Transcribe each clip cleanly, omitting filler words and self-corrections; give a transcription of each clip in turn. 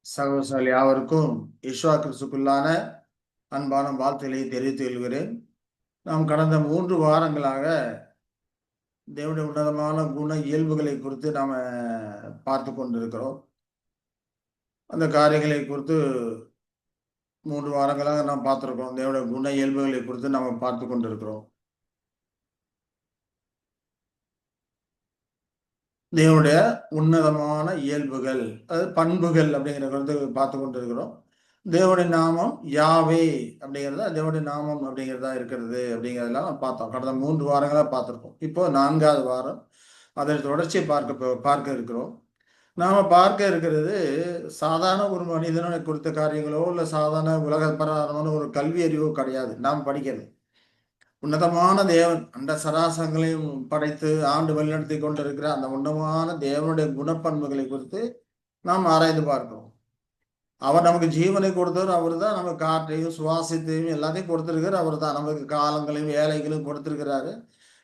சகோதரர்கள் யாவருக்கும் ஈஸ்வா கிறிஸ்துக்குள்ளான அன்பான வாழ்த்துக்களை தெரிவித்துக் கொள்கிறேன். நாம் கடந்த 3 வாரங்களாக தேவனுடைய உன்னதமான குண இயல்புகளை குறித்து நாம பார்த்து கொண்டிருக்கிறோம். அந்த காரியங்களை குறித்து 3 வாரங்களாக நாம் பார்த்திருக்கிறோம். தேவனுடைய குண இயல்புகளை குறித்து நாம் பார்த்து கொண்டிருக்கிறோம். தேவனுடைய உன்னதமான இயல்புகள், அது பண்புகள் அப்படிங்கிறத வந்து பார்த்து கொண்டிருக்கிறோம். தேவனுடைய நாமம் யாவே அப்படிங்கிறதா, தேவனுடைய நாமம் அப்படிங்கிறதா இருக்கிறது அப்படிங்கிறதெல்லாம் நம்ம பார்த்தோம். கடந்த 3 வாரங்களா பார்த்துருக்கோம். இப்போ 4வது வாரம் அதன் தொடர்ச்சியை பார்க்க இருக்கிறோம். நாம பார்க்க இருக்கிறது சாதாரண ஒரு மனிதனை குறித்த காரியங்களோ இல்லை சாதாரண உலக பிரகாரமான ஒரு கல்வி அறிவோ கிடையாது. நாம் படிக்கிறது உன்னதமான தேவன் அந்த சராசங்களையும் படைத்து ஆண்டு வழிநடத்தி கொண்டிருக்கிற அந்த உன்னதமான தேவனுடைய குணப்பண்புகளை குறித்து நாம் ஆராய்ந்து பார்க்கிறோம். அவர் நமக்கு ஜீவனை கொடுத்தவர் அவர் தான். நமக்கு காற்றையும் சுவாசத்தையும் எல்லாத்தையும் கொடுத்திருக்கிறார் அவர் தான். நமக்கு காலங்களையும் வேலைகளையும் கொடுத்திருக்கிறாரு.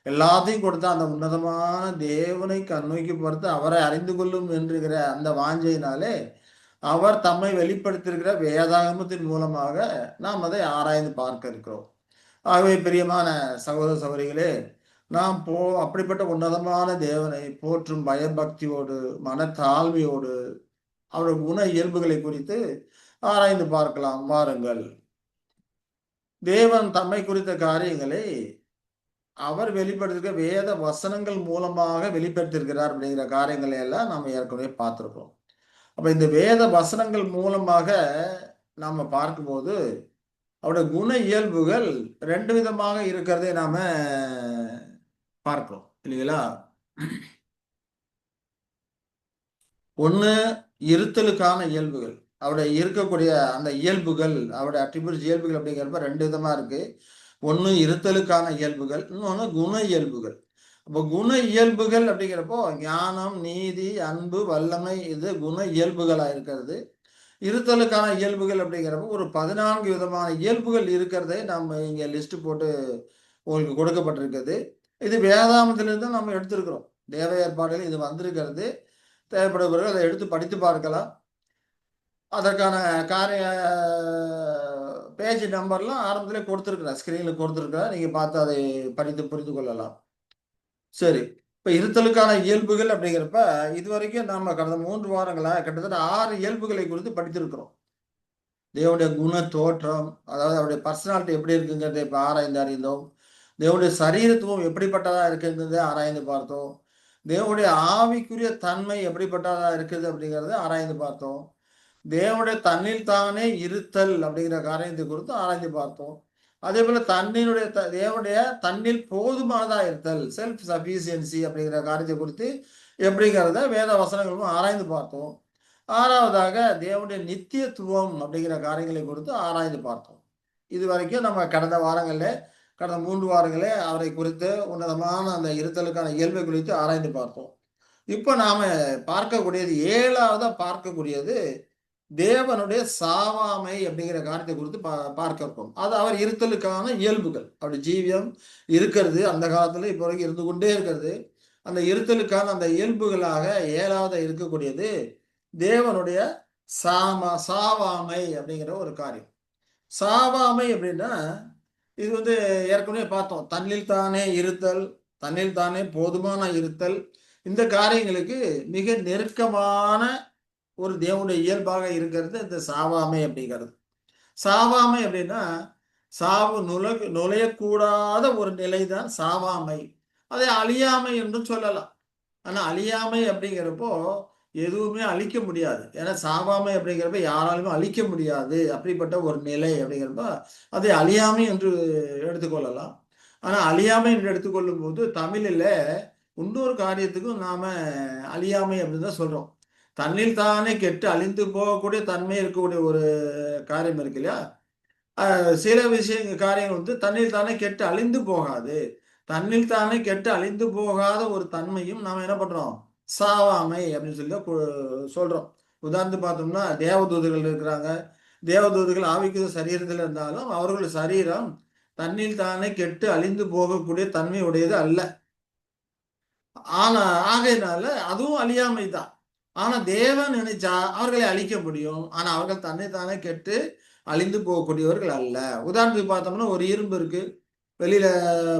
எல்லாத்தையும் கொடுத்தா அந்த உன்னதமான தேவனை கண்ணோக்கி பார்த்து அவரை அறிந்து கொள்ளும் என்கிற அந்த வாஞ்சையினாலே அவர் தம்மை வெளிப்படுத்தியிருக்கிற வேதாகமத்தின் மூலமாக நாம் அதை ஆராய்ந்து பார்க்க இருக்கிறோம். ஆகவே பிரியமான சகோதர சகோதரிகளே, நாம் அப்படிப்பட்ட உன்னதமான தேவனை போற்றும் பயபக்தியோடு மனத்தாழ்மையோடு அவருடைய குண இயல்புகளை குறித்து ஆராய்ந்து பார்க்கலாம். வாருங்கள். தேவன் தம்மை குறித்த காரியங்களை அவர் வெளிப்படுத்திருக்க வேத வசனங்கள் மூலமாக வெளிப்படுத்தியிருக்கிறார் அப்படிங்கிற காரியங்களை எல்லாம் நம்ம ஏற்கனவே பார்த்துருக்கோம். அப்ப இந்த வேத வசனங்கள் மூலமாக நாம பார்க்கும்போது அவருடைய குண இயல்புகள் 2 விதமாக இருக்கிறதை நாம பார்க்கிறோம் இல்லைங்களா? ஒண்ணு இருத்தலுக்கான இயல்புகள், அவருடைய இருக்கக்கூடிய அந்த இயல்புகள், அவருடைய அட்ரிபியூட்ஸ் இயல்புகள் அப்படிங்கிறப்ப 2 விதமா இருக்கு. ஒண்ணு இருத்தலுக்கான இயல்புகள், இன்னொன்னு குண இயல்புகள். அப்போ குண இயல்புகள் அப்படிங்கிறப்போ ஞானம், நீதி, அன்பு, வல்லமை, இது குண இயல்புகளா இருக்கிறது. இருத்தலுக்கான இயல்புகள் அப்படிங்கிறப்போ ஒரு 14 விதமான இயல்புகள் இருக்கிறதை நம்ம இங்க லிஸ்ட் போட்டு உங்களுக்கு கொடுக்கப்பட்டிருக்கிறது. இது வேதாகமத்திலிருந்து நம்ம எடுத்திருக்கிறோம். தேவ ஏற்பாடுகள் இது வந்திருக்கிறது. தேவைப்படுபவர்கள் அதை எடுத்து படித்து பார்க்கலாம். அதற்கான காரிய பேஜ் நம்பர்லாம் ஆரம்பத்திலே கொடுத்துருக்குறேன், ஸ்கிரீனில் கொடுத்துருக்கிறேன். நீங்க பார்த்து அதை படித்து புரிந்து கொள்ளலாம். சரி, இப்ப இருத்தலுக்கான இயல்புகள் அப்படிங்கிறப்ப இதுவரைக்கும் நம்ம கடந்த 3 வாரங்களா கிட்டத்தட்ட 6 இயல்புகளை குறித்து படித்திருக்கிறோம். தேவனுடைய குண தோற்றம், அதாவது அவருடைய பர்சனாலிட்டி எப்படி இருக்குங்கிறதை இப்ப ஆராய்ந்து அறிந்தோம். தேவனுடைய சரீரத்துவம் எப்படிப்பட்டதா இருக்குங்கிறதை ஆராய்ந்து பார்த்தோம். தேவனுடைய ஆவிக்குரிய தன்மை எப்படிப்பட்டதா இருக்குது அப்படிங்கிறத ஆராய்ந்து பார்த்தோம். தேவனுடைய தன்னில் தானே இருத்தல் அப்படிங்கிற காரியத்தை குறித்து ஆராய்ந்து பார்த்தோம். அதே போல தேவனுடைய தன்னில் போதுமானதா இருத்தல், செல்ஃப் சஃபிஷியன்சி அப்படிங்கிற காரியத்தை குறித்து எப்படிங்கிறத வேத வசனங்களும் ஆராய்ந்து பார்த்தோம். 6வதாக தேவனுடைய நித்தியத்துவம் அப்படிங்கிற காரியங்களை குறித்து ஆராய்ந்து பார்த்தோம். இது வரைக்கும் நம்ம கடந்த 3 வாரங்களே அவரை குறித்து உன்னதமான அந்த இருத்தலுக்கான இயல்பை குறித்து ஆராய்ந்து பார்த்தோம். இப்போ நாம பார்க்கக்கூடியது 7வதா பார்க்கக்கூடியது தேவனுடைய சாவாமை அப்படிங்கிற காரியத்தை குறித்து பார்க்க இருக்கோம். அது அவர் இருத்தலுக்கான இயல்புகள். அப்படி ஜீவியம் இருக்கிறது, அந்த காலத்துல இப்போ வரைக்கும் இருந்து கொண்டே இருக்கிறது. அந்த இருத்தலுக்கான அந்த இயல்புகளாக 7வதா இருக்கக்கூடியது தேவனுடைய சாவாமை அப்படிங்கிற ஒரு காரியம். சாவாமை அப்படின்னா இது வந்து ஏற்கனவே பார்த்தோம். தன்னில் தானே இருத்தல், தன்னில் தானே போதுமான இருத்தல், இந்த காரியங்களுக்கு மிக நெருக்கமான ஒரு தேவனுடைய இயல்பாக இருக்கிறது இந்த சாவாமை அப்படிங்கிறது. சாவாமை அப்படின்னா சாவு நுழையக்கூடாத ஒரு நிலைதான் சாவாமை. அதை அழியாமை என்றும் சொல்லலாம். ஆனா அழியாமை அப்படிங்கிறப்போ எதுவுமே அழிக்க முடியாது. ஏன்னா சாவாமை அப்படிங்கிறப்ப யாராலுமே அழிக்க முடியாது. அப்படிப்பட்ட ஒரு நிலை அப்படிங்கிறப்ப அதை அழியாமை என்று எடுத்துக்கொள்ளலாம். ஆனா அழியாமை என்று எடுத்துக்கொள்ளும் போது தமிழில் இன்னொரு காரியத்துக்கும் நாம அழியாமை அப்படின்னு தான் சொல்றோம். தன்னில் தானே கெட்டு அழிந்து போகக்கூடிய தன்மை இருக்கக்கூடிய ஒரு காரியம் இருக்கு இல்லையா? சில காரியங்கள் வந்து தன்னில் தானே கெட்டு அழிந்து போகாது. தன்னில் தானே கெட்டு அழிந்து போகாத ஒரு தன்மையும் நாம என்ன பண்றோம்? சாவாமை அப்படின்னு சொல்லி சொல்றோம். உதாரணத்துக்கு பார்த்தோம்னா தேவதூதர்கள் இருக்கிறாங்க. தேவதூதர்கள் ஆவிக்குரிய சரீரத்தில் இருந்தாலும் அவர்கள் சரீரம் தன்னில் தானே கெட்டு அழிந்து போகக்கூடிய தன்மை உடையது அல்ல. ஆனா ஆகையினால அதுவும் அழியாமை தான். ஆனா தேவன் நினைச்சா அவர்களை அழிக்க முடியும். ஆனா அவர்கள் தன்னைத்தானே கெட்டு அழிந்து போகக்கூடியவர்கள் அல்ல. உதாரணத்துக்கு பார்த்தோம்னா ஒரு இரும்பு இருக்கு. வெளியில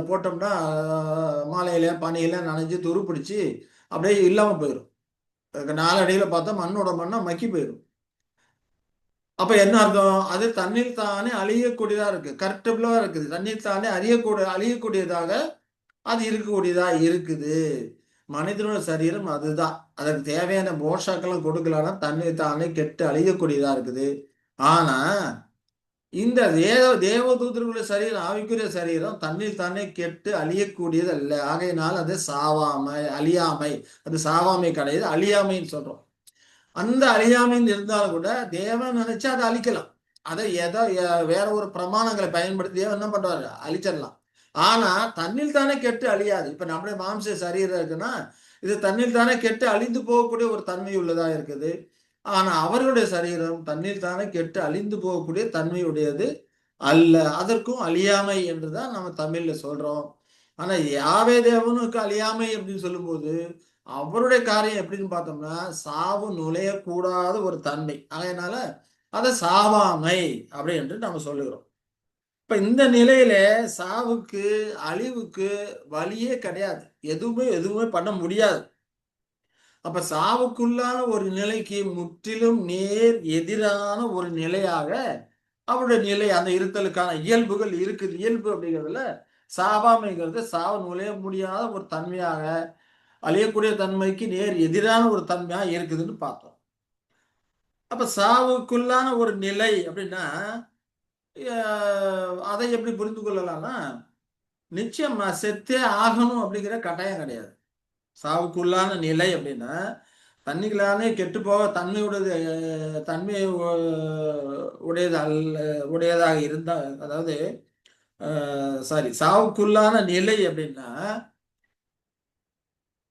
போட்டோம்னா மாலையில பனியில நனைஞ்சு துரு பிடிச்சு அப்படியே இல்லாம போயிடும். நாளடைவுல பார்த்தா மண்ணோட மண்ணா மக்கி போயிடும். அப்ப என்ன அர்த்தம்? அது தண்ணீர் தானே அழியக்கூடியதா இருக்கு. கரெக்டபிளா இருக்குது. தண்ணீர் தானே அழியக்கூடியதாக அது இருக்கக்கூடியதா இருக்குது. மனிதனோட சரீரம் அதுதான். அதற்கு தேவையான போஷாக்கெல்லாம் கொடுக்கலன்னா தண்ணீர் தானே கெட்டு அழியக்கூடியதா இருக்குது. ஆனா இந்த தேவதூதர்களுடைய சரீரம், ஆவிக்குரிய சரீரம் தண்ணீர் தானே கெட்டு அழியக்கூடியது அல்ல. ஆகையினால் அது சாவாமை, அழியாமை. அது சாவாமை கிடையாது, அழியாமைன்னு சொல்றோம். அந்த அழியாமைன்னு இருந்தாலும் கூட தேவன் நினைச்சா அதை அழிக்கலாம். அதை ஏதோ வேற ஒரு பிரமாணங்களை பயன்படுத்தி தேவன் என்ன பண்றாரு? அழிச்சிடலாம். ஆனா தண்ணில் தானே கெட்டு அழியாது. இப்ப நம்முடைய மாம்ச சரீரம் இருக்குன்னா இது தண்ணில் தானே கெட்டு அழிந்து போகக்கூடிய ஒரு தன்மை உள்ளதா இருக்குது. ஆனா அவர்களுடைய சரீரம் தண்ணீர் தானே கெட்டு அழிந்து போகக்கூடிய தன்மையுடையது அல்ல. அதற்கும் அழியாமை என்றுதான் நம்ம தமிழ்ல சொல்றோம். ஆனா யாவே தேவனுக்கு அழியாமை அப்படின்னு சொல்லும்போது அவருடைய காரியம் எப்படின்னு பார்த்தோம்னா சாவு நுழையக்கூடாத ஒரு தன்மை. அதனால அதை சாவாமை அப்படி என்று நம்ம சொல்லுகிறோம். இப்ப இந்த நிலையில சாவுக்கு அழிவுக்கு வழியே கிடையாது. எதுவுமே எதுவுமே பண்ண முடியாது. அப்ப சாவுக்குள்ளான ஒரு நிலைக்கு முற்றிலும் நேர் எதிரான ஒரு நிலையாக அவருடைய நிலை அந்த இருத்தலுக்கான இயல்புகள் இருக்குது. இயல்பு அப்படிங்கிறதுல சாவாமைங்கிறது சாவு நுழைய முடியாத ஒரு தன்மையாக அழியக்கூடிய தன்மைக்கு நேர் எதிரான ஒரு தன்மையா இருக்குதுன்னு பார்த்தோம். அப்ப சாவுக்குள்ளான ஒரு நிலை அப்படின்னா அதை எப்படி புரிந்து கொள்ளலாம்னா நிச்சயம் நான் செத்தே ஆகணும் அப்படிங்கிற கட்டாயம் கிடையாது. சாவுக்குள்ளான நிலை அப்படின்னா தண்ணிகளானே கெட்டு போக தன்மை உடையது அல்ல, உடையதாக இருந்தா அதாவது சாரி சாவுக்குள்ளான நிலை அப்படின்னா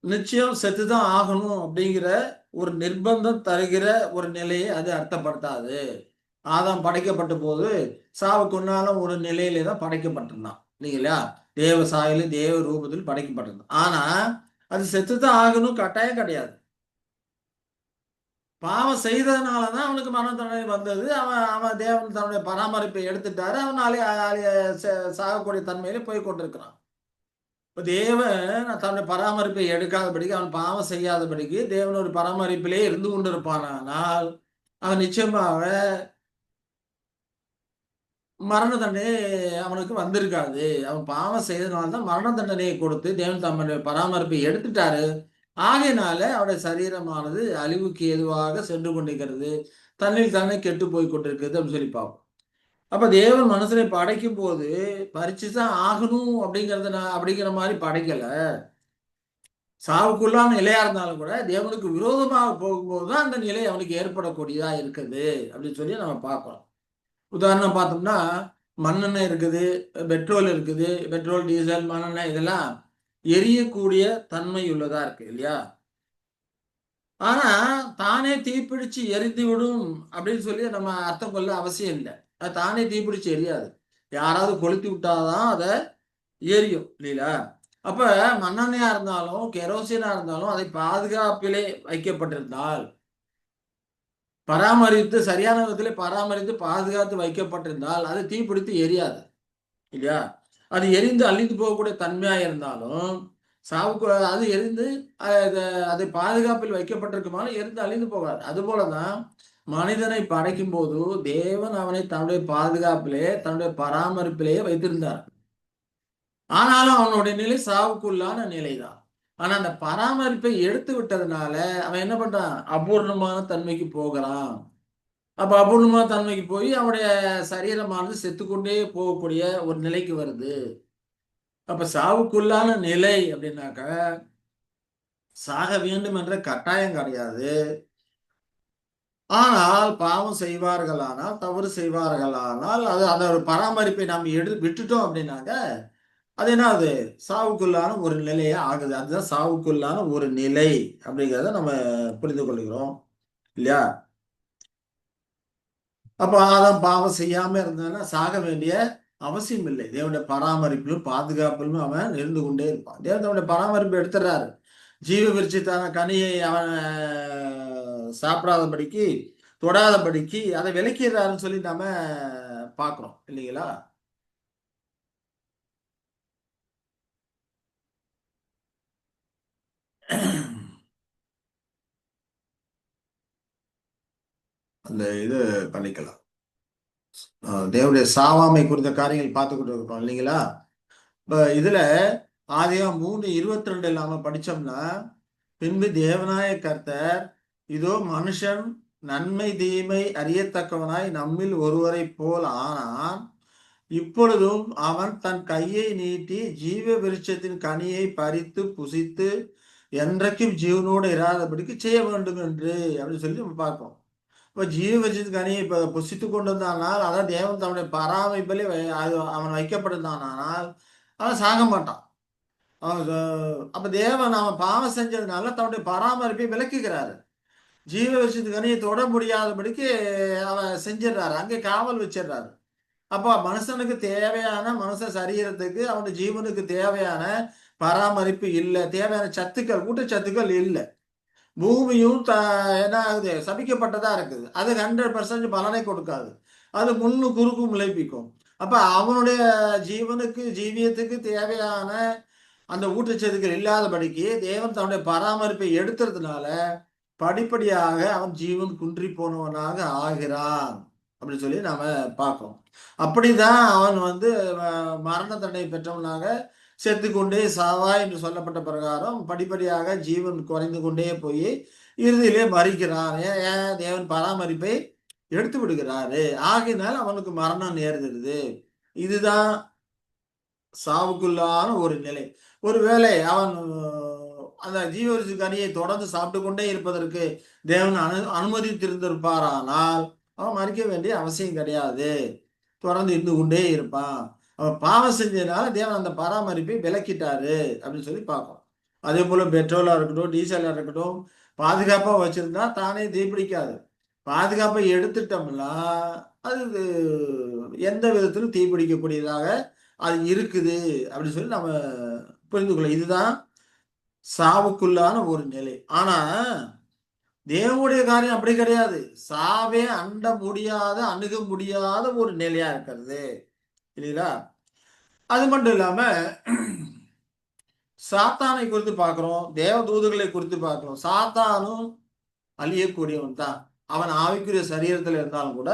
நிச்சயம் செத்துதான் ஆகணும் அப்படிங்கிற ஒரு நிர்பந்தம் தருகிற ஒரு நிலையை அது அர்த்தப்படுத்தாது. ஆதாம் படைக்கப்பட்ட போது சாவுக்குன்னால ஒரு நிலையிலே தான் படைக்கப்பட்டிருந்தான் இல்லைங்களா? தேவ சாயலில் தேவ ரூபத்தில் படைக்கப்பட்டிருந்தான். ஆனா அது செத்துதான் ஆகணும் கட்டாயம் கிடையாது. பாவம் செய்ததுனாலதான் அவனுக்கு மரண தண்டனை வந்தது. அவன் அவன் தேவன் தன்னுடைய பராமரிப்பை எடுத்துட்டாரு. அவனாலே சாகக்கூடிய தன்மையில போய் கொண்டிருக்கிறான். இப்ப தேவன் தன்னுடைய பராமரிப்பை எடுக்காதபடிக்கு அவன் பாவம் செய்யாதபடிக்கு தேவனோட பராமரிப்பிலே இருந்து கொண்டிருப்பானால் அவன் நிச்சயமாக மரண தண்டனை அவனுக்கு வந்திருக்காது. அவன் பாவம் செய்ததுனால்தான் மரண தண்டனையை கொடுத்து தேவன் தம்முடைய பராமரிப்பை எடுத்துட்டாரு. ஆகையினால அவருடைய சரீரமானது அழிவுக்கு ஏதுவாக சென்று கொண்டிருக்கிறது. தன்னில் தானே கெட்டு போய் கொண்டிருக்கிறது அப்படின்னு சொல்லி பார்ப்போம். அப்ப தேவன் மனுஷனை படைக்கும் போது பறிச்சுதான் ஆகணும் அப்படிங்கிற மாதிரி படைக்கல. சாவுக்குள்ளான நிலையா இருந்தாலும் கூட தேவனுக்கு விரோதமாக போகும்போது தான் அந்த நிலை அவனுக்கு ஏற்படக்கூடியதா இருக்குது அப்படின்னு சொல்லி நம்ம பார்க்கிறோம். உதாரணம் பார்த்தோம்னா மண்ணெண்ணெய் இருக்குது, பெட்ரோல் இருக்குது. பெட்ரோல், டீசல், மண்ணெண்ணெய் இதெல்லாம் எரியக்கூடிய தன்மை உள்ளதா இருக்கு இல்லையா? ஆனா தானே தீப்பிடிச்சு எரிந்து விடும் அப்படின்னு சொல்லி நம்ம அர்த்தம் கொள்ள அவசியம் இல்லை. அது தானே தீப்பிடிச்சு எரியாது. யாராவது கொளுத்தி விட்டாதான் அதை எரியும் இல்லைங்களா? அப்ப மண்ணெண்ணெயா இருந்தாலும் கெரோசினா இருந்தாலும் அதை பாதுகாப்பிலே வைக்கப்பட்டிருந்தால் பராமரித்து சரியான விதத்திலே பராமரித்து பாதுகாத்து வைக்கப்பட்டிருந்தால் அது தீப்பிடித்து எரியாது இல்லையா? அது எரிந்து அழிந்து போகக்கூடிய தன்மையா இருந்தாலும் சாவுக்கு அது எரிந்து அதை பாதுகாப்பில் வைக்கப்பட்டிருக்குமானால் எரிந்து அழிந்து போகாது. அது போலதான் மனிதனை படைக்கும் போது தேவன் அவனை தன்னுடைய பாதுகாப்பிலே தன்னுடைய பராமரிப்பிலேயே வைத்திருந்தார். ஆனாலும் அவனுடைய நிலை சாவுக்குள்ளான நிலைதான். ஆனா அந்த பராமரிப்பை எடுத்து விட்டதுனால அவன் என்ன பண்றான்? அபூர்ணமான தன்மைக்கு போகிறான். அப்ப அபூர்ணமான தன்மைக்கு போய் அவனுடைய சரீரமானது செத்துக்கொண்டே போகக்கூடிய ஒரு நிலைக்கு வருது. அப்ப சாவுக்குள்ளான நிலை அப்படின்னாக்க சாக வேண்டும் என்ற கட்டாயம் கிடையாது. ஆனால் பாவம் செய்வார்களானால் தவறு செய்வார்களானால் அது அதோட பராமரிப்பை நாம் விட்டுட்டோம் அப்படின்னாக்க அது என்ன ஆகுது? சாவுக்குள்ளான ஒரு நிலையா ஆகுது. அதுதான் சாவுக்குள்ளான ஒரு நிலை அப்படிங்கிறத நம்ம புரிந்து கொள்கிறோம் இல்லையா? அப்ப ஆதாம் பாவம் செய்யாம இருந்தான்னா சாக வேண்டிய அவசியம் இல்லை. தேவனுடைய பராமரிப்பிலும் பாதுகாப்பிலும் அவன் இருந்து கொண்டே இருப்பான். தேவன் தன்னுடைய பராமரிப்பு எடுத்துறாரு. ஜீவ விருட்சத்தான கனியை அவன் சாப்பிடாதபடிக்கு, தொடாதபடிக்கு அதை விலக்கிறாருன்னு சொல்லி நாம பார்க்கிறோம் இல்லைங்களா? அந்த இது பண்ணிக்கலாம். தேவனுடைய சாவாமை குறித்த காரியங்கள் பார்த்துக்கிட்டு இருக்கோம் இல்லைங்களா? இப்ப இதுல ஆதியாகமம் 3:22 நாம படிச்சோம்னா, பின்பு தேவனாய கர்த்தர் இதோ மனுஷன் நன்மை தீமை அறியத்தக்கவனாய் நம்மில் ஒருவரைப் போல் ஆனான். இப்பொழுதும் அவன் தன் கையை நீட்டி ஜீவ விருட்சத்தின் கனியை பறித்து புசித்து என்றைக்கும் ஜீவனோடு இராதபடிக்கு செய்ய வேண்டும் என்று அப்படின்னு சொல்லி நம்ம பார்ப்போம். இப்போ ஜீவ விருட்சத்தின் கனியை இப்போ புசித்து கொண்டு வந்தானால், அதான் தேவன் தன்னுடைய பராமரிப்பிலே அவன் வைக்கப்பட்டிருந்தானால் அவன் சாக மாட்டான். அப்ப தேவன் அவன் பாவம் செஞ்சதுனால தன்னுடைய பராமரிப்பை விலக்குகிறாரு. ஜீவ விருட்சத்தின் கனியை தொட முடியாதபடிக்கு அவன் செஞ்சிடறாரு, அங்கே காவல் வச்சிடுறாரு. அப்போ மனுஷனுக்கு தேவையான மனுஷ சரீரத்துக்கு அவனுடைய ஜீவனுக்கு தேவையான பராமரிப்பு இல்லை, தேவையான சத்துக்கள் ஊட்டச்சத்துக்கள் இல்லை. பூமியும் என்ன ஆகுது, சபிக்கப்பட்டதா இருக்குது. அது 100% பலனை கொடுக்காது. அது முள்ளு குறுக்கும் முளைப்பிக்கும். அப்ப அவனுடைய ஜீவனுக்கு ஜீவியத்துக்கு தேவையான அந்த ஊட்டச்சத்துக்கள் இல்லாதபடிக்கு தேவன் தன்னுடைய பராமரிப்பை எடுத்துறதுனால படிப்படியாக அவன் ஜீவன் குன்றி போனவனாக ஆகிறான் அப்படின்னு சொல்லி நாம பார்க்கிறோம். அப்படிதான் அவன் மரண தண்டனை பெற்றவனாக செத்து கொண்டே சாவா என்று சொல்லப்பட்ட பிரகாரம் படிப்படியாக ஜீவன் குறைந்து கொண்டே போய் இறுதியிலே மறிக்கிறான். ஏன் தேவன் பராமரிப்பை எடுத்து விடுகிறாரு. ஆகினால் அவனுக்கு மரணம் நேர்ந்துடுது. இதுதான் சாவுக்குள்ளான ஒரு நிலை. ஒருவேளை அவன் அந்த ஜீவவிருட்ச கனியை தொடர்ந்து சாப்பிட்டு கொண்டே இருப்பதற்கு தேவன் அனுமதித்திருந்திருப்பாரானால் அவன் மறிக்க வேண்டிய அவசியம் கிடையாது, தொடர்ந்து இருந்து கொண்டே இருப்பான். அவன் பாவம் செஞ்சதுனால தேவன் அந்த பராமரிப்பை விலக்கிட்டாரு அப்படின்னு சொல்லி பார்ப்போம். அதே போல பெட்ரோலா இருக்கட்டும், டீசலா இருக்கட்டும், பாதுகாப்பா வச்சிருந்தா தானே தீப்பிடிக்காது. பாதுகாப்பை எடுத்துட்டோம்னா அது எந்த விதத்திலும் தீப்பிடிக்கக்கூடியதாக அது இருக்குது அப்படின்னு சொல்லி நம்ம புரிந்து கொள்ள. இதுதான் சாவுக்குள்ளான ஒரு நிலை. ஆனா தேவனுடைய காரியம் அப்படி கிடையாது. சாவே அண்ட முடியாத, அணுக முடியாத ஒரு நிலையா இருக்கிறது இல்லைங்களா? அது மட்டும் இல்லாம சாத்தானை குறித்து பார்க்கிறோம், தேவ தூதுகளை குறித்து பார்க்கிறோம். சாத்தானும் அழியக்கூடியவன் தான். அவன் ஆவிக்குரிய சரீரத்தில் இருந்தாலும் கூட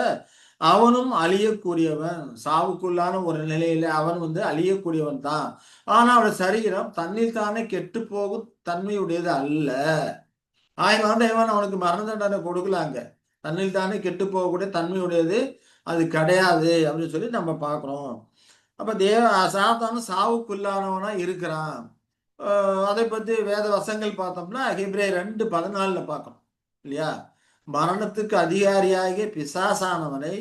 அவனும் அழியக்கூடியவன். சாவுக்குள்ளான ஒரு நிலையில அவன் அழியக்கூடியவன் தான். ஆனா அவன் சரீரம் தன்னில் தானே கெட்டு போகும் தன்மையுடையது அல்ல. தேவன் அவனுக்கு மரண தண்டனை கொடுக்கலாங்க. தன்னில் தானே கெட்டு போகக்கூடிய தன்மையுடையது அது கிடையாது அப்படின்னு சொல்லி நம்ம பார்க்கிறோம். அப்ப சாத்தானும் சாவுக்குள்ளானவனா இருக்கிறான். அதை பத்தி வேத வசங்கள் பார்த்தோம்னா ஹெப்ரேயர் 2:14 பார்க்கணும் இல்லையா? மரணத்துக்கு அதிகாரியாகிய பிசாசானவனை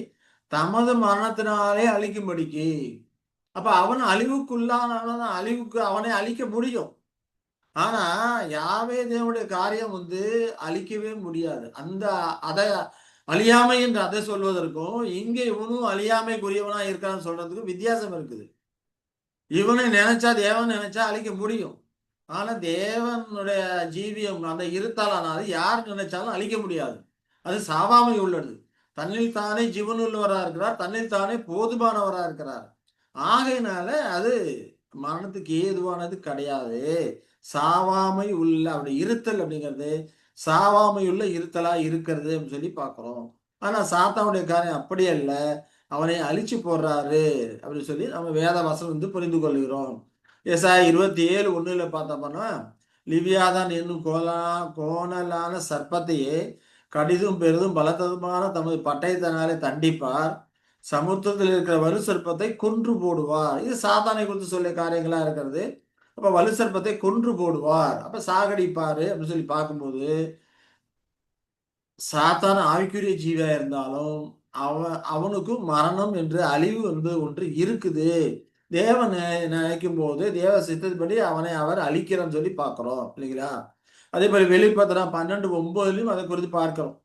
தமது மரணத்தினாலே அழிக்கும்படிக்கு. அப்ப அவன் அழிவுக்குள்ளானவன், அழிவுக்கு அவனை அழிக்க முடியும். ஆனா யாவே தேவனுடைய காரியம் அழிக்கவே முடியாது. அதை அழியாமை என்று அதை சொல்வதற்கும் இங்கே இவனும் அழியாமைக்குரியவனா இருக்கான்னு சொல்றதுக்கும் வித்தியாசம் இருக்குது. இவனை நினைச்சா தேவன் நினைச்சா அழிக்க முடியும். ஆனா தேவனுடைய ஜீவியம் அந்த இருத்தாலானது யார் நினைச்சாலும் அழிக்க முடியாது. அது சாவாமை உள்ளது. தன்னில் தானே ஜீவனுள்ளவரா இருக்கிறார், தன்னில் தானே போதுமானவரா இருக்கிறார். ஆகையினால அது மரணத்துக்கு ஏதுவானது கிடையாது. சாவாமை உள்ள அப்படி இருத்தல் அப்படிங்கிறது சாவாமை உள்ள இருத்தலா இருக்கிறது அப்படின்னு சொல்லி பார்க்கிறோம். ஆனா சாத்தானுடைய காரியம் அப்படி அல்ல, அவனை அழிச்சு போடுறாரு அப்படின்னு சொல்லி நம்ம வேத வசனம் புரிந்து கொள்கிறோம். ஏசாயா 27:1 பார்த்தோம்னா, லிவியாதான் என்னும் கோணலான சர்ப்பத்தையே கடிதும் பெரிதும் பலத்ததுமான தமது பட்டயத்தினாலே தண்டிப்பார், சமுத்திரத்தில் இருக்கிற வலு சர்ப்பத்தை கொன்று போடுவார். இது சாத்தானை குறித்து சொல்லிய காரியங்களா இருக்கிறது. அப்ப வலு சர்ப்பத்தை கொன்று போடுவார், அப்ப சாகடிப்பாரு அப்படின்னு சொல்லி பார்க்கும்போது சாத்தான ஆவிக்குரிய ஜீவியா இருந்தாலும் அவனுக்கும் மரணம் என்று அழிவு ஒன்று இருக்குது. தேவன் நினைக்கும் போது தேவ சித்தப்படி அவனை அவர் அழிக்கிறன்னு சொல்லி பார்க்கிறோம் இல்லைங்களா? அதே போல வெளிப்பத்திரம் 12:9 அதை குறித்து பார்க்கிறோம்.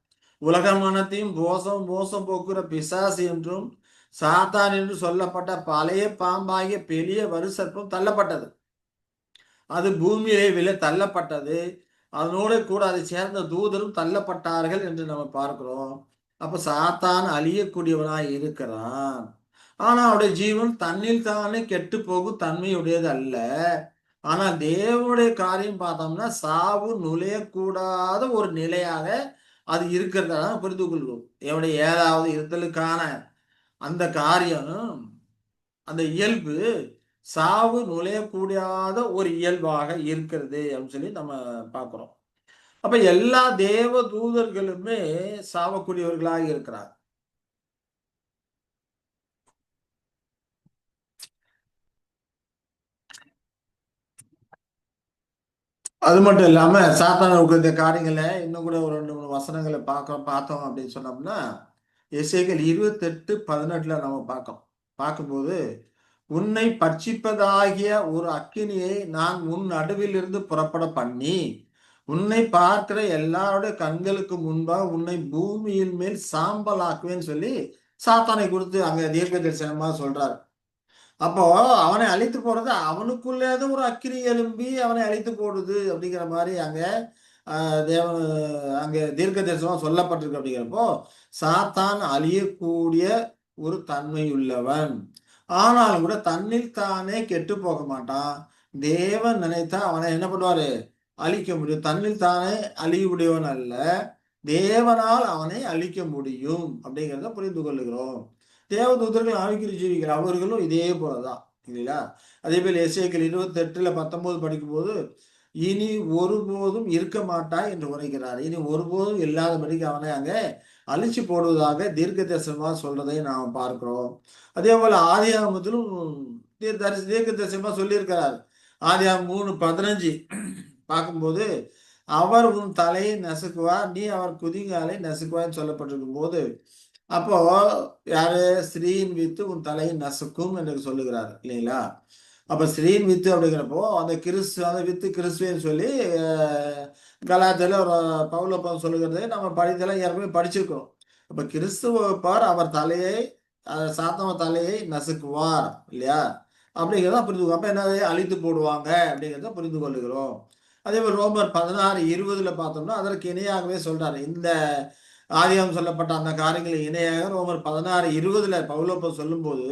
உலக மனத்தையும் மோசம் போக்குற பிசாசு என்றும் சாத்தான் என்று சொல்லப்பட்ட பழைய பாம்பாகிய பெரிய வலு சர்ப்பம் தள்ளப்பட்டது. அது பூமியிலே விழ தள்ளப்பட்டது. அதனோடு கூட அதை சேர்ந்த தூதரும் தள்ளப்பட்டார்கள் என்று நம்ம பார்க்கிறோம். அப்ப சாத்தான் அழியக்கூடியவனாய் இருக்கிறான். ஆனா அவருடைய ஜீவன் தன்னில் தானே கெட்டு போகும் தன்மையுடையது அல்ல. ஆனா தேவனுடைய காரியம் பார்த்தோம்னா சாவு நுழையக்கூடாத ஒரு நிலையாக அது இருக்கிறதா புரிந்து கொள்வோம். என்னுடைய 7வது இருத்தலுக்கான அந்த காரியம், அந்த இயல்பு சாவு நுழையக்கூடாத ஒரு இயல்பாக இருக்கிறது அப்படின்னு சொல்லி நம்ம பார்க்கிறோம். அப்ப எல்லா தேவ தூதர்களுமே சாவக்கூடியவர்களாக இருக்கிறார். அது மட்டும் இல்லாம சாத்தானுக்கு இந்த காரியங்களை இன்னும் கூட ஒரு 2 3 வசனங்களை பார்த்தோம் அப்படின்னு சொன்னோம்னா, எசேக்கியேல் 28:18 நம்ம பார்க்கும்போது, உன்னை பட்சிப்பதாகிய ஒரு அக்கினியை நான் உன் நடுவில் இருந்து புறப்பட பண்ணி உன்னை பார்க்கிற எல்லாருடைய கண்களுக்கு முன்பாக உன்னை பூமியின் மேல் சாம்பலாக்குவேன்னு சொல்லி சாத்தானை குறித்து அங்க தீர்க்க தரிசனமா சொல்றாரு. அப்போ அவனை அழித்து போறது அவனுக்குள்ளேது ஒரு அக்கினி எழும்பி அவனை அழித்து போடுது அப்படிங்கிற மாதிரி அங்க தேவ அங்க தீர்க்க தரிசனம் சொல்லப்பட்டிருக்கு. அப்படிங்கிறப்போ சாத்தான் அழியக்கூடிய ஒரு தன்மை உள்ளவன். ஆனாலும் கூட தன்னில் தானே கெட்டு போக மாட்டான். தேவன் நினைத்தா அவனை என்ன பண்ணுவாரு? அழிக்க முடியும். தன்னில் தானே அழிவுடையவன் அல்ல. தேவனால் அவனை அழிக்க முடியும் அப்படிங்கிறத புரிந்து கொள்ளுகிறோம். தேவதூதர்கள் ஆவிக்குரிய ஜீவிகள் அவர்களும் இதே போலதான் இல்லையா? அதே போல எசேக்கியேல் 28:19 படிக்கும்போது, இனி ஒருபோதும் இருக்க மாட்டாய் என்று உரைக்கிறார். இனி ஒருபோதும் இல்லாதபடிக்கு அவனை அங்கே அழிச்சு போடுவதாக தீர்க்க தரிசனமா சொல்றதை நாம் பார்க்கிறோம். அதே போல ஆதியாகமத்திலும் தீர்க்க தரிசனமா சொல்லியிருக்கிறார். ஆதியாகமம் 3:15 பார்க்கும்போது, அவர் உன் தலையை நசுக்குவார், நீ அவர் குதிங்காலை நசுக்குவார்ன்னு சொல்லப்பட்டிருக்கும் போது, அப்போ யாரு? ஸ்திரீயின் வித்து உன் தலையை நசுக்கும் என்று சொல்லுகிறார் இல்லைங்களா? அப்ப ஸ்திரீயின் வித்து அப்படிங்கிறப்போ அந்த அந்த வித்து கிறிஸ்துவன்னு சொல்லி கலாத்தில ஒரு பவுல் சொல்லுகிறதை நம்ம படித்தெல்லாம் ஏற்கனவே படிச்சிருக்கிறோம். அப்ப கிறிஸ்துவார் அவர் தலையை சாத்தவ தலையை நசுக்குவார் இல்லையா? அப்படிங்கிறத புரிந்து அப்ப என்னது? அழித்து போடுவாங்க அப்படிங்கிறத புரிந்து கொள்ளுகிறோம். அதே போல் ரோமர் 16:20 பார்த்தோம்னா அதற்கு இணையாகவே சொல்றாரு. இந்த ஆதியாகமம் சொல்லப்பட்ட அந்த காரியங்களை இணையாக ரோமர் 16:20 பவுல் சொல்லும்போது,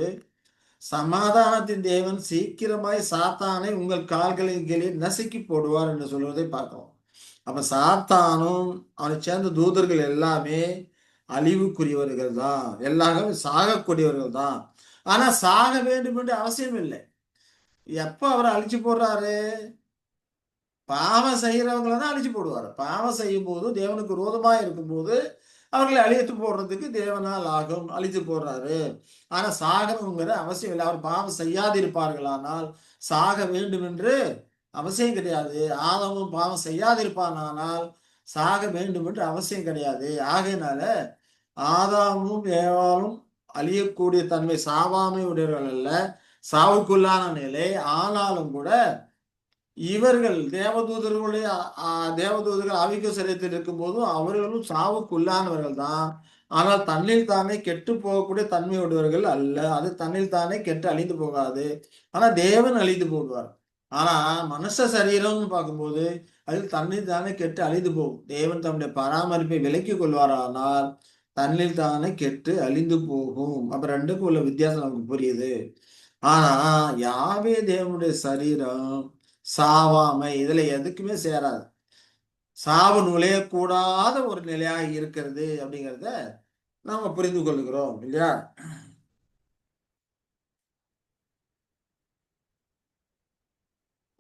சமாதானத்தின் தேவன் சீக்கிரமாய் சாத்தானை உங்கள் கால்களின் கீழே நசுக்கி போடுவார் என்று சொல்வதை பார்க்கிறோம். அப்ப சாத்தானும் அவனை சேர்ந்த தூதர்கள் எல்லாமே அழிவுக்குரியவர்கள் தான். எல்லாரும் சாகக்கூடியவர்கள் தான். ஆனா சாக வேண்டும் என்று அவசியம் இல்லை. எப்ப அவரை அழிச்சு போடுறாரு? பாவம் செய்யறவங்களை தான் அழிச்சு போடுவார். பாவம் செய்யும் போது தேவனுக்கு விரோதமா இருக்கும்போது அவர்களை அழித்து போடுறதுக்கு தேவனால் ஆகும், அழித்து போடுறாரு. ஆனா சாகணுங்கிற அவசியம் இல்லை. அவர் பாவம் செய்யாதிருப்பார்களானால் சாக வேண்டும் என்று அவசியம் கிடையாது. ஆதாமும் பாவம் செய்யாதிருப்பானால் சாக வேண்டும் என்று அவசியம் கிடையாது. ஆகையினால ஆதாமும் ஏவாளும் அழியக்கூடிய தன்மை, சாவாமை உடையவர்கள் அல்ல, சாவுக்குள்ளான நிலை. ஆனாலும் கூட இவர்கள் தேவதூதர்களுடைய தேவதூதர்கள் ஆவிக்கு சரீரத்தில் இருக்கும் போதும் அவர்களும் சாவுக்குள்ளானவர்கள் தான். ஆனால் தன்னில் தானே கெட்டு போகக்கூடிய தன்மையுடையவர்கள் அல்ல. அது தன்னில் தானே கெட்டு அழிந்து போகாது. ஆனா தேவன் அழிந்து போடுவார். ஆனா மனுஷ சரீரம்னு பார்க்கும்போது அதில் தன்னில் தானே கெட்டு அழிந்து போகும். தேவன் தம்முடைய பராமரிப்பை விலக்கிக் கொள்வாரானால் தன்னில் தானே கெட்டு அழிந்து போகும். அப்ப ரெண்டுக்கும் உள்ள வித்தியாசம் நமக்கு புரியுது. ஆனா யாவே தேவனுடைய சரீரம் சாவாமை இதுல எதுக்குமே சேராது. சாவு நுழையக்கூடாத ஒரு நிலையாக இருக்கிறது அப்படிங்கிறத நாம புரிந்து கொள்கிறோம் இல்லையா?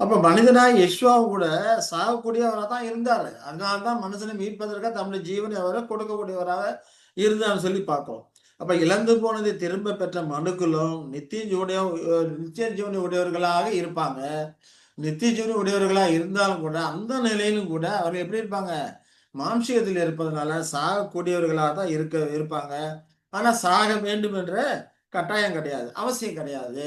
அப்ப மனிதனாய் யெஷுவாவும் கூட சாகக்கூடியவராக தான் இருந்தாரு. அதனால்தான் மனுஷனை மீட்பதற்காக தம்முடைய ஜீவனை அவரை கொடுக்கக்கூடியவராக இருந்தான்னு சொல்லி பார்க்கிறோம். அப்ப இழந்து போனதை திரும்ப பெற்ற மனுக்களும் நித்திய ஜீவனை உடையவர்களாக இருப்பாங்க. நித்திய ஜீவனை உடையவர்களா இருந்தாலும் கூட அந்த நிலையிலும் கூட அவர்கள் எப்படி இருப்பாங்க? மாம்சீகத்தில் இருப்பதனால சாகக்கூடியவர்களாக தான் இருப்பாங்க. ஆனா சாக வேண்டும் என்ற கட்டாயம் கிடையாது, அவசியம் கிடையாது.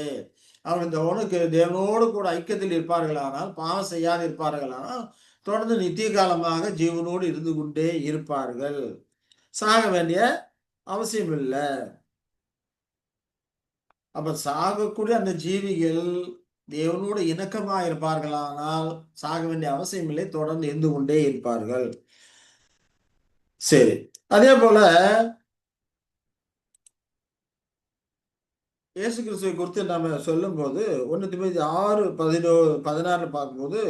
அவர்கள் தேவனோடு கூட ஐக்கியத்தில் இருப்பார்களானால், பாவம் செய்யாது இருப்பார்களானால் தொடர்ந்து நித்திய காலமாக ஜீவனோடு இருந்து கொண்டே இருப்பார்கள். சாக வேண்டிய அவசியம் இல்லை. அப்ப சாகக்கூடிய அந்த ஜீவிகள் தேவனோடு இணக்கமா இருப்பார்களானால் சாக வேண்டிய அவசியம் இல்லை, தொடர்ந்து இருந்து கொண்டே இருப்பார்கள். சரி. அதே போல இயேசு கிறிஸ்துவை குறித்து நாம சொல்லும்போது 1 தீமோத்தேயு 6:16 பார்க்கும்போது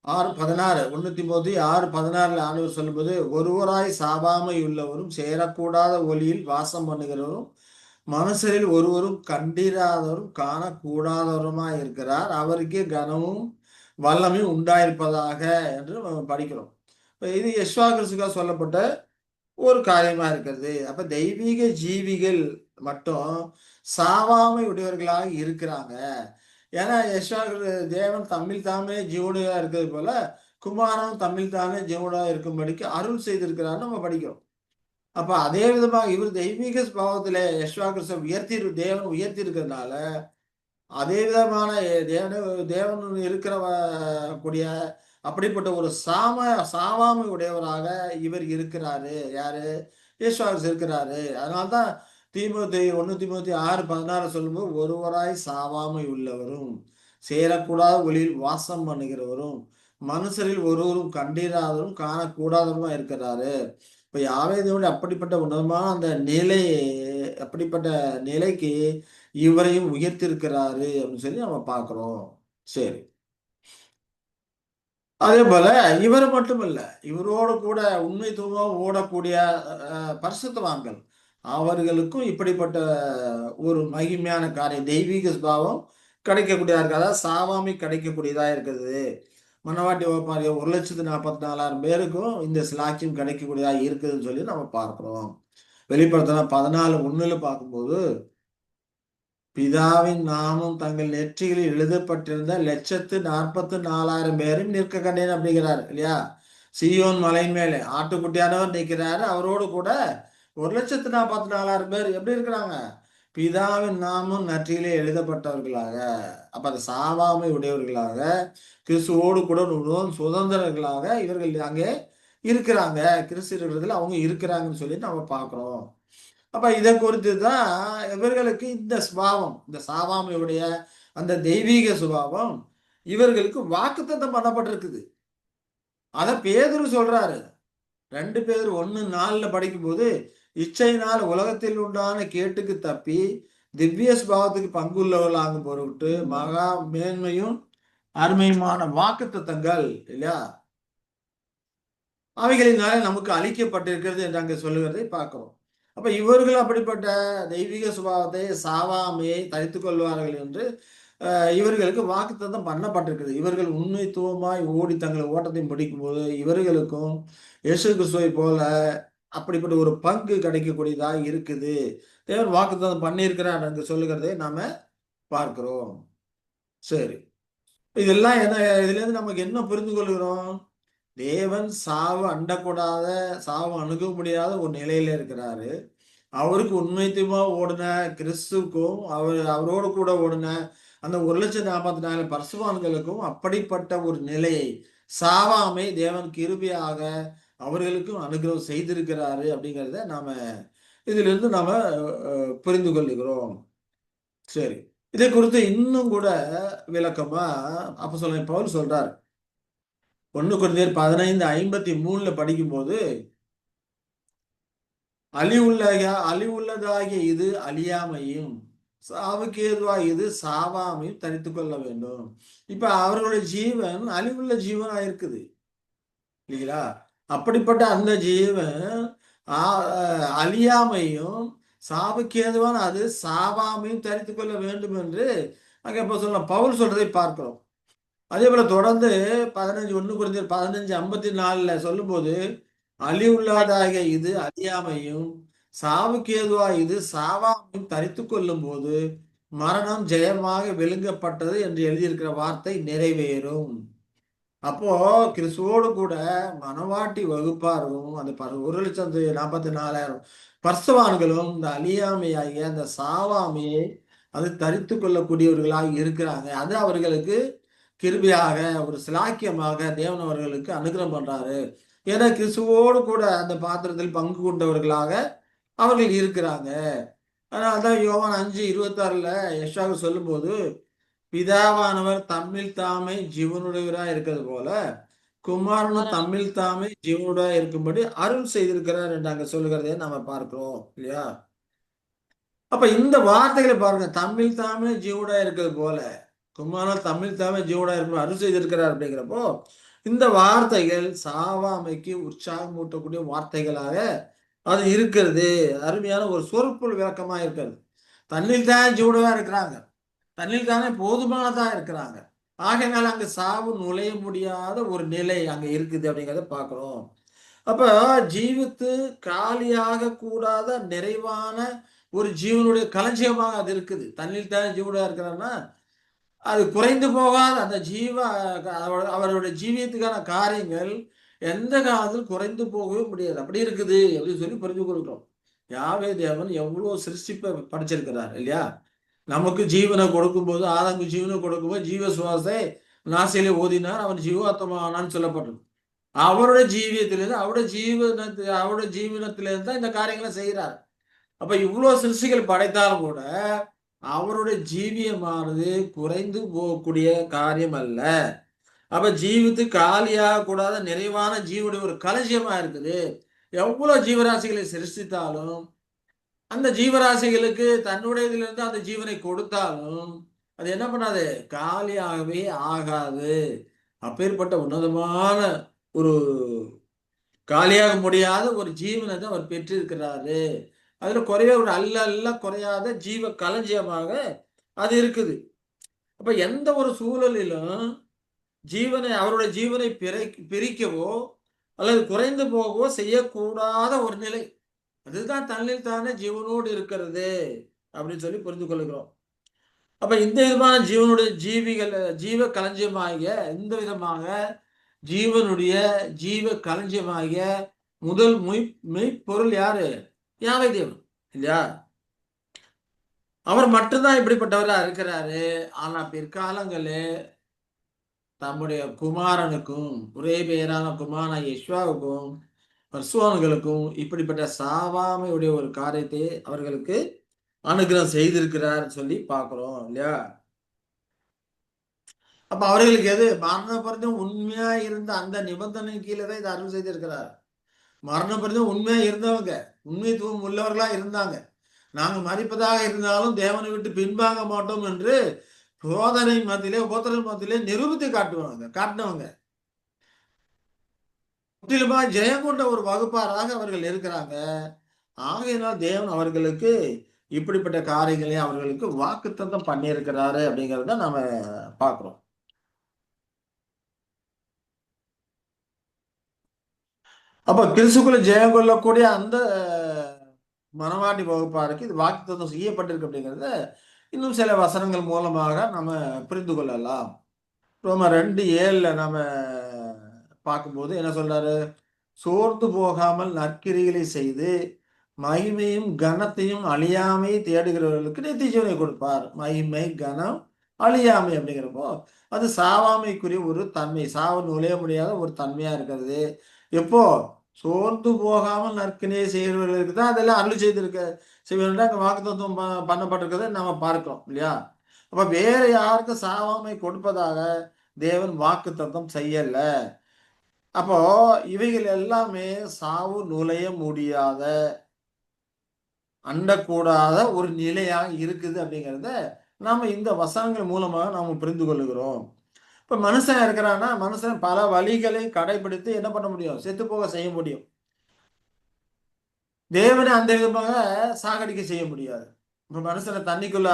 6:16 1 தீமோத்தேயு 6:16 ஆண்டவர் சொல்லும்போது, ஒருவராய் சாவாமை உள்ளவரும் சேரக்கூடாத ஒளியில் வாசம் பண்ணுகிறவரும் மனுஷரில் ஒருவரும் கண்டிராதவரும் காணக்கூடாதவருமாய் இருக்கிறார். அவருக்கே கனமும் வல்லமையும் உண்டாயிருப்பதாக என்று நம்ம படிக்கிறோம். இப்ப இது யெஷுவா கிறிஸ்துவுக்காக சொல்லப்பட்ட ஒரு காரியமா இருக்கிறது. அப்ப தெய்வீக ஜீவிகள் மட்டும் சாவாமை உடையவர்களாக இருக்கிறாங்க. ஏன்னா யெஷுவா தேவன் தம்மில் தாமே ஜீவனுள்ளா இருக்கிறது போல, குமாரனும் தம்மில் தாமே ஜீவனுள்ளா இருக்கும்படிக்கு அருள் செய்திருக்கிறார்ன்னு நம்ம படிக்கிறோம். அப்ப அதே விதமாக இவர் தெய்வீக சுபாவத்திலே யெஷுவா கிறிஸ்துவை தேவன் உயர்த்தி இருக்கிறதுனால, அதே விதமான தேவன் இருக்கிற கூடிய அப்படிப்பட்ட ஒரு சாவாமை உடையவராக இவர் இருக்கிறாரு. யாரு? இயேசுவா இருக்கிறாரு. அதனால்தான் 1 தீமோத்தேயு 6:16 சொல்லும்போது, ஒருவராய் சாவாமை உள்ளவரும் சேரக்கூடாத ஒளியில் வாசம் பண்ணுகிறவரும் மனுஷரில் ஒருவரும் கண்டிராதவரும் காணக்கூடாதவருமா இருக்கிறாரு. இப்ப யாவே தேவன் அப்படிப்பட்ட உன்னதமான அந்த நிலை, அப்படிப்பட்ட நிலைக்கு இவரையும் உயர்த்திருக்கிறாரு அப்படின்னு சொல்லி நம்ம பார்க்கிறோம். சரி. அதே போல இவர் மட்டுமல்ல, இவரோடு கூட உண்மைத்துவமா ஓடக்கூடிய பரிசுத்தவான்கள், அவர்களுக்கும் இப்படிப்பட்ட ஒரு மகிமையான காரியம், தெய்வீக சுபாவம் கிடைக்கக்கூடியதா இருக்கு. அதாவது சாவாமை கிடைக்கக்கூடியதா இருக்குது. மனவாட்டி வகுப்பார் 1,44,000 பேருக்கும் இந்த சிலாக்கியம் கிடைக்கக்கூடியதா இருக்குதுன்னு சொல்லி நம்ம பார்க்கிறோம். வெளிப்படுத்தின 14:1 பார்க்கும்போது, பிதாவின் நாமம் தங்கள் நெற்றிகளில் எழுதப்பட்டிருந்த 1,44,000 பேரும் நிற்க கண்டேன் அப்படிங்கிறார் இல்லையா? சீயோன் மலையின் மேலே ஆட்டுக்குட்டியானவர் நிற்கிறாரு. அவரோடு கூட 1,44,000 பேர் எப்படி இருக்கிறாங்க? பிதாவின் நாமம் நெற்றியிலே எழுதப்பட்டவர்களாக, அப்ப அந்த சாவாமை உடையவர்களாக, கிறிஸ்துவோடு கூட சுதந்திரர்களாக இவர்கள் அங்கே இருக்கிறாங்க. கிறிஸ்து இருக்கிறதுல அவங்க இருக்கிறாங்கன்னு சொல்லி நம்ம பார்க்கிறோம். அப்ப இத குறித்து தான் இவர்களுக்கு இந்த சுபாவம், இந்த சாவாமையுடைய அந்த தெய்வீக சுபாவம் இவர்களுக்கு வாக்குத்தத்தம் பண்ணப்பட்டிருக்குது. அத பேதுரு சொல்றாரு. 2 பேதுரு 1:4 படிக்கும்போது, இச்சையினால் உலகத்தில் உண்டான கேட்டுக்கு தப்பி திவ்ய சுபாவத்துக்கு பங்குள்ளவர்களாகும் பொருட்டு மகா மேன்மையும் அருமையுமான வாக்குத்தத்தங்கள் இல்லையா? அவைகளினாலே நமக்கு அளிக்கப்பட்டிருக்கிறது என்று அங்கே சொல்லுகிறதை பார்க்கிறோம். அப்ப இவர்கள் அப்படிப்பட்ட தெய்வீக சுபாவத்தை சாவாமையை தரித்துக் கொள்வார்கள் என்று இவர்களுக்கு வாக்குத்தத்தம் பண்ணப்பட்டிருக்கிறது. இவர்கள் உண்மைத்துவமாய் ஓடி தங்கள் ஓட்டத்தை முடிக்கும்போது இவர்களுக்கும் இயேசு கிறிஸ்துவை போல அப்படிப்பட்ட ஒரு பங்கு கிடைக்கக்கூடியதா இருக்குது. தேவன் வாக்குத்தத்தம் பண்ணியிருக்கிறார் என்று சொல்லுகிறதை நாம பார்க்கிறோம். சரி. இதெல்லாம் என்ன, இதுல இருந்து நமக்கு என்ன புரிந்து கொள்கிறோம்? தேவன் சாவு அண்டக்கூடாத, சாவு அணுக முடியாத ஒரு நிலையில இருக்கிறாரு. அவருக்கு உண்மைத்துவமா ஓடுன கிறிஸ்துவுக்கும் அவரோடு கூட ஓடுன அந்த 1,44,000 பரிசுத்தவான்களுக்கும் அப்படிப்பட்ட ஒரு நிலையை சாவாமை தேவன் கிருபையாக அவர்களுக்கும் அனுகிரகம் செய்திருக்கிறாரு அப்படிங்கிறத நாம இதிலிருந்து நாம புரிந்து கொள்ளுகிறோம். சரி. இதை குறித்து இன்னும் கூட விளக்கமா அப்போஸ்தலன் பவுல் சொல்றார். 1 கொரிந்தியர் 15:53 படிக்கும்போது, அழிவுள்ளதாகிய இது அழியாமையும் சாவுக்கு ஏதுவாக இது சாவாமையும் தரித்துக் கொள்ள வேண்டும். இப்ப அவர்களுடைய ஜீவன் அழிவுள்ள ஜீவனா இருக்குது இல்லைங்களா? அப்படிப்பட்ட அந்த ஜீவன் அழியாமையும் சாவுக்கு ஏதுவான அது சாவாமையும் தரித்துக் கொள்ள வேண்டும் என்று அங்கே இப்ப சொல்ல பவுல் சொல்றதை பார்க்கிறோம். அதே போல தொடர்ந்து 1 கொரிந்தியர் 15:54 சொல்லும்போது, அழிவுள்ளதாகிய இது அழியாமையும் சாவுக்கு ஏதுவாய் இது சாவாமையும் தரித்துக் கொள்ளும் போது மரணம் ஜெயமாக விழுங்கப்பட்டது என்று எழுதியிருக்கிற வார்த்தை நிறைவேறும். அப்போ கிறிஸ்துவோடு கூட மனவாட்டி வகுப்பாரும் அந்த 1,44,000 பரிசுத்தவான்களும் இந்த அழியாமையாகிய அந்த சாவாமையை அது தரித்துக் கொள்ளக்கூடியவர்களாக இருக்கிறாங்க. அது அவர்களுக்கு கிருபையாக ஒரு சிலாக்கியமாக தேவன் அவர்களுக்கு அனுகிரகம் பண்றாரு. ஏன்னா கிறிஸ்துவோடு கூட அந்த பாத்திரத்தில் பங்கு கொண்டவர்களாக அவர்கள் இருக்கிறாங்க. ஆனா அதான் யோவான் 5:26 யெஷாவு சொல்லும்போது, பிதாவானவர் தம்மில் தாமே ஜீவனுடையவராய் இருக்கிறது போல குமாரனும் தம்மில் தாமே ஜீவனுடையவராய் இருக்கும்படி அருள் செய்திருக்கிறார் என்று அங்க சொல்லுகிறதை நம்ம பார்க்கிறோம் இல்லையா? அப்ப இந்த வார்த்தைகளை பாருங்க, தம்மில் தாமே ஜீவனுடையவராய் இருக்கிறது போல குமாரன் தம்மில் தாமே ஜீவனுடையவராய் இருக்கும் அருள் செய்திருக்கிறார் அப்படிங்கிறப்போ, இந்த வார்த்தைகள் சாவாமைக்கு உற்சாகம் ஊட்டக்கூடிய வார்த்தைகளாக அது இருக்கிறது. அருமையான ஒரு சொற்பொருள் விளக்கமா இருக்கிறது. தன்னில் தான் ஜீவனுடையவரா இருக்கிறாங்க. தன்னில் தானே போதுமானதா இருக்கிறாங்க. ஆகையினால அங்க சாவு நுழைய முடியாத ஒரு நிலை அங்க இருக்குது அப்படிங்கிறத பார்க்கிறோம். அப்ப ஜீவித்து காலியாக கூடாத நிறைவான ஒரு ஜீவனுடைய களஞ்சியமாக அது இருக்குது. தன்னில் தானே ஜீவனுடையவரா இருக்கிறான்னா, அது குறைந்து போகாத அந்த அவருடைய ஜீவியத்துக்கான காரியங்கள் எந்த காலத்தில் குறைந்து போகவே முடியாது. அப்படி இருக்குது அப்படின்னு சொல்லி புரிந்து கொள்கிறோம். யாவே தேவன் எவ்வளவு சிருஷ்டிப்பை படைச்சிருக்கிறார் இல்லையா? நமக்கு ஜீவனை கொடுக்கும்போது, ஆதாமுக்கு ஜீவனை கொடுக்கும்போது ஜீவ சுவாசை நாசியிலே ஊதினார், அவன் ஜீவாத்மானான்னு சொல்லப்பட்டது. அவருடைய ஜீவியத்திலிருந்து அவருடைய ஜீவனத்திலிருந்து தான் இந்த காரியங்களை செய்கிறார். அப்ப இவ்வளவு சிருஷ்டிகள் படைத்தாலும் கூட அவருடைய ஜீவியமானது குறைந்து போகக்கூடிய காரியம் அல்ல. அப்ப ஜீவித்து காலியாக கூடாத நிறைவான ஜீவனுடைய ஒரு களஞ்சியமா இருக்குது. எவ்வளவு ஜீவராசிகளை சிருஷ்டித்தாலும் அந்த ஜீவராசிகளுக்கு தன்னுடையதிலிருந்து அந்த ஜீவனை கொடுத்தாலும் அது என்ன பண்ணாது, காலியாகவே ஆகாது. அப்பேற்பட்ட உன்னதமான ஒரு காலியாக முடியாத ஒரு ஜீவனை தான் அவர் பெற்றிருக்கிறாரு. அதுல குறைய ஒரு அல்ல குறையாத ஜீவ களஞ்சியமாக அது இருக்குது. அப்ப எந்த ஒரு சூழலிலும் அவருடைய ஜீவனை பிரிக்கவோ அல்லது குறைந்து போகவோ செய்யக்கூடாத ஒரு நிலை. அதுதான் தன்னில் தானே ஜீவனோடு இருக்கிறது அப்படின்னு சொல்லி புரிந்து கொள்கிறோம். அப்ப இந்த விதமான ஜீவ களஞ்சியமாகிய இந்த விதமாக ஜீவனுடைய ஜீவ களஞ்சியமாகிய முதல் மெய்ப்பொருள் யாரு? யாவை தேவன் இல்லையா? அவர் மட்டும்தான் இப்படிப்பட்டவரா இருக்கிறாரு. ஆனா பிற்காலங்களே தம்முடைய குமாரனுக்கும் ஒரே பெயரான குமாரன் யெஷுவாவுக்கும் பர்சுவான்களுக்கும் இப்படிப்பட்ட சாவாமையுடைய ஒரு காரியத்தை அவர்களுக்கு அனுகிரகம் செய்திருக்கிறார் சொல்லி பார்க்கிறோம் இல்லையா? அப்ப அவர்களுக்கு எது மரண பரிந்தும் உண்மையா இருந்த அந்த நிபந்தனை கீழே தான் இதை அருள் செய்திருக்கிறார். மரண பரிந்தும் உண்மையா இருந்தவங்க, உண்மைத்துவம் உள்ளவர்களா இருந்தாங்க. நாங்க மதிப்பதாக இருந்தாலும் தேவனை விட்டு பின்வாங்க மாட்டோம் என்று உபத்திரன் மத்தியிலே நிரூபித்து காட்டினவங்க முற்றிலுமா ஜெயம் கொண்ட ஒரு வகுப்பாராக அவர்கள் இருக்கிறாங்க. ஆகையினால் தேவன் அவர்களுக்கு இப்படிப்பட்ட காரியங்களை அவர்களுக்கு வாக்குத்தத்தம் பண்ணியிருக்கிறாரு அப்படிங்கிறத நாம பார்க்கிறோம். அப்ப கிறிஸ்துக்குள்ள ஜெயம் கொள்ளக்கூடிய அந்த மனவாட்டி வகுப்பாருக்கு இது வாக்குத்தத்தம் செய்யப்பட்டிருக்கு அப்படிங்கிறத இன்னும் சில வசனங்கள் மூலமாக நம்ம புரிந்து கொள்ளலாம். ரோமர் 2:7 நம்ம பார்க்கும்போது என்ன சொல்றாரு? சோர்ந்து போகாமல் நற்கிரிகளை செய்து மகிமையும் கனத்தையும் அழியாமை தேடுகிறவர்களுக்கு நித்திய ஜீவனை கொடுப்பார். மகிமை கனம் அழியாமை அப்படிங்கிறப்போ அது சாவாமைக்குரிய ஒரு தன்மை, சாவு நுழைய முடியாத ஒரு தன்மையா இருக்கிறது. எப்போ சோர்ந்து போகாமல் நற்கிரியை செய்கிறவர்களுக்கு தான் அதெல்லாம் அருள் செய்வதற்கு அங்க வாக்குத்தத்தம் பண்ணப்பட்டிருக்கிறத நம்ம பார்க்கிறோம் இல்லையா? அப்ப வேற யாருக்கும் சாவாமை கொடுப்பதாக தேவன் வாக்குத்தத்தம் செய்யல. அப்போ இவைகள் எல்லாமே சாவு நுழைய முடியாத அண்டக்கூடாத ஒரு நிலையாக இருக்குது அப்படிங்கிறத நாம இந்த வசனங்கள் மூலமாக நாம புரிந்து கொள்ளுகிறோம். இப்ப மனுஷன் இருக்கிறான்னா மனுஷன் பல வழிகளை கடைபிடித்து என்ன பண்ண முடியும்? செத்து போக செய்ய முடியும். தேவனை அந்த விதமாக சாகடிக்க செய்ய முடியாது. இப்ப மனுஷனை தண்ணிக்குள்ள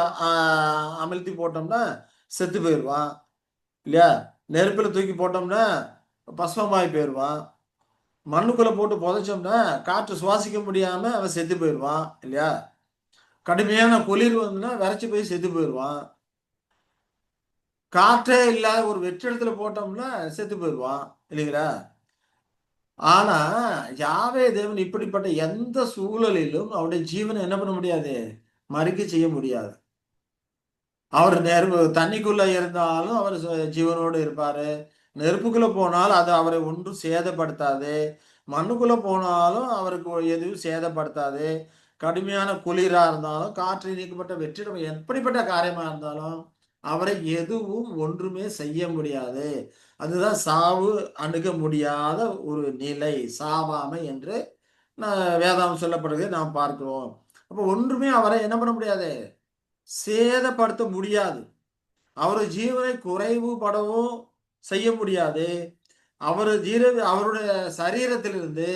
அமிழ்த்தி போட்டோம்னா செத்து போயிடுவான் இல்லையா? நெருப்புல தூக்கி போட்டோம்னா பஸ்மமாய் போயிடுவான். மண்ணுக்குள்ள போட்டு புதைச்சோம்னா காற்று சுவாசிக்க முடியாம அவன் செத்து போயிடுவான் இல்லையா? கடுமையான குளிர் வந்துன்னா விரைச்சி போய் செத்து போயிடுவான். காற்றே இல்லாத ஒரு வெற்றிடத்துல போட்டோம்னா செத்து போயிடுவான் இல்லைங்களா? ஆனா யாவே தேவன் இப்படிப்பட்ட எந்த சூழலிலும் அவருடைய ஜீவனை என்ன பண்ண முடியாது? மறுக்க செய்ய முடியாது. அவர் தண்ணிக்குள்ள இருந்தாலும் அவர் ஜீவனோடு இருப்பாரு. நெருப்புக்குள்ள போனாலும் அது அவரை ஒன்றும் சேதப்படுத்தாது. மண்ணுக்குள்ள போனாலும் அவருக்கு எதுவும் சேதப்படுத்தாது. கடுமையான குளிரா இருந்தாலும், காற்று நீக்கப்பட்ட வெற்றிடம் எப்படிப்பட்ட காரியமா இருந்தாலும், அவரை எதுவும் ஒன்றுமே செய்ய முடியாது. அதுதான் சாவு அணுக முடியாத ஒரு நிலை, சாவாமை என்று வேதாகம் சொல்லப்படுகிறதை நாம் பார்க்கிறோம். அப்போ ஒன்றுமே அவரை என்ன பண்ண முடியாது? சேதப்படுத்த முடியாது. அவர் ஜீவனை குறைவுபடவும் செய்ய முடியாது. அவருடைய சரீரத்திலிருந்து,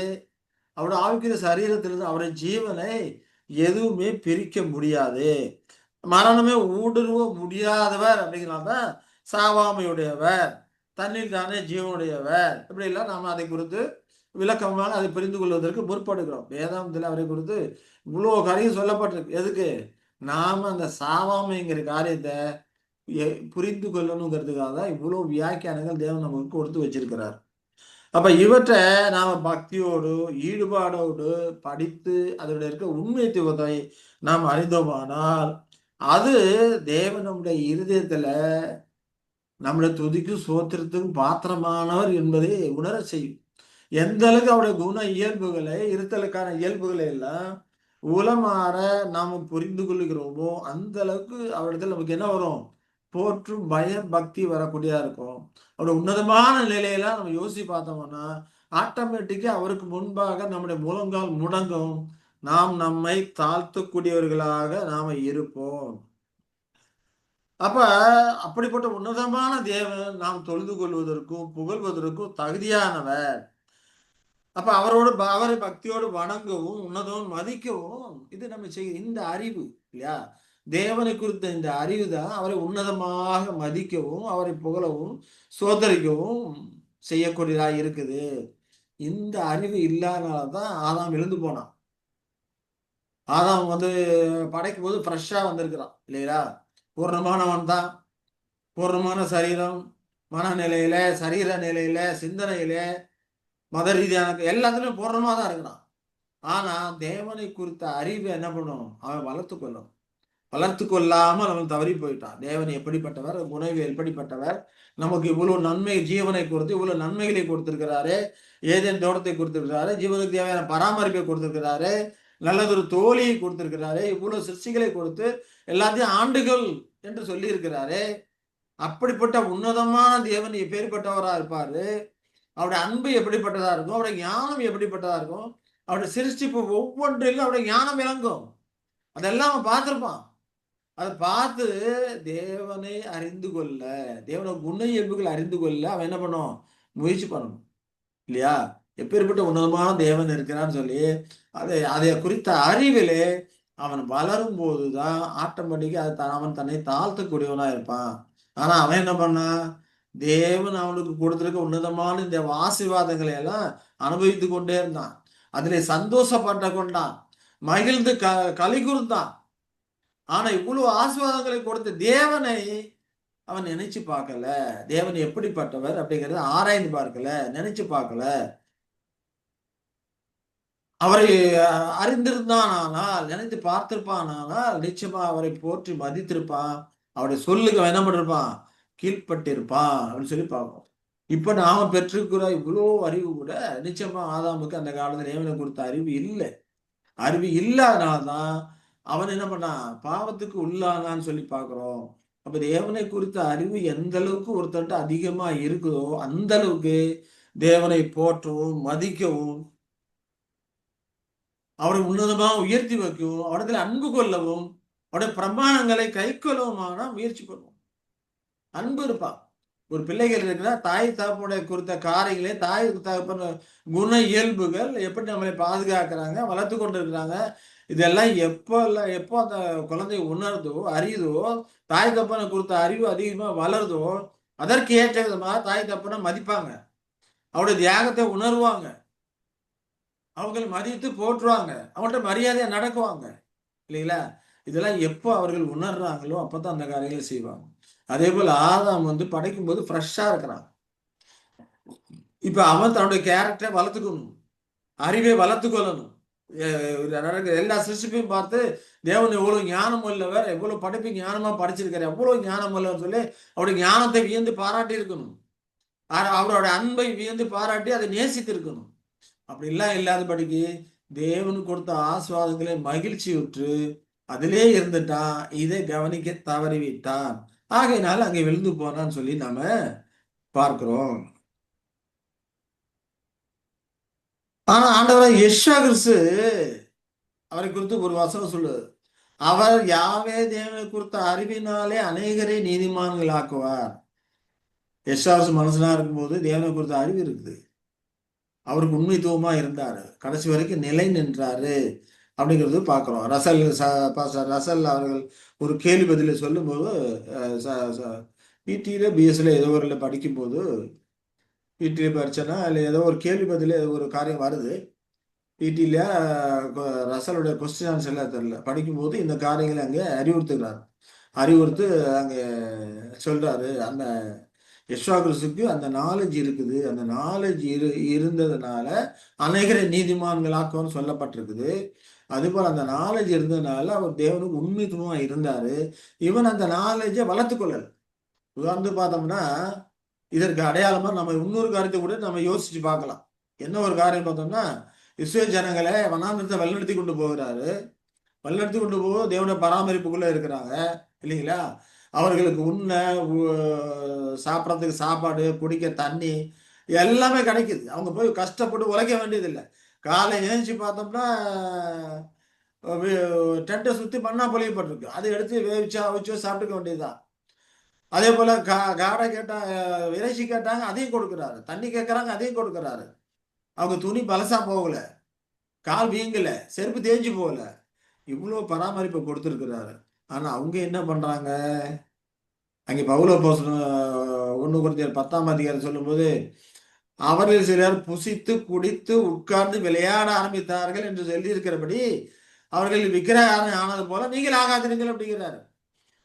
அவருடைய ஆவிக்குரிய சரீரத்திலிருந்து அவருடைய ஜீவனை எதுவுமே பிரிக்க முடியாது. மரணமே ஊடுருவ முடியாதவர் அப்படிங்கிறதான் சாவாமையுடையவர், தண்ணீர் தானே ஜீவனுடையவர், இப்படி எல்லாம் நாம் அதை குறித்து விளக்கமாக அதை புரிந்து கொள்வதற்கு முற்படுகிறோம். வேதாந்தத்தில் அவரை குறித்து இவ்வளோ காரியம் சொல்லப்பட்டிருக்கு. எதுக்கு? நாம அந்த சாவாமைங்கிற காரியத்தை புரிந்து கொள்ளணுங்கிறதுக்காக தான் இவ்வளோ வியாக்கியானங்கள் தேவன் நமக்கு கொடுத்து வச்சிருக்கிறார். அப்ப இவற்றை நாம பக்தியோடு ஈடுபாடோடு படித்து அதனுடைய இருக்க உண்மைத்துவத்தை நாம் அறிந்தோமானால் அது தேவன் நம்முடைய இருதயத்துல நம்முடைய துதிக்கும் சோத்திரத்துக்கும் பாத்திரமானவர் என்பதை உணர செய்யும். எந்த அளவுக்கு அவருடைய குண இயல்புகளை, இருத்தலுக்கான இயல்புகளை எல்லாம் உளமாற நாம புரிந்து கொள்கிறோமோ அந்த அளவுக்கு அவரிடத்துல நமக்கு என்ன வரும்? போற்றும் பயம் பக்தி வரக்கூடியதா இருக்கும். அவருடைய உன்னதமான நிலையெல்லாம் நம்ம யோசிச்சு பார்த்தோம்னா ஆட்டோமேட்டிக்கா அவருக்கு முன்பாக நம்முடைய முழங்கால் முடங்கும். நாம் நம்மை தாழ்த்தக்கூடியவர்களாக நாம இருப்போம். அப்ப அப்படிப்பட்ட உன்னதமான தேவன் நாம் தொழுது கொள்வதற்கும் புகழ்வதற்கும் தகுதியானவர். அப்ப அவரை பக்தியோடு வணங்கவும் உன்னதம் மதிக்கவும் இது நம்ம செய்ய இந்த அறிவு இல்லையா? தேவனை குறித்த இந்த அறிவு தான் அவரை உன்னதமாக மதிக்கவும் அவரை புகழவும் சோதரிக்கவும் செய்யக்கூடியதா இருக்குது. இந்த அறிவு இல்லாதனாலதான் ஆதாம் எழுந்து போனான். ஆதாம் படைக்கும் போது ஃப்ரெஷ்ஷா வந்திருக்கிறான் இல்லையா? பூர்ணமானவன் தான். பூர்ணமான சரீரம், மனநிலையில, சரீர நிலையில, சிந்தனையில, மத ரீதியான எல்லாத்துலயும் பூர்ணமா தான் இருக்கிறான். ஆனா தேவனை குறித்த அறிவை என்ன பண்ணணும்? அவன் வளர்த்து கொள்ளணும். வளர்த்து கொள்ளாமல் அவன் தவறி போயிட்டான். தேவன் எப்படிப்பட்டவர், குணவி எப்படிப்பட்டவர், நமக்கு இவ்வளவு நன்மை ஜீவனை கொடுத்து இவ்வளவு நன்மைகளை கொடுத்திருக்கிறாரு, ஏதேன் தோட்டத்தை கொடுத்திருக்கிறாரு, ஜீவனுக்கு தேவையான பராமரிப்பை கொடுத்திருக்கிறாரு, நல்லதொரு தோழியை கொடுத்திருக்கிறாரு, இவ்வளவு சிருஷ்டிகளை கொடுத்து எல்லாத்தையும் ஆண்டுகள் என்று சொல்லி இருக்கிறாரு. அப்படிப்பட்ட உன்னதமான தேவன் எப்பேற்பட்டவரா இருப்பாரு, அவருடைய அன்பு எப்படிப்பட்டதா இருக்கும், அவருடைய ஞானம் எப்படிப்பட்டதா இருக்கும், அவருடைய சிருஷ்டிப்பு ஒவ்வொன்றிலும் அவருடைய ஞானம் விளங்கும். அதெல்லாம் அவன் பார்த்திருப்பான். அதை பார்த்து தேவனை அறிந்து கொள்ள, தேவனை குண இயல்புகள் அறிந்து கொள்ள அவன் என்ன பண்ணும்? முயற்சி பண்ணணும் இல்லையா? எப்பேற்பட்ட உன்னதமான தேவன் இருக்கிறான்னு சொல்லி அதை குறித்த அறிவிலே அவன் வளரும் போதுதான் ஆட்டோமேட்டிக்கா அவன் தன்னை தாழ்த்தக்கூடியவனா இருப்பான். ஆனா அவன் என்ன பண்ணான்? தேவன் அவனுக்கு கொடுத்திருக்க உன்னதமான இந்த ஆசீர்வாதங்களை எல்லாம் அனுபவித்து கொண்டே இருந்தான். அதிலே சந்தோஷப்பட்ட கொண்டான், மகிழ்ந்து களி கூர்ந்தான். ஆனா இவ்வளவு ஆசீர்வாதங்களை கொடுத்த தேவனை அவன் நினைச்சு பார்க்கல. தேவன் எப்படிப்பட்டவர் அப்படிங்கறத ஆராய்ந்து பார்க்கல, நினைச்சு பார்க்கல. அவரை அறிந்திருந்தான், ஆனால் நினைத்து பார்த்திருப்பான், நிச்சயமா அவரை போற்றி மதித்திருப்பான். அவருடைய சொல்லுக்கு அவன் என்ன பண்ணிருப்பான்? கீழ்பட்டிருப்பான் அப்படின்னு சொல்லி பார்ப்போம். இப்ப நாம பெற்றிருக்கிற இவ்வளோ அறிவு கூட நிச்சயமா ஆதாமுக்கு அந்த காலத்துல தேவனை கொடுத்த அறிவு இல்லை. அறிவு இல்லாதனால்தான் அவன் என்ன பண்ணான்? பாவத்துக்கு உள்ளானான்னு சொல்லி பார்க்கிறோம். அப்ப தேவனை குறித்த அறிவு எந்த அளவுக்கு ஒருத்தர்கிட்ட அதிகமா இருக்குதோ அந்த அளவுக்கு தேவனை போற்றவும் மதிக்கவும் அவரை உன்னதமா உயர்த்தி வைக்கவும் அவரிடத்துல அன்பு கொள்ளவும் அவருடைய பிரமாணங்களை கை கொள்ளவுமான முயற்சி பண்ணுவோம். அன்பு இருப்பான். ஒரு பிள்ளைகள் இருக்கிறா, தாய் தகப்பனுடைய குறித்த காரியங்களே, தாய் தகப்பன குண இயல்புகள் எப்படி நம்மளை பாதுகாக்கிறாங்க, வளர்த்து கொண்டு இருக்கிறாங்க, இதெல்லாம் எப்போ அந்த குழந்தை உணர்தோ அறியுதோ, தாய் தப்பனை குறித்த அறிவு அதிகமா வளருதோ அதற்கு ஏற்ற விதமா தாய் தப்பனை மதிப்பாங்க, அவருடைய தியாகத்தை உணர்வாங்க, அவங்களை மதித்து போற்றுவாங்க, அவங்கள்ட்ட மரியாதையா நடக்குவாங்க இல்லைங்களா? இதெல்லாம் எப்போ அவர்கள் உணர்றாங்களோ அப்பதான் அந்த காரியங்களை செய்வாங்க. அதே போல ஆதாம் படைக்கும் போது ஃப்ரெஷ்ஷா இருக்கிறான். இப்ப அவன் தன்னுடைய கேரக்டரை வளர்த்துக்கணும், அறிவை வளர்த்து கொள்ளணும். எல்லா சிருஷ்டிப்பையும் பார்த்து தேவன் எவ்வளவு ஞானம் உள்ளவர், எவ்வளவு படைப்பு ஞானமா படிச்சிருக்காரு, எவ்வளவு ஞானம் உள்ளவர் சொல்லி அவருடைய ஞானத்தை வியந்து பாராட்டி இருக்கணும். அவரோட அன்பை வியந்து பாராட்டி அதை நேசித்து இருக்கணும். அப்படி எல்லாம் இல்லாதபடிக்கு தேவன் கொடுத்த ஆசீர்வாதங்களை மகிழ்ச்சியுற்று அதிலே இருந்துட்டான். இதை கவனிக்க தவறிவிட்டான். ஆகையினால அங்கே விழுந்து போனான்னு சொல்லி நாம பார்க்கிறோம். ஆனா ஆண்டவராகிய யெஷுவா கிறிஸ்து அவரை குறித்து ஒரு வசனம் சொல்லுது. அவர் யாவே தேவனை குறித்த அறிவினாலே அநேகரை நீதிமான்கள் ஆக்குவார். யெஷுவா மனுஷனா இருக்கும்போது தேவனை குறித்த அறிவு இருக்குது. அவருக்கு உண்மைத்துவமா இருந்தாரு. கடைசி வரைக்கும் நிலை நின்றாரு அப்படிங்கிறது பார்க்கிறோம். ரசல் அவர்கள் ஒரு கேள்வி பதிலை சொல்லும்போது பிடியில பிஎஸ்ல ஏதோ ஒரு படிக்கும்போது பிடியில படிச்சேன்னா இல்லை ஏதோ ஒரு கேள்வி பதில ஒரு காரியம் வருது. பிடியில ரசலுடைய கொஸ்டின் ஆன்சர் எல்லாம் தெரியல. படிக்கும்போது இந்த காரியங்களை அங்கே அறிவுறுத்துகிறார். அறிவுறுத்து அங்கே சொல்றாரு, அந்த யெஷுவா கிறிஸ்துவுக்கு அந்த நாலேஜ் இருக்குது. அந்த நாலேஜ் இருந்ததுனால அநேகரை நீதிமான்களாக்கும்னு சொல்லப்பட்டிருக்குது. அதுபோல் அந்த நாலேஜ் இருந்ததுனால அவர் தேவனுக்கு உண்மைத்துவமா இருந்தாரு. இவன் அந்த நாலேஜை வளர்த்து கொள்ளல். உதாரணத்துக்கு பார்த்தோம்னா இதற்கு அடையாளமா நம்ம இன்னொரு காரியத்தை கூட நம்ம யோசிச்சு பார்க்கலாம். என்ன ஒரு காரியம் பார்த்தோம்னா, இஸ்ரவேல் ஜனங்களை வனாந்திரத்தை வழிநடத்தி கொண்டு போகிறாரு. வழிநடத்தி கொண்டு போக தேவனுடைய பராமரிப்புக்குள்ள இருக்கிறாங்க இல்லைங்களா? அவர்களுக்கு உண்ண சாப்பிட்றதுக்கு சாப்பாடு, குடிக்க தண்ணி எல்லாமே கிடைக்குது. அவங்க போய் கஷ்டப்பட்டு உழைக்க வேண்டியதில்லை. காலை ஏஞ்சி பார்த்தோம்னா டென்ட்டை சுற்றி மண்ணா பொழியப்பட்டிருக்கு. அதை எடுத்து வேவிச்சோ அவிச்சோ சாப்பிட்டுக்க வேண்டியதுதான். அதே போல காடை கேட்டா, இறைச்சி கேட்டாங்க, அதையும் கொடுக்குறாரு. தண்ணி கேட்கறாங்க, அதையும் கொடுக்குறாரு. அவங்க துணி பலசா போகல, கால் வீங்கல, செருப்பு தேஞ்சு போகல. இவ்வளோ பராமரிப்பை கொடுத்துருக்கிறாரு. ஆனா அவங்க என்ன பண்றாங்க? அங்கே பவுல அப்போஸ்தலன் 1 கொரிந்தியர் 10ஆம் அதிகாரம் சொல்லும்போது, அவர்கள் சிலர் புசித்து குடித்து உட்கார்ந்து விளையாட ஆரம்பித்தார்கள் என்று எழுதியிருக்கிறபடி அவர்கள் விக்கிரக ஆனது போல நீங்கள் ஆகாதிருங்கள் அப்படிங்கிறாரு.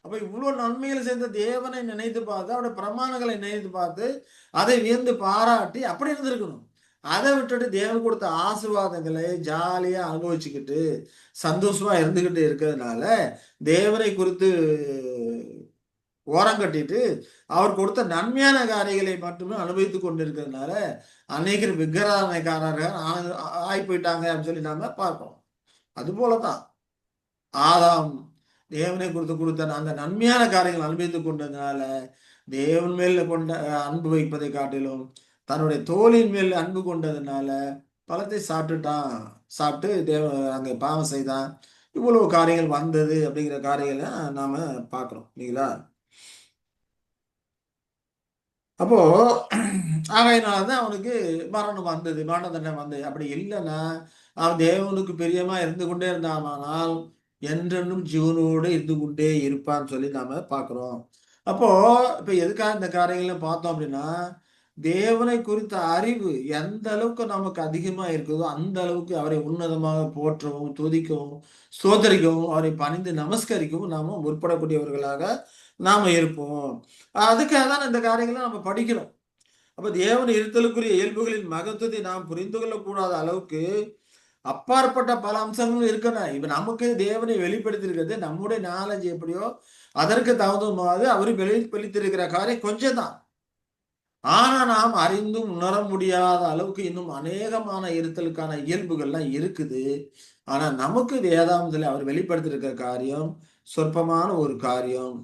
அப்ப இவ்வளவு நன்மைகளை சேர்ந்த தேவனை நினைத்து பார்த்து அவருடைய பிரமாணங்களை நினைத்து பார்த்து அதை வியந்து பாராட்டி அப்படி இருந்திருக்கணும். அதை விட்டுட்டு தேவன் கொடுத்த ஆசீர்வாதங்களை ஜாலியா அனுபவிச்சுக்கிட்டு சந்தோஷமா இருந்துகிட்டு இருக்கிறதுனால தேவனை குறித்து ஓரம் கட்டிட்டு அவர் கொடுத்த நன்மையான காரியங்களை மட்டுமே அனுபவித்துக் கொண்டிருக்கிறதுனால அநேகர் விக்கிரகக்காரர்கள் ஆகி போயிட்டாங்க அப்படின்னு சொல்லி நாம பார்க்கிறோம். அது போலதான் ஆதாம் தேவனை கொடுத்த அந்த நன்மையான காரியங்கள் அனுபவித்துக் கொண்டதுனால தேவன் மேல கொண்ட அன்பு வைப்பதை காட்டிலும் தன்னுடைய தோளின் மேல் அன்பு கொண்டதுனால பழத்தை சாப்பிட்டுட்டான். சாப்பிட்டு அங்க பாவம் செய்தான். இவ்வளவு காரியங்கள் வந்தது அப்படிங்கிற காரியங்களை நாம பார்க்கிறோம் இல்லைங்களா? அப்போ ஆகையினாலதான் அவனுக்கு மரணம் வந்தது, மரண தண்டனை வந்தது. அப்படி இல்லைன்னா அவன் தேவனுக்கு பிரியமா இருந்து கொண்டே இருந்தானால் என்றென்னும் ஜீவனோடு இருந்து கொண்டே இருப்பான்னு சொல்லி நாம பார்க்கிறோம். அப்போ இப்ப எதுக்காக இந்த காரியங்களை பார்த்தோம் அப்படின்னா, தேவனை குறித்த அறிவு எந்த அளவுக்கு நமக்கு அதிகமா இருக்குதோ அந்த அளவுக்கு அவரை உன்னதமாக போற்றவும், துதிக்கவும், ஸ்தோத்தரிக்கவும், அவரை பணிந்து நமஸ்கரிக்கவும் நாம முற்படக்கூடியவர்களாக நாம இருப்போம். அதுக்காக தான் இந்த காரியங்களை நம்ம படிக்கிறோம். அப்ப தேவன் இருத்தலுக்குரிய இயல்புகளின் மகத்துவத்தை நாம் புரிந்து கொள்ளக்கூடாத அளவுக்கு அப்பாற்பட்ட பல அம்சங்களும் இருக்கணும். இப்ப நமக்கு தேவனை வெளிப்படுத்தி இருக்கிறது நம்முடைய நாலேஜ் எப்படியோ அதற்கு தகுந்தமாவது அவரு வெளிப்படுத்திருக்கிற காரியம் கொஞ்சம் தான். ஆனா நாம் அறிந்தும் உணர முடியாத அளவுக்கு இன்னும் அநேகமான இருத்தலுக்கான இயல்புகள்லாம் இருக்குது. ஆனா நமக்கு வேதாந்தத்துல அவர் வெளிப்படுத்தியிருக்கிற காரியம் சொற்பமான ஒரு காரியம்.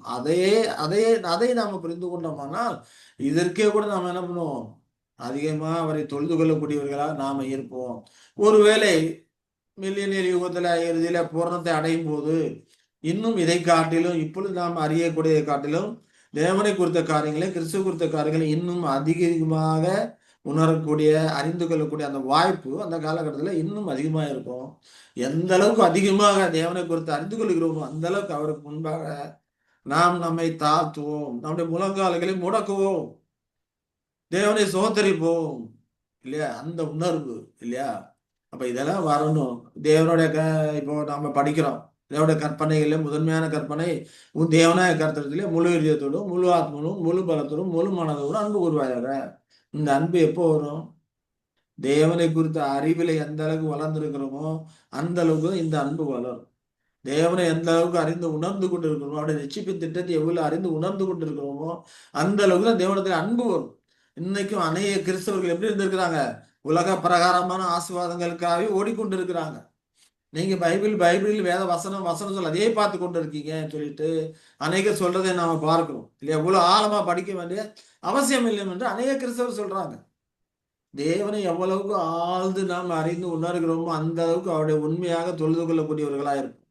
அதை நாம புரிந்து கொண்டோமானால் இதற்கே கூட நாம என்ன பண்ணுவோம்? அதிகமா அவரை தொழுது கொள்ளக்கூடியவர்களாக நாம இருப்போம். ஒருவேளை மில்லியனியர் யுகத்துல இறுதியில பூரணத்தை அடையும் போது இன்னும் இதை காட்டிலும் இப்பொழுது நாம் அறியக்கூடியதை காட்டிலும் தேவனை குறித்த காரியங்களை, கிறிஸ்துவ குறித்த காரியங்களை இன்னும் அதிகமாக உணரக்கூடிய, அறிந்து கொள்ளக்கூடிய அந்த வாய்ப்பு அந்த காலகட்டத்தில் இன்னும் அதிகமாக இருக்கும். எந்த அளவுக்கு அதிகமாக தேவனை குறித்து அறிந்து கொள்கிறோமோ அந்த அளவுக்கு அவருக்கு முன்பாக நாம் நம்மை தாழ்த்துவோம், நம்முடைய முழங்கால்களை முடக்குவோம், தேவனை சோதரிப்போம் இல்லையா? அந்த உணர்வு இல்லையா? அப்ப இதெல்லாம் வரணும். தேவனுடைய இப்போ நம்ம படிக்கிறோம். தேவனுடைய கற்பனைகளில் முதன்மையான கற்பனை உன் தேவனாய கருத்துறதுல முழு இதயத்தோடும், முழு ஆத்மனும், முழு பலத்தோடும், முழு மனதோடும் அன்பு கூறுவாயாக. இந்த அன்பு எப்போ வரும்? தேவனை குறித்த அறிவில எந்த அளவுக்கு வளர்ந்துருக்கிறோமோ அந்த அளவுக்கு இந்த அன்பு வளரும். தேவனை எந்த அளவுக்கு அறிந்து உணர்ந்து கொண்டு இருக்கிறோமோ, அவருடைய ரட்சிப்பின் திட்டத்தை எவ்வளவு அறிந்து உணர்ந்து கொண்டு இருக்கிறோமோ அந்த அளவுக்கு தான் தேவனத்தில் அன்பு வரும். இன்னைக்கும் அநேக கிறிஸ்தவர்கள் எப்படி இருந்திருக்கிறாங்க? உலக பிரகாரமான ஆசீர்வாதங்களுக்காகவே ஓடிக்கொண்டிருக்கிறாங்க. நீங்க பைபிள் வேத வசனம் வசனம் சொல்ல அதே பார்த்து கொண்டு இருக்கீங்கன்னு சொல்லிட்டு அநேகர் சொல்றதை நாம பார்க்கிறோம் இல்லையா? இவ்வளவு ஆழமா படிக்க வேண்டிய அவசியம் இல்லை என்று அநேக கிறிஸ்தவர் சொல்றாங்க. தேவனை எவ்வளவுக்கு ஆழ்ந்து நாம் அறிந்து உணர்கிறோமோ அந்த அளவுக்கு அவருடைய உண்மையாக தொழுது கொள்ளக்கூடியவர்களா இருப்போம்,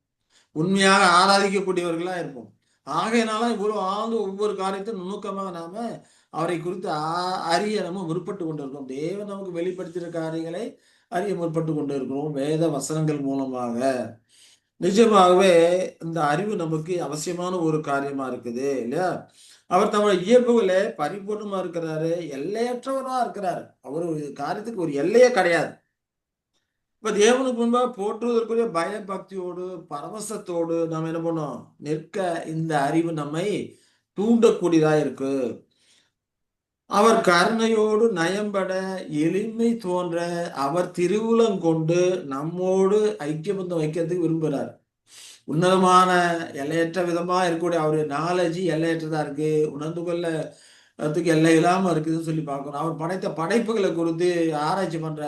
உண்மையாக ஆராதிக்கக்கூடியவர்களா இருப்போம். ஆகையினால இவ்வளவு ஆழ்ந்து ஒவ்வொரு காரியத்தையும் நுணுக்கமாக நாம அவரை குறித்து அறிய நம்ம முற்பட்டு கொண்டிருக்கோம். தேவன் நமக்கு வெளிப்படுத்தின காரியங்களை அறிய முற்பட்டு கொண்டிருக்கிறோம் வேத வசனங்கள் மூலமாக. நிஜமாகவே இந்த அறிவு நமக்கு அவசியமான ஒரு காரியமா இருக்குது இல்லையா? அவர் தம்முடைய இயல்புகளே பரிபூர்ணமா இருக்கிறாரு, எல்லையற்றவரா இருக்கிறாரு. அவர் ஒரு காரியத்துக்கு ஒரு எல்லையே கிடையாது. இப்ப தேவனுக்கு முன்பாக போற்றுவதற்குரிய பயபக்தியோடு பரவசத்தோடு நாம் என்ன பண்ணோம் நிற்க இந்த அறிவு நம்மை தூண்டக்கூடியதா இருக்கு. அவர் கருணையோடு நயம்பட எளிமை தோன்ற அவர் திருவுளம் கொண்டு நம்மோடு ஐக்கியபந்தம் வைக்கிறதுக்கு விரும்புகிறார். உன்னதமான எல்லையற்ற விதமா இருக்கக்கூடிய அவருடைய நாலேஜ் எல்லையற்றதா இருக்கு, உணர்ந்து கொள்ள அதுக்கு எல்லை இல்லாம இருக்குதுன்னு சொல்லி பார்க்கணும். அவர் படைத்த படைப்புகளை குறித்து ஆராய்ச்சி பண்ற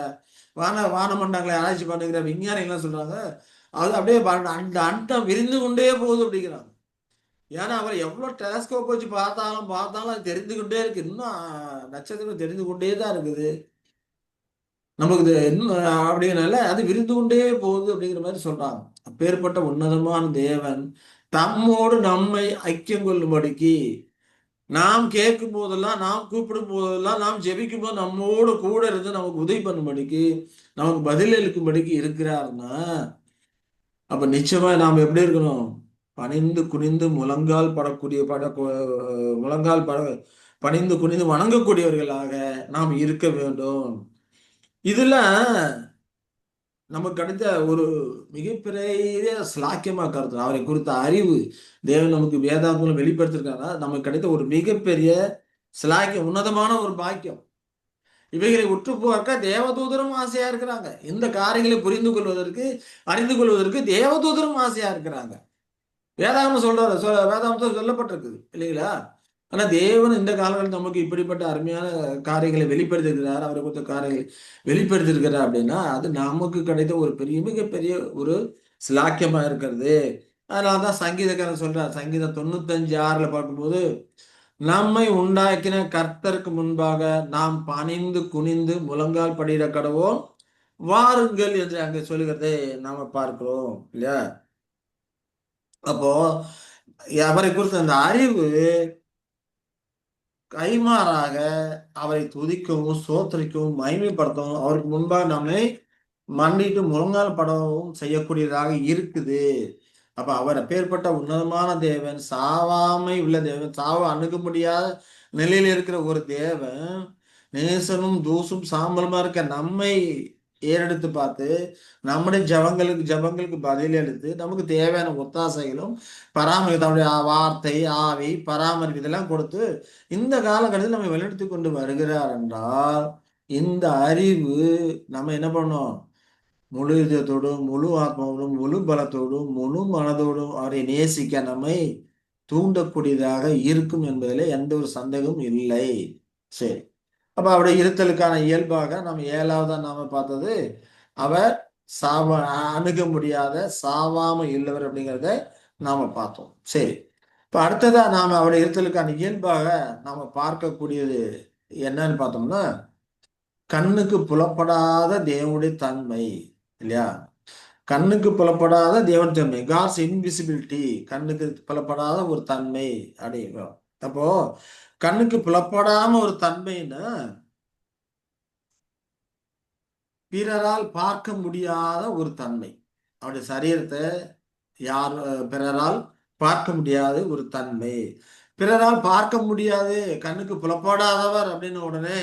வானமண்டங்களை ஆராய்ச்சி பண்ணுகிற விஞ்ஞானிகள்லாம் சொல்றாங்க அது அப்படியே அந்த அண்டம் விரிந்து கொண்டே போகுது அப்படிங்கிறாங்க. ஏன்னா அவர் எவ்வளவு டெலஸ்கோப் வச்சு பார்த்தாலும் பார்த்தாலும் அது தெரிந்து கொண்டே இருக்கு. இன்னும் நட்சத்திரம் தெரிந்து கொண்டே தான் இருக்குது. நமக்கு இது இன்னும் அப்படிங்கிறனால அது விரிந்து கொண்டே போகுது அப்படிங்கிற மாதிரி சொல்றாங்க. அப்பேற்பட்ட உன்னதமான தேவன் தம்மோடு நம்மை ஐக்கியம் கொள்ளும்படிக்கு நாம் கேட்கும் போதெல்லாம், நாம் கூப்பிடும் போதெல்லாம், நாம் ஜெபிக்கும் போது நம்மோடு கூட இருந்து நமக்கு உதவி பண்ணும்படிக்கு நமக்கு பதில் அளிக்கும்படிக்கு இருக்கிறாருன்னா அப்ப நிச்சயமா நாம் எப்படி இருக்கணும்? பணிந்து குனிந்து முழங்கால் படக்கூடிய முழங்கால் பணிந்து குனிந்து வணங்கக்கூடியவர்களாக நாம் இருக்க வேண்டும். இதுல நமக்கு கிடைத்த ஒரு மிகப்பெரிய ஸ்லாக்கியமா கருத்து அவரை குறித்த அறிவு தேவன் நமக்கு வேதாந்தம் வெளிப்படுத்திருக்காங்க. நமக்கு கிடைத்த ஒரு மிகப்பெரிய ஸ்லாக்கியம், உன்னதமான ஒரு பாக்கியம். இவைகளை உற்று பார்க்க தேவதூதரும் ஆசையா இருக்கிறாங்க. இந்த காரியங்களை புரிந்து கொள்வதற்கு அறிந்து கொள்வதற்கு தேவதூதரும் ஆசையா இருக்கிறாங்க. வேதாகமம் வேதாகமத்தில் சொல்லப்பட்டிருக்குது இல்லைங்களா? ஆனா தேவன் இந்த காலங்களில் நமக்கு இப்படிப்பட்ட அருமையான காரியங்களை வெளிப்படுத்திருக்கிறார், அவரை கொடுத்த காரியங்களை வெளிப்படுத்திருக்கிறார் அப்படின்னா அது நமக்கு கிடைத்த ஒரு மிகப்பெரிய ஒரு சிலாக்கியமா இருக்கிறது. அதனாலதான் சங்கீதக்காரன் சொல்றார், சங்கீதம் 95:6 பார்க்கும்போது நம்மை உண்டாக்கின கர்த்தருக்கு முன்பாக நாம் பணிந்து குனிந்து முழங்கால் படியிட கடவோம் வாருங்கள் என்று அங்க சொல்லுகிறதை நாம பார்க்கிறோம் இல்லையா? அப்போ அவரை குறித்த அந்த அறிவு கைமாறாக அவரை துதிக்கவும் சோத்தரிக்கவும் மகிமைப்படுத்தவும் அவருக்கு முன்பாக நம்மை மண்டிட்டு முழங்கால் படவும் செய்யக்கூடியதாக இருக்குது. அப்ப அவர் அப்பேற்பட்ட உன்னதமான தேவன், சாவாமை உள்ள தேவன், சாவ அணுக முடியாத நிலையில இருக்கிற ஒரு தேவன் நேசனும் தூசும் சாம்பலுமா இருக்க நம்மை ஏறெடுத்து பார்த்து நம்முடைய ஜபங்களுக்கு பதில் அளித்து நமக்கு தேவையான ஒத்தாசைகளும் பராமரிப்பு தன்னுடைய வார்த்தை ஆவி பராமரிப்பு இதெல்லாம் கொடுத்து இந்த காலகட்டத்தில் நம்ம வழிநடத்தி கொண்டு வருகிறார் என்றால் இந்த அறிவு நம்ம என்ன பண்ணோம்? முழு இதயத்தோடும் முழு ஆத்மாவோடும் முழு பலத்தோடும் முழு மனதோடும் அவரை நேசிக்க நம்மை தூண்டக்கூடியதாக இருக்கும் என்பதில் எந்த ஒரு சந்தேகமும் இல்லை. சரி, அப்ப அவருடைய இருத்தலுக்கான இயல்பாக நம்ம 7வதா நாம பார்த்தது அவர் அணுக முடியாத சாவாம இல்லவர் அப்படிங்கிறத நாம பார்த்தோம். சரி, இப்ப அடுத்ததா நாம அவருடைய இருத்தலுக்கான இயல்பாக நாம பார்க்கக்கூடியது என்னன்னு பார்த்தோம்னா கண்ணுக்கு புலப்படாத தேவனுடைய தன்மை இல்லையா? கண்ணுக்கு புலப்படாத தேவன் தன்மை, காட்ஸ் இன்விசிபிலிட்டி, கண்ணுக்கு புலப்படாத ஒரு தன்மை அப்படிங்கிறோம். அப்போ கண்ணுக்கு புலப்படாம ஒரு தன்மைன்னா பிறரால் பார்க்க முடியாத ஒரு தன்மை. அவருடைய சரீரத்தை யார் பிறரால் பார்க்க முடியாத ஒரு தன்மை. பிறரால் பார்க்க முடியாது, கண்ணுக்கு புலப்படாதவர் அப்படின்னு உடனே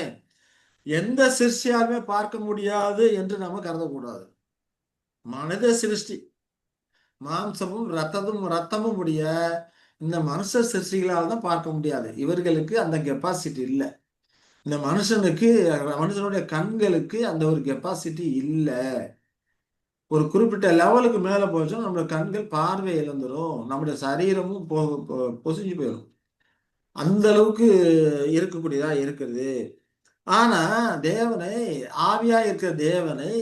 எந்த சிருஷ்டியாலுமே பார்க்க முடியாது என்று நம்ம கருதக்கூடாது. மனித சிருஷ்டி மாம்சமும் ரத்தமும் உடைய இந்த மனுஷ சிருஷ்டிகளால் தான் பார்க்க முடியாது. இவர்களுக்கு அந்த கெப்பாசிட்டி இல்லை. இந்த மனுஷனுடைய கண்களுக்கு அந்த ஒரு கெப்பாசிட்டி இல்லை. ஒரு குறிப்பிட்ட லெவலுக்கு மேல போச்சோம் நம்மளோட கண்கள் பார்வை இழந்துரும், நம்முடைய சரீரமும் பொசிஞ்சு போயிடும். அந்த அளவுக்கு இருக்கக்கூடியதா இருக்கிறது. ஆனா தேவனை, ஆவியா இருக்கிற தேவனை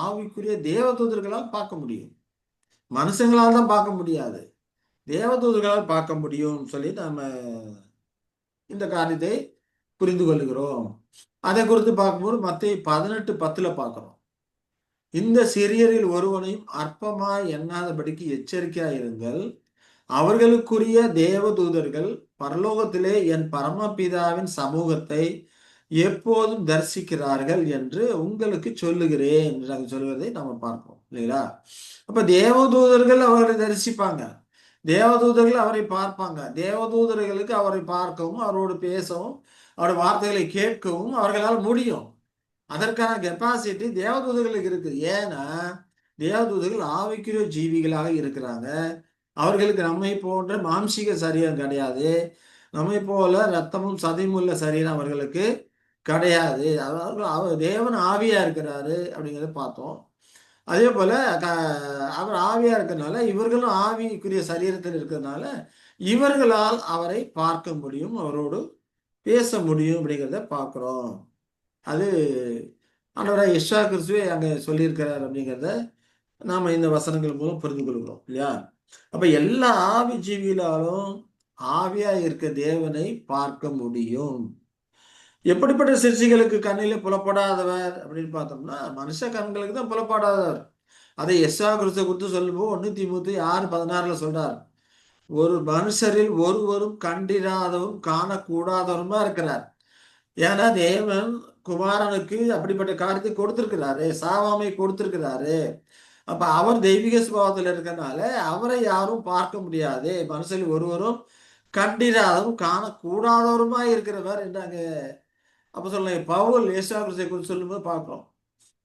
ஆவிக்குரிய தேவதூதர்களால் பார்க்க முடியும். மனுஷங்களால் தான் பார்க்க முடியாது. தேவதூதர்களால் பார்க்க முடியும் சொல்லி நம்ம இந்த காரியத்தை புரிந்து கொள்கிறோம். அதை குறித்து பார்க்கும்போது மத்தேயு 18:10 பார்க்கிறோம். இந்த சிறியரில் ஒருவனையும் அற்பமாய் எண்ணாதபடிக்கு எச்சரிக்கையாயிருங்கள். அவர்களுக்குரிய தேவதூதர்கள் பரலோகத்திலே என் பரமபிதாவின் சமூகத்தை எப்போதும் தரிசிக்கிறார்கள் என்று உங்களுக்கு சொல்லுகிறேன் என்று நாங்கள் சொல்வதை நம்ம பார்க்கிறோம் இல்லைங்களா? அப்ப தேவதூதர்கள் அவரை தரிசிப்பாங்க, தேவதூதர்கள் அவரை பார்ப்பாங்க, தேவதூதர்களுக்கு அவரை பார்க்கவும் அவரோடு பேசவும் அவருடைய வார்த்தைகளை கேட்கவும் அவர்களால் முடியும். அதற்கான கெப்பாசிட்டி தேவதூதர்களுக்கு இருக்குது. ஏன்னா தேவதூதர்கள் ஆவிக்குரிய ஜீவிகளாக இருக்கிறாங்க. அவர்களுக்கு நம்மை போன்ற மாம்சீக சரீரம் கிடையாது. நம்மை போல ரத்தமும் சதையும் உள்ள சரீரம் அவர்களுக்கு கிடையாது. அதாவது அவர் தேவன் ஆவியா இருக்கிறாரு அப்படிங்கிறத பார்த்தோம். அதே போல அவர் ஆவியா இருக்கிறதுனால இவர்களும் ஆவிக்குரிய சரீரத்தில் இருக்கிறதுனால இவர்களால் அவரை பார்க்க முடியும், அவரோடு பேச முடியும் அப்படிங்கிறத பார்க்கிறோம். அது ஆண்டவராகிய இயேசு கிறிஸ்துவே அங்க சொல்லியிருக்கிறார் அப்படிங்கிறத நாம இந்த வசனங்கள் மூலம் புரிந்து கொள்கிறோம் இல்லையா? அப்ப எல்லா ஆவி ஜீவிகளாலும் ஆவியா இருக்க தேவனை பார்க்க முடியும். எப்படிப்பட்ட சிருஷ்டிகளுக்கு கண்ணிலே புலப்படாதவர் அப்படின்னு பார்த்தோம்னா மனுஷ கண்களுக்கு தான் புலப்படாதவர். அதை எஸ்ஸா கிறிஸ்துவ குறித்து சொல்லும்போது 1 தீமோத்தேயு 6:16 சொல்றார். ஒரு மனுஷரில் ஒருவரும் கண்டிராதவரும் காணக்கூடாதவருமா இருக்கிறார். ஏன்னா தேவன் குமாரனுக்கு அப்படிப்பட்ட காரியத்தை கொடுத்திருக்கிறாரு, சாவாமை கொடுத்திருக்கிறாரு. அப்ப அவர் தெய்வீக சுபாவத்தில் இருக்கிறனால அவரை யாரும் பார்க்க முடியாது. மனுஷரில் ஒருவரும் கண்டிராதவரும் காணக்கூடாதவருமா இருக்கிறவர் என்றாங்க. அப்ப சொல்ல பவுல் இயேசு கிறிஸ்துவை குறித்து சொல்லும்போது பார்க்கிறோம்.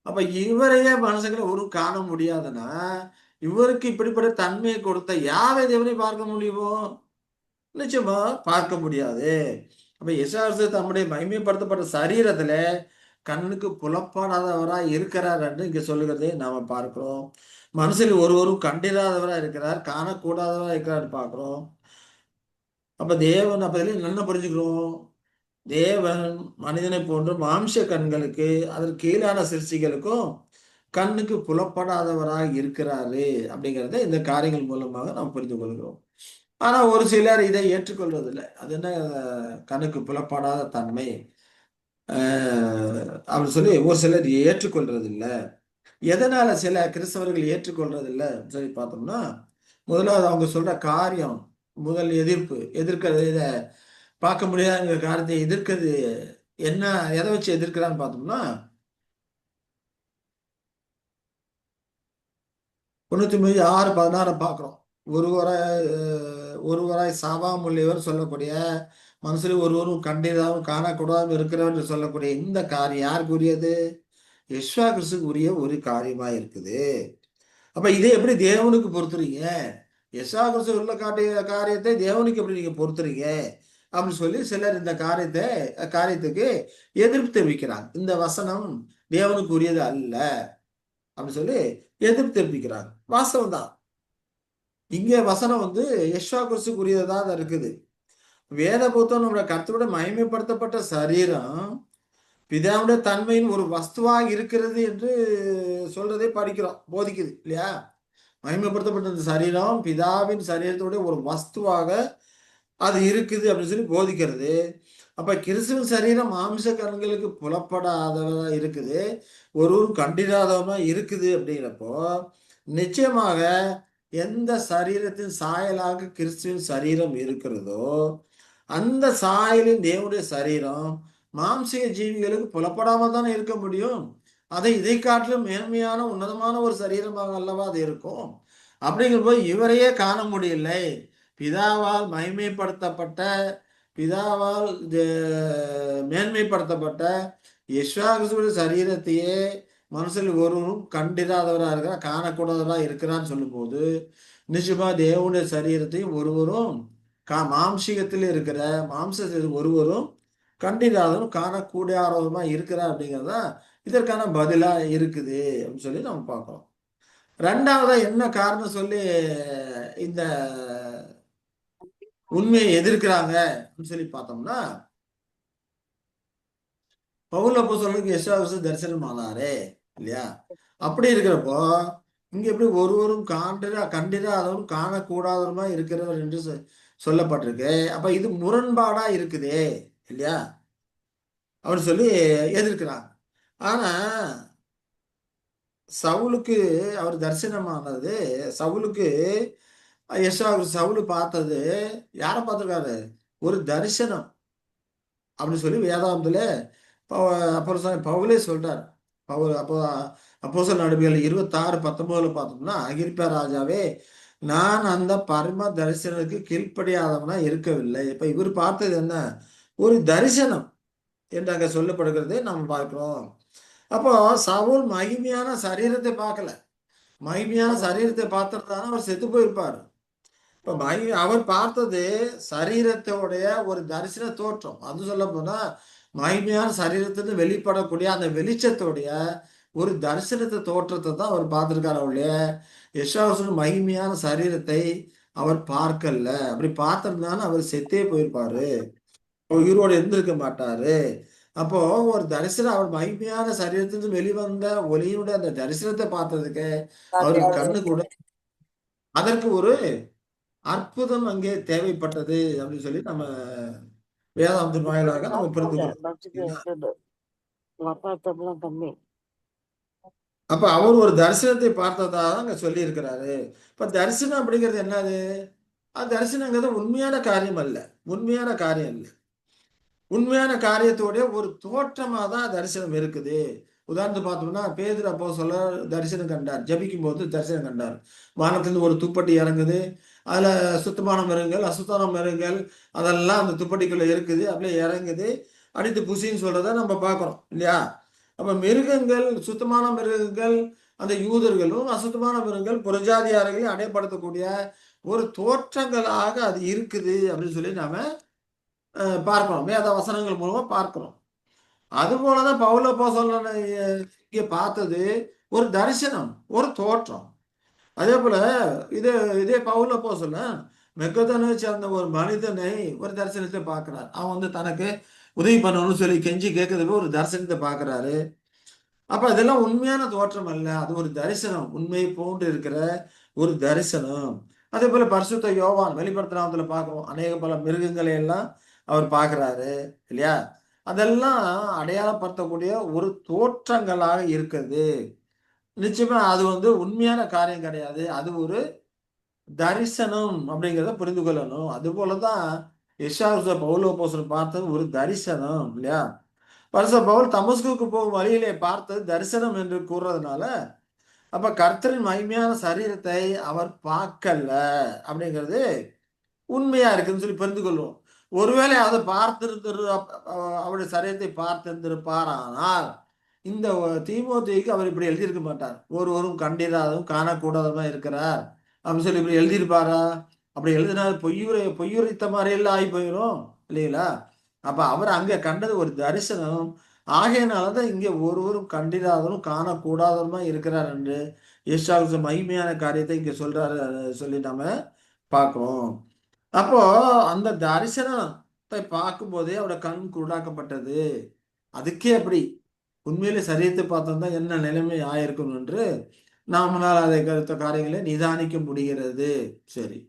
அப்ப இவரையே மனுஷங்களை ஒரு காண முடியாதுன்னா இவருக்கு இப்படிப்பட்ட தன்மையை கொடுத்த யாரை தேவனை பார்க்க முடியுமோ? நிச்சயமா பார்க்க முடியாது. அப்ப இயேசு தம்முடைய மகிமைப்படுத்தப்பட்ட சரீரத்துல கண்ணுக்கு புலப்படாதவராய் இருக்கிறார் என்று இங்க சொல்லுகிறதை நாம பார்க்கிறோம். மனுஷன் ஒருவரும் கண்டிராதவரா இருக்கிறார், காணக்கூடாதவரா இருக்கிறார் பார்க்கிறோம். அப்ப தேவன் அப்ப என்ன புரிஞ்சுக்கிறோம்? தேவன் மனிதனை போன்ற மாம்ச கண்களுக்கு அதற்கு கீழான சிருஷ்டிகளுக்கும் கண்ணுக்கு புலப்படாதவராக இருக்கிறாரு அப்படிங்கிறத இந்த காரியங்கள் மூலமாக நாம் புரிந்து கொள்கிறோம். ஆனா ஒரு சிலர் இதை ஏற்றுக்கொள்வதில்லை. அது என்ன கண்ணுக்கு புலப்படாத தன்மை அப்படின்னு சொல்லி ஒரு சிலர் ஏற்றுக்கொள்றதில்லை. எதனால சில கிறிஸ்தவர்கள் ஏற்றுக்கொள்றதில்லை சொல்லி பார்த்தோம்னா, முதலாவது அவங்க சொல்ற காரியம், முதல் எதிர்க்கிறது, இதை பார்க்க முடியாத காரியத்தை எதிர்க்கிறது என்ன, எதை வச்சு எதிர்க்கிறான்னு பார்த்தோம்னா 96:16 பார்க்கிறோம். ஒருவராய் சாவாமுள்ளியவர் சொல்லக்கூடிய மனசுல ஒருவரும் கண்டிராவும் காணக்கூடாதும் இருக்கிறவர் என்று சொல்லக்கூடிய இந்த காரியம் யாருக்கு உரியது? யெஷுவா கிறிஸ்துவுக்கு உரிய ஒரு காரியமா இருக்குது. அப்ப இதை எப்படி தேவனுக்கு பொறுத்துறீங்க? யெஷுவா கிறிஸ்து உள்ள காட்டிய காரியத்தை தேவனுக்கு எப்படி நீங்க பொறுத்துறீங்க அப்படின்னு சொல்லி சிலர் இந்த காரியத்துக்கு எதிர்ப்பு தெரிவிக்கிறாங்க. இந்த வசனம் தேவனுக்கு உரியது அல்ல அப்படின்னு சொல்லி எதிர்ப்பு தெரிவிக்கிறாங்க. வாஸ்தவம் தான். இங்க வசனம் யெஷுவா கிறிஸ்துவுக்கு உரியதா தான் இருக்குது. வேத புத்தகம் நம்முடைய கர்த்தரோட மகிமைப்படுத்தப்பட்ட சரீரம் பிதாவுடைய தன்மையின் ஒரு வஸ்துவாக இருக்கிறது என்று சொல்றதை படிக்கிறோம், போதிக்குது இல்லையா? மகிமைப்படுத்தப்பட்ட இந்த சரீரம் பிதாவின் சரீரத்தோட ஒரு வஸ்துவாக அது இருக்குது அப்படின்னு சொல்லி போதிக்கிறது. அப்ப கிறிஸ்துவின் சரீரம் மாம்ச கண்களுக்கு புலப்படாதவதா இருக்குது, ஒருவரும் கண்டிராதவமா இருக்குது அப்படிங்கிறப்போ நிச்சயமாக எந்த சரீரத்தின் சாயலாக கிறிஸ்துவின் சரீரம் இருக்கிறதோ அந்த சாயலின் தேவனுடைய சரீரம் மாம்சீக ஜீவிகளுக்கு புலப்படாம தானே இருக்க முடியும். இதை காட்டிலும் மேன்மையான உன்னதமான ஒரு சரீரமாக அல்லவா அது இருக்கும். அப்படிங்கிறபோது இவரையே காண முடியலை. பிதாவால் மகிமைப்படுத்தப்பட்ட, பிதாவால் மேன்மைப்படுத்தப்பட்ட யெஷுவா கிறிஸ்துவின் சரீரத்தையே மனுஷன் ஒருவரும் கண்டிராதவராக இருக்கிறார், காணக்கூடாதவராக இருக்கிறான்னு சொல்லும்போது நிச்சயமா தேவனுடைய சரீரத்தையும் ஒருவரும் மாம்சீகத்தில் இருக்கிற மாம்சத்தில் ஒருவரும் கண்டிராதவரும் காணக்கூடாதவருமா இருக்கிறார் அப்படிங்கிறதா இதற்கான பதிலா இருக்குது அப்படின்னு சொல்லி நம்ம பார்க்கிறோம். ரெண்டாவதா என்ன காரணம் சொல்லி இந்த உண்மையை எதிர்க்கிறாங்க அப்படின்னு சொல்லி பார்த்தோம்னா பவுல் அப்போஸ்தலனுக்கு யெஷுவா தரிசனம் ஆனாரே இல்லையா? அப்படி இருக்கிறப்போ இங்க எப்படி ஒருவரும் கண்டிராதவரும் காணக்கூடாதவருமா இருக்கிறவர் என்று சொல்லப்பட்டிருக்கு. அப்ப இது முரண்பாடா இருக்குதே இல்லையா அப்படின்னு சொல்லி எதிர்க்கிறாங்க. ஆனா சவுலுக்கு அவர் தரிசனமானது, சவுலுக்கு சவுலு பார்த்தது யாரை பார்த்திருக்காரு? ஒரு தரிசனம் அப்படின்னு சொல்லி வேதாந்தத்துல பவுலே சொல்றார். பவுல் அப்போஸ்தலர் நடபடிகள் 26:19 பார்த்தோம்னா, அகிரிப்பா ராஜாவே, நான் அந்த பரம தரிசனத்துக்கு கீழ்ப்படியாதவனா இருக்கவில்லை. இப்ப இவர் பார்த்தது என்ன? ஒரு தரிசனம் என்று அங்க சொல்லப்படுகிறது நாம் பார்க்கிறோம். அப்போ சவுல் மகிமையான சரீரத்தை பார்க்கல. மகிமையான சரீரத்தை பார்த்திருந்தானா அவர் செத்து போயிருப்பார். இப்ப அவர் பார்த்தது சரீரத்தோடைய ஒரு தரிசன தோற்றம். அது சொல்ல போனா மகிமையான சரீரத்திலிருந்து வெளிப்படக்கூடிய அந்த வெளிச்சத்தோடைய ஒரு தரிசனத்தை தோற்றத்தை தான் அவர் பார்த்திருக்காரு. அவருடைய யெஷாயாவின் மகிமையான சரீரத்தை அவர் பார்க்கல. அப்படி பார்த்திருந்தாலும் அவர் செத்தே போயிருப்பாரு, உயிரோடு இருந்திருக்க மாட்டாரு. அப்போ ஒரு தரிசனம், அவர் மகிமையான சரீரத்திலிருந்து வெளிவந்த ஒளியினுடைய அந்த தரிசனத்தை பார்த்ததுக்கு அவருக்கு கண்ணு கூட, அதற்கு ஒரு அற்புதம் அங்கே தேவைப்பட்டது அப்படின்னு சொல்லி நம்ம வேதாந்தத்தின் வாயிலாக நம்ம புரிந்து கொள்ளலாம். அப்ப அவர் ஒரு தரிசனத்தை பார்த்ததா அங்க சொல்லி இருக்கிறாரு. இப்ப தரிசனம் அப்படிங்கிறது என்னது? அது தரிசனங்கிறது உண்மையான காரியம் அல்ல. உண்மையான காரியம் இல்ல. உண்மையான காரியத்தோடைய ஒரு தோற்றமா தான் தரிசனம் இருக்குது. உதாரணத்துக்கு பார்த்தோம்னா, பேதுரு அப்போஸ்தலர் தரிசனம் கண்டார். ஜெபிக்கும் போது தரிசனம் கண்டார். வானத்திலிருந்து ஒரு துப்பட்டி இறங்குது. அதுல சுத்தமான மிருகங்கள், அசுத்தமான மிருகங்கள் அதெல்லாம் அந்த துப்பட்டிக்குள்ள இருக்குது. அப்படியே இறங்குது. அடித்து புசின்னு சொல்றத நம்ம பார்க்கிறோம் இல்லையா? அப்ப மிருகங்கள், சுத்தமான மிருகங்கள், அந்த யூதர்களும், அசுத்தமான மிருகங்கள் புறஜாதியார்களையும் அடையாளப்படுத்தக்கூடிய ஒரு தோற்றங்களாக அது இருக்குது அப்படின்னு சொல்லி நாம பார்க்கிறோம். வேத வசனங்கள் மூலமா பார்க்கிறோம். அதுபோலதான் பவுல் அப்போஸ்தலன் இங்கே பார்த்தது ஒரு தரிசனம், ஒரு தோற்றம். அதே போல இதே இதே பவுல் அப்போஸ்தலன் மெக்கதோனியாவை சேர்ந்த ஒரு மனிதனை ஒரு தரிசனத்தை பார்க்கிறார். அவன் தனக்கு உதவி பண்ணணும்னு சொல்லி கெஞ்சி கேட்கறதுக்கு ஒரு தரிசனத்தை பார்க்கிறாரு. அப்ப இதெல்லாம் உண்மையான தோற்றம் அல்ல, அது ஒரு தரிசனம், உண்மையை போன்று இருக்கிற ஒரு தரிசனம். அதே போல பரிசுத்த யோவான் வெளிப்படுத்தின பார்க்கிறோம், அநேக பல மிருகங்களை எல்லாம் அவர் பார்க்கிறாரு இல்லையா? அதெல்லாம் அடையாளப்படுத்தக்கூடிய ஒரு தோற்றங்களாக இருக்குது. நிச்சயமா அது உண்மையான காரியம் கிடையாது. அது ஒரு தரிசனம் அப்படிங்கிறத புரிந்து கொள்ளணும். அது போலதான் பவுல் அப்போஸ்தலன் பார்த்தது ஒரு தரிசனம் இல்லையா? பரிசுத்த பவுல் தமஸ்குக்கு போகும் வழியிலே பார்த்தது தரிசனம் என்று கூறுறதுனால, அப்ப கர்த்தரின் மகிமையான சரீரத்தை அவர் பார்க்கல அப்படிங்கிறது உண்மையா இருக்குன்னு சொல்லி புரிந்து கொள்வோம். ஒருவேளை அதை பார்த்திருந்திரு அவருடைய சரீரத்தை பார்த்திருந்திருப்பாரானால், இந்த தீமோத்தேயுக்கு அவர் இப்படி எழுதியிருக்க மாட்டார். ஒருவரும் கண்டிராதவும் காணக்கூடாதவமா இருக்கிறார் அப்படின்னு சொல்லி இப்படி எழுதியிருப்பாரா? அப்படி எழுதினால் பொய்யுரைத்த மாதிரி எல்லாம் ஆகி போயிடும் இல்லைங்களா? அப்ப அவர் அங்க கண்டது ஒரு தரிசனம். ஆகையினாலதான் இங்க ஒருவரும் கண்டிராதவரும் காணக்கூடாதவருமா இருக்கிறார் என்று யெஷாயா மகிமையான காரியத்தை இங்க சொல்றாரு சொல்லி நம்ம பார்க்கிறோம். அப்போ அந்த தரிசனத்தை பார்க்கும்போதே அவரோட கண் குருடாக்கப்பட்டது. அதுக்கே அப்படி உண்மையிலே சரீரத்தை பார்த்தா என்ன நிலைமை ஆயிருக்கும் என்று நாமளால் அதை கருத்த காரியங்களை நிதானிக்க முடிகிறது. சரி,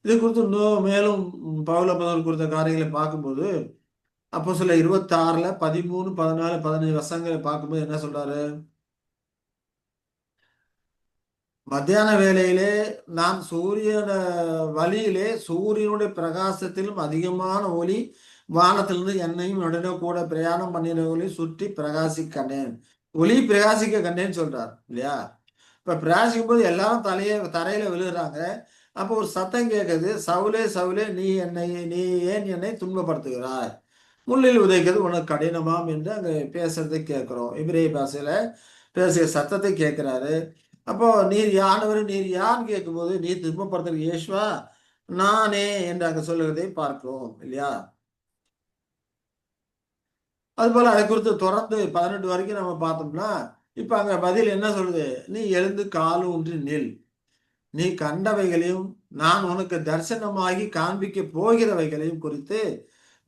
இது குறித்து இன்னும் மேலும் பவுல் அப்போஸ்தலன் குறித்த காரியங்களை பார்க்கும்போது, அப்போஸ்தலர் 26 13 14 15 வசனங்களை பார்க்கும்போது என்ன சொல்றாரு? மத்தியான வேளையிலே நான் வழியிலே சூரியனுடைய பிரகாசத்திலும் அதிகமான ஒளி வானத்திலிருந்து என்னையும் உடனே கூட பிரயாணம் பண்ணினவர்களை சுற்றி பிரகாசிக்க கண்டேன். ஒளி பிரகாசிக்க கண்டேன்னு சொல்றார் இல்லையா? இப்ப பிரகாசிக்கும் போது எல்லாரும் தரையில விழுகிறாங்க. அப்போ ஒரு சத்தம் கேட்குது, சவுலே சவுலே நீ ஏன் என்னை துன்பப்படுத்துகிறாய்? முள்ளில் உதைக்கிறது உனக்கு கடினமாம் என்று அங்க பேசுறதை கேட்கிறோம். இபிரேய பாஷையில பேசிய சத்தத்தை கேட்கிறாரு. அப்போ நீர் யானவர், நீர் யான்னு கேட்கும்போது, நீர் துன்பப்படுத்துகிற இயேசுவா நானே என்று அங்க சொல்லுவதை பார்க்கிறோம் இல்லையா? அது போல அதை குறித்து தொடர்ந்து 18 வரைக்கும் நம்ம பார்த்தோம்னா, இப்ப அங்க பதில் என்ன சொல்லுது? நீ எழுந்து கால் ஊன்றி நில். நீ கண்டவைகளையும் நான் உனக்கு தரிசனமாகி காண்பிக்க போகிறவைகளையும் குறித்து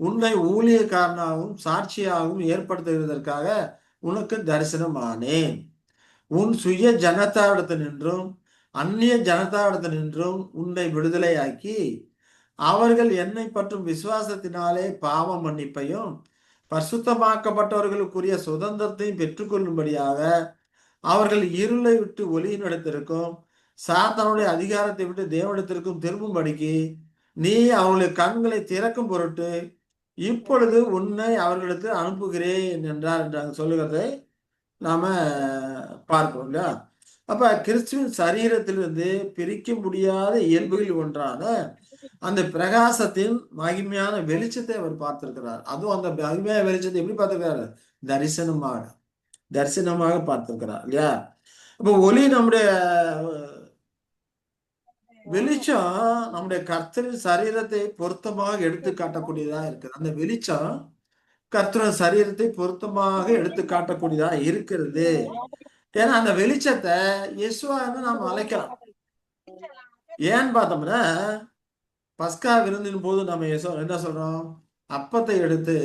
உன்னை ஊழியக்காரனாகவும் சாட்சியாகவும் ஏற்படுத்துவதற்காக உனக்கு தரிசனமானேன். உன் சுய ஜனத்தாவிடத்தினின்றும் அந்நிய ஜனத்தாவிடத்தினின்றும் உன்னை விடுதலையாக்கி அவர்கள் என்னை பற்றும் விசுவாசத்தினாலே பாவ மன்னிப்பையும் பரிசுத்தமாக்கப்பட்டவர்களுக்குரிய சுதந்திரத்தையும் பெற்றுக்கொள்ளும்படியாக அவர்கள் இருளை விட்டு ஒளியின் இடத்திற்கும் சாத்தானுடைய அதிகாரத்தை விட்டு தேவனிடத்திற்கும் திரும்பும்படிக்கு நீ அவர்களுடைய கண்களை திறக்கும் பொருட்டு இப்பொழுது உன்னை அவர்களுக்கு அனுப்புகிறேன் என்றார் என்று அங்கு சொல்லுகிறதை நாம பார்க்கிறோம் இல்லையா? அப்ப கிறிஸ்துவின் சரீரத்திலிருந்து பிரிக்க முடியாத இயல்புகள் ஒன்றான அந்த பிரகாசத்தின் மகிமையான வெளிச்சத்தை அவர் பார்த்திருக்கிறார். அதுவும் அந்த மகிமையான வெளிச்சத்தை எப்படி பார்த்திருக்கிறார்? தரிசனமாக பார்த்திருக்கிறார் இல்லையா? அப்ப ஒளி நம்முடைய வெளிச்சம் நம்முடைய கர்த்தரின் சரீரத்தை பொருத்தமாக எடுத்து காட்டக்கூடியதா இருக்குது. அந்த வெளிச்சம் கர்த்தரின் சரீரத்தை பொருத்தமாக எடுத்து காட்டக்கூடியதா இருக்கிறது. ஏன்னா அந்த வெளிச்சத்தை இயேசுவான்னு நாம் அழைக்கலாம். ஏன்னு பார்த்தோம்னா பஸ்கா விருந்தின் போது நம்ம என்ன சொல்றோம்? அப்பத்தை எடுத்து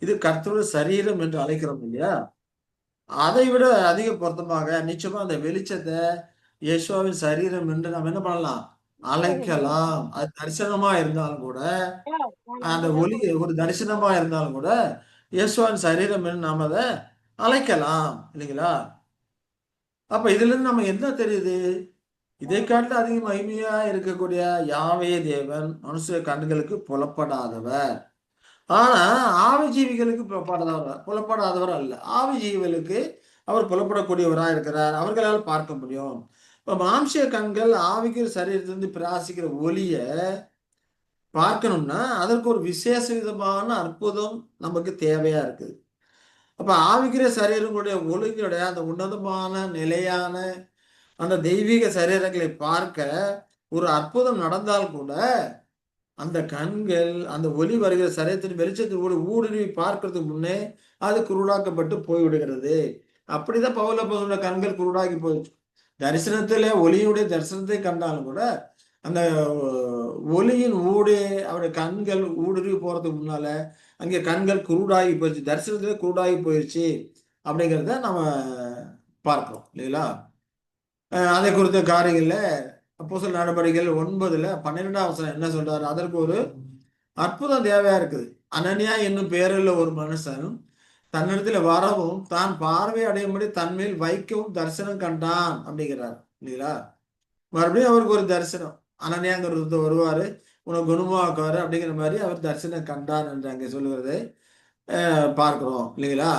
இது கர்த்தருடைய சரீரம் என்று அழைக்கிறோம் இல்லையா? அதை விட அதிக பொருத்தமாக நிச்சயமா அந்த வெளிச்சத்தை இயேசுவின் சரீரம் என்று நம்ம என்ன பண்ணலாம்? அழைக்கலாம். அது தரிசனமா இருந்தாலும் கூட, அந்த ஒளி ஒரு தரிசனமா இருந்தாலும் கூட இயேசுவின் சரீரம் என்று நாம் அதை அழைக்கலாம் இல்லைங்களா? அப்ப இதுல இருந்து நம்ம என்ன தெரியுது? இதை காட்டில் அதிக மகிமையா இருக்கக்கூடிய யாவே தேவன் மனுஷ கண்களுக்கு புலப்படாதவர். ஆனா ஆவி ஜீவிகளுக்கு புலப்படாதவர் அல்ல. ஆவி ஜீவிகளுக்கு அவர் புலப்படக்கூடியவராக இருக்கிறார். அவர்களால் பார்க்க முடியும். இப்ப மாம்சிய கண்கள் ஆவிக்கு சரீரத்திலிருந்து பிரகாசிக்கிற ஒளிய பார்க்கணும்னா அதற்கு ஒரு விசேஷ விதமான அற்புதம் நமக்கு தேவையா இருக்குது. அப்ப ஆவிக்கிற சரீரங்களுடைய ஒளிகளுடைய அந்த உன்னதமான நிலையான அந்த தெய்வீக சரீரங்களை பார்க்க ஒரு அற்புதம் நடந்தால் கூட அந்த கண்கள் அந்த ஒளி வருகிற சரீரத்தின் வெளிச்சத்தின் ஊடுருவி பார்க்கறதுக்கு முன்னே அது குருடாக்கப்பட்டு போய்விடுகிறது. அப்படிதான் பவுல கண்கள் குருடாகி போயிடுச்சு. தரிசனத்துல ஒளியுடைய தரிசனத்தை கண்டாலும் கூட அந்த ஒளியின் ஊடே அவருடைய கண்கள் ஊடுருவி போறதுக்கு முன்னால அங்கே கண்கள் குருடாகி போயிடுச்சு. தரிசனத்துல குருடாகி போயிடுச்சு அப்படிங்கிறத நம்ம பார்க்கிறோம் இல்லைங்களா? அதை குறித்த காரியங்கள்ல அப்போஸ்தலர் நடபடிகள் 9:12 வசனம் என்ன சொல்றாரு? அதற்கு ஒரு அற்புதம் தேவையா இருக்குது. அனனியா என்னும் பேருள்ள ஒரு மனுஷன் தன்னிடத்துல வரவும் தான் பார்வை அடையும்படி தன்மேல் வைக்கவும் தரிசனம் கண்டான் அப்படிங்கிறார் இல்லைங்களா? மறுபடியும் அவருக்கு ஒரு தரிசனம். அனனியாங்கிறது வருவாரு, உனக்கு குணமாக்குவாரு அப்படிங்கிற மாதிரி அவர் தரிசனம் கண்டான் என்று அங்கே சொல்லுகிறதை பார்க்கிறோம் இல்லைங்களா?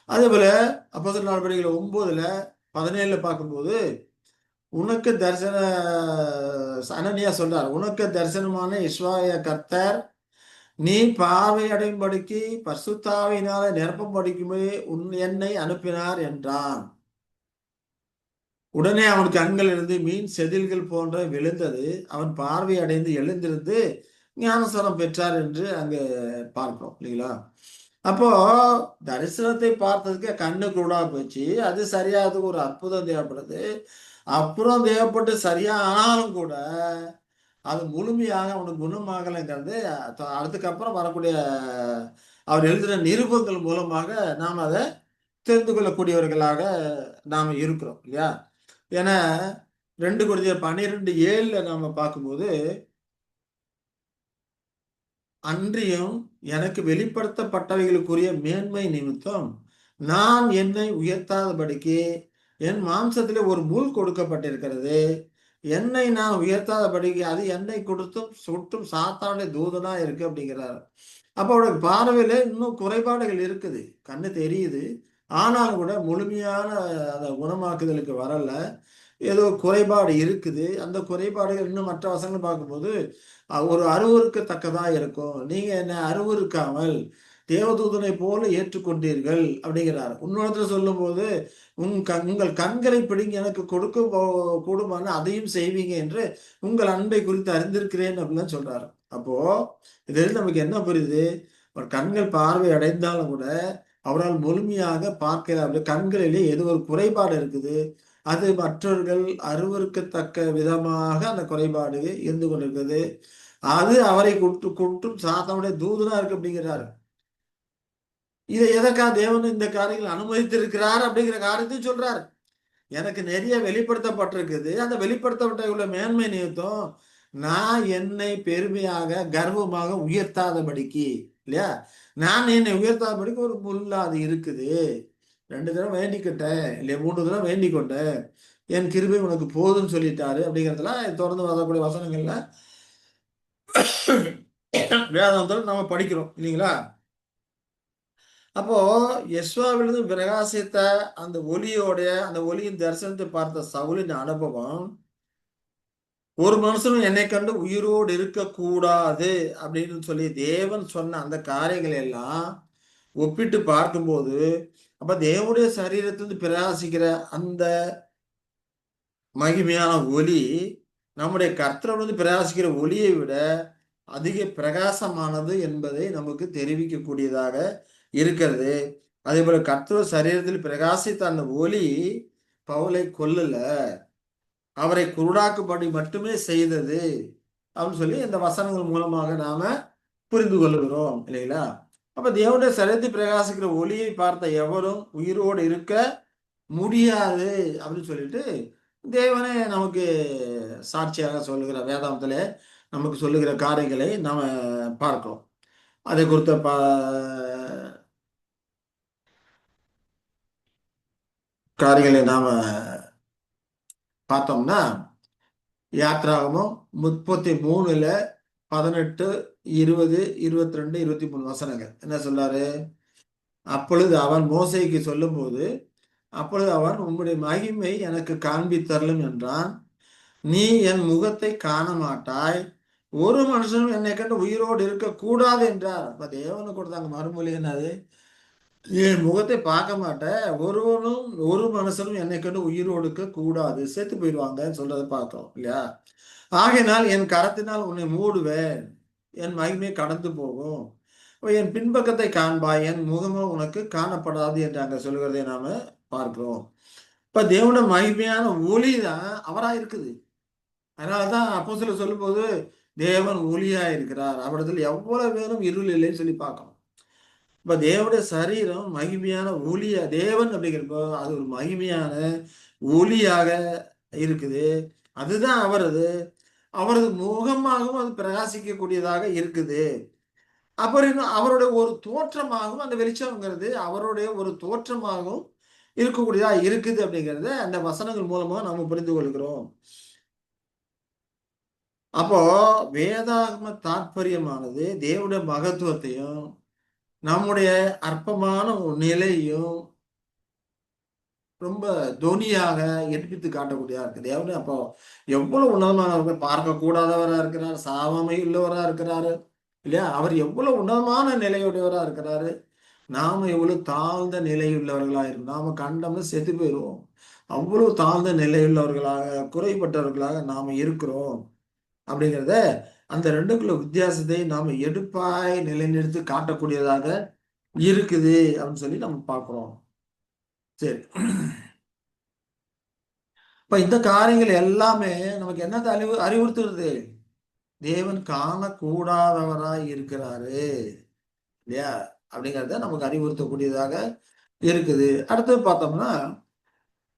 அதே போல அப்போஸ்தலர் நடபடிகள் 9:17 பார்க்கும்போது உனக்கு தரிசன அனனியா சொல்றார், உனக்கு தரிசனமான இஸ்ராய கர்த்தர் நீ பார்வை அடையும்படிக்கு பரிசுத்தாவியினால நிரப்பும்படிக்குமே என்னை அனுப்பினார் என்றான். உடனே அவனுக்கு கண்கள் இருந்து மீன் செதில்கள் போன்ற விழுந்தது. அவன் பார்வை அடைந்து எழுந்திருந்து ஞானஸ்நானம் பெற்றார் என்று அங்கே பார்க்கிறோம் இல்லைங்களா? அப்போ தரிசனத்தை பார்த்ததுக்கு கண்ணு குருடா போச்சு. அது சரியாகிறதுக்கு ஒரு அற்புதம் தேவைப்படுது. அப்புறம் தேவைப்பட்டு சரியா ஆனாலும் கூட அது முழுமையாக அவனுக்கு குணமாகலைங்கிறது அதுக்கப்புறம் வரக்கூடிய அவர் எழுதின நிருபங்கள் மூலமாக நாம் அதை தெரிந்து கொள்ளக்கூடியவர்களாக நாம் இருக்கிறோம் இல்லையா? ஏன்னா 2 கொரிந்தியர் 12:7 நாம பார்க்கும்போது அன்றியும் எனக்கு வெளிப்படுத்தப்பட்டவைகளுக்குரிய மேன்மை நிமித்தம் நான் என்னை உயர்த்தாதபடிக்கு என் மாம்சத்திலே ஒரு முள் கொடுக்கப்பட்டிருக்கிறது. என்னை நான் உயர்த்தாதபடிக்கு அது என்னை கொடுத்தும் சுட்டும் சாத்தானுடைய தூதனா இருக்கு அப்படிங்கிறார். அப்போ அவருடைய பார்வையில இன்னும் குறைபாடுகள் இருக்குது. கண்ணு தெரியுது, ஆனாலும் கூட முழுமையான அந்த குணமாக்குதலுக்கு வரல. ஏதோ குறைபாடு இருக்குது. அந்த குறைபாடுகள் இன்னும் மற்ற வசனங்கள் பார்க்கும்போது ஒரு அருவருக்கத்தக்கதா இருக்கும். நீங்க என்ன அருவருக்காமல் தேவதூதனை போல ஏற்றுக்கொண்டீர்கள் அப்படிங்கிறார். இன்னொருத்தர சொல்லும் போது உங்கள் கண்களை பிடிங்க எனக்கு கொடுக்க கூடுமான அதையும் செய்வீங்க என்று உங்கள் அன்பை குறித்து அறிந்திருக்கிறேன் அப்படின்னு சொல்றாரு. அப்போ இதில் நமக்கு என்ன புரியுது? ஒரு கண்கள் பார்வை அடைந்தாலும் கூட அவரால் முழுமையாக பார்க்கல. அப்படி கண்களிலே ஏதோ ஒரு குறைபாடு இருக்குது. அது மற்றவர்கள் அருவருக்கத்தக்க விதமாக அந்த குறைபாடு இருந்து கொண்டிருக்கிறது. அது அவரை கொட்டும் சாத்தானுடைய தூதனா இருக்கு அப்படிங்கிறாரு. இதை எதற்காக தேவன் இந்த காரியங்கள் அனுமதித்திருக்கிறார் அப்படிங்கிற காரியத்தையும் சொல்றாரு. எனக்கு நிறைய வெளிப்படுத்தப்பட்டிருக்குது. அந்த வெளிப்படுத்தப்பட்ட உள்ள மேன்மை நிமித்தம் நான் என்னை பெருமையாக கர்வமாக உயர்த்தாதபடிக்கு, இல்லையா? நான் என்னை உயர்த்தாதபடிக்கு ஒரு முள்ளா அது இருக்குது. 2 தடவை வேண்டிக்கிட்டேன் இல்லையா, 3 தடவை வேண்டிக் கொண்டேன், என் கிருபை உனக்கு போதும்னு சொல்லிட்டாரு அப்படிங்கிறதுலாம் தொடர்ந்து வரக்கூடிய வசனங்கள்ல வேதாந்தம் நம்ம படிக்கிறோம் இல்லைங்களா? அப்போ யெஸ்வாவிலிருந்து பிரகாசித்த அந்த ஒளியோட அந்த ஒளியின் தரிசனத்தை பார்த்த சவுலின் அனுபவம், ஒரு மனுஷனும் என்னை கண்டு உயிரோடு இருக்கக்கூடாது அப்படின்னு சொல்லி தேவன் சொன்ன அந்த காரியங்களை எல்லாம் ஒப்பிட்டு பார்க்கும்போது, அப்ப தேவனுடைய சரீரத்திலிருந்து பிரகாசிக்கிற அந்த மகிமையான ஒளி நம்முடைய கர்த்தரிலிருந்து பிரகாசிக்கிற ஒளியை விட அதிக பிரகாசமானது என்பதை நமக்கு தெரிவிக்கக்கூடியதாக இருக்கிறது. அதே போல கர்த்தர் சரீரத்தில் பிரகாசித்த அந்த ஒளி பவுலை கொல்லல, அவரை குருடாக்கும்படி மட்டுமே செய்தது அப்படின்னு சொல்லி இந்த வசனங்கள் மூலமாக நாம புரிந்து கொள்ளுகிறோம் இல்லைங்களா? அப்ப தேவனுடைய சரீரத்தில் பிரகாசிக்கிற ஒளியை பார்த்த எவரும் உயிரோடு இருக்க முடியாது அப்படின்னு சொல்லிட்டு தேவனே நமக்கு சாட்சியாக சொல்லுகிற வேதாந்தத்துல நமக்கு சொல்லுகிற காரியங்களை நாம பார்க்கிறோம். அதை குறித்த காரியங்களை நாம பார்த்தோம்னா, யாத்ராகமம் 33ல 18, 20, 22, 23 வசனங்கள் என்ன சொல்றாரு? அப்பொழுது அவன் மோசேக்கு சொல்லும்போது, அப்பொழுது அவன் உம்முடைய மகிமை எனக்கு காண்பித்தருளும் என்றான். நீ என் முகத்தை காண மாட்டாய், ஒரு மனுஷனும் என்னை கண்டு உயிரோடு இருக்கக்கூடாது என்றார். அப்ப தேவனு கொடுத்தாங்க மறுமொழி என்னது? என் முகத்தை பார்க்க மாட்டேன், ஒருவனும் ஒரு மனுஷனும் என்னை கண்டு உயிரோடு இருக்க கூடாது, செத்து போயிடுவாங்கன்னு சொல்றதை பார்த்தோம் இல்லையா? ஆகையினால் என் கரத்தினால் உன்னை மூடுவேன், என் மகிமை கடந்து போகும், என் பின்பக்கத்தை காண்பாய், என் முகமும் உனக்கு காணப்படாது என்று அங்க சொல்கிறதை நாம பார்க்கிறோம். இப்ப தேவனுடைய மகிமையான ஒளி தான் அவரா இருக்குது. அதனாலதான் அப்போஸ்தலர் சொல்லும்போது தேவன் ஒளியா இருக்கிறார், அவரிடத்தில் எவ்வளவு பேரும் இருள் இல்லைன்னு சொல்லி பார்க்கணும். இப்ப தேவனுடைய சரீரம் மகிமையான ஒளியா, தேவன் அப்படிங்கிறப்போ அது ஒரு மகிமையான ஒளியாக இருக்குது. அதுதான் அவரது அவரது முகமாகவும் அது பிரகாசிக்கக்கூடியதாக இருக்குது. அப்புறம் அவருடைய ஒரு தோற்றமாகவும் அந்த வெளிச்சம்ங்கிறது அவருடைய ஒரு தோற்றமாகவும் இருக்கக்கூடியதா இருக்குது அப்படிங்கிறத அந்த வசனங்கள் மூலமா நம்ம புரிந்து கொள்கிறோம். அப்போ வேதாகம தாற்பயமானது தேவனுடைய மகத்துவத்தையும் நம்முடைய அற்பமான நிலையும் ரொம்ப தொனியாக எடுப்பித்து காட்டக்கூடியதா இருக்கு. தேவனே அப்போ எவ்வளவு உன்னதமானவர்கள், பார்க்க கூடாதவரா இருக்கிறார், சாவமை உள்ளவரா இருக்கிறாரு இல்லையா? அவர் எவ்வளவு உன்னதமான நிலையுடையவரா இருக்கிறாரு. நாம எவ்வளவு தாழ்ந்த நிலையுள்ளவர்களா இருக்கும், நாம கண்டோம்னா செத்து போயிடுவோம். அவ்வளவு தாழ்ந்த நிலையுள்ளவர்களாக குறைபட்டவர்களாக நாம இருக்கிறோம் அப்படிங்கிறத அந்த ரெண்டுக்குள்ள வித்தியாசத்தை நாம எடுப்பாய் நிலைநிறுத்தி காட்டக்கூடியதாக இருக்குது அப்படின்னு சொல்லி நம்ம பார்க்கிறோம். சரி, இப்ப இந்த காரியங்கள் எல்லாமே நமக்கு என்னத்தை அறிவுறுத்துறது? தேவன் காணக்கூடாதவராய் இருக்கிறாரு இல்லையா அப்படிங்கிறத நமக்கு அறிவுறுத்தக்கூடியதாக இருக்குது. அடுத்தது பார்த்தோம்னா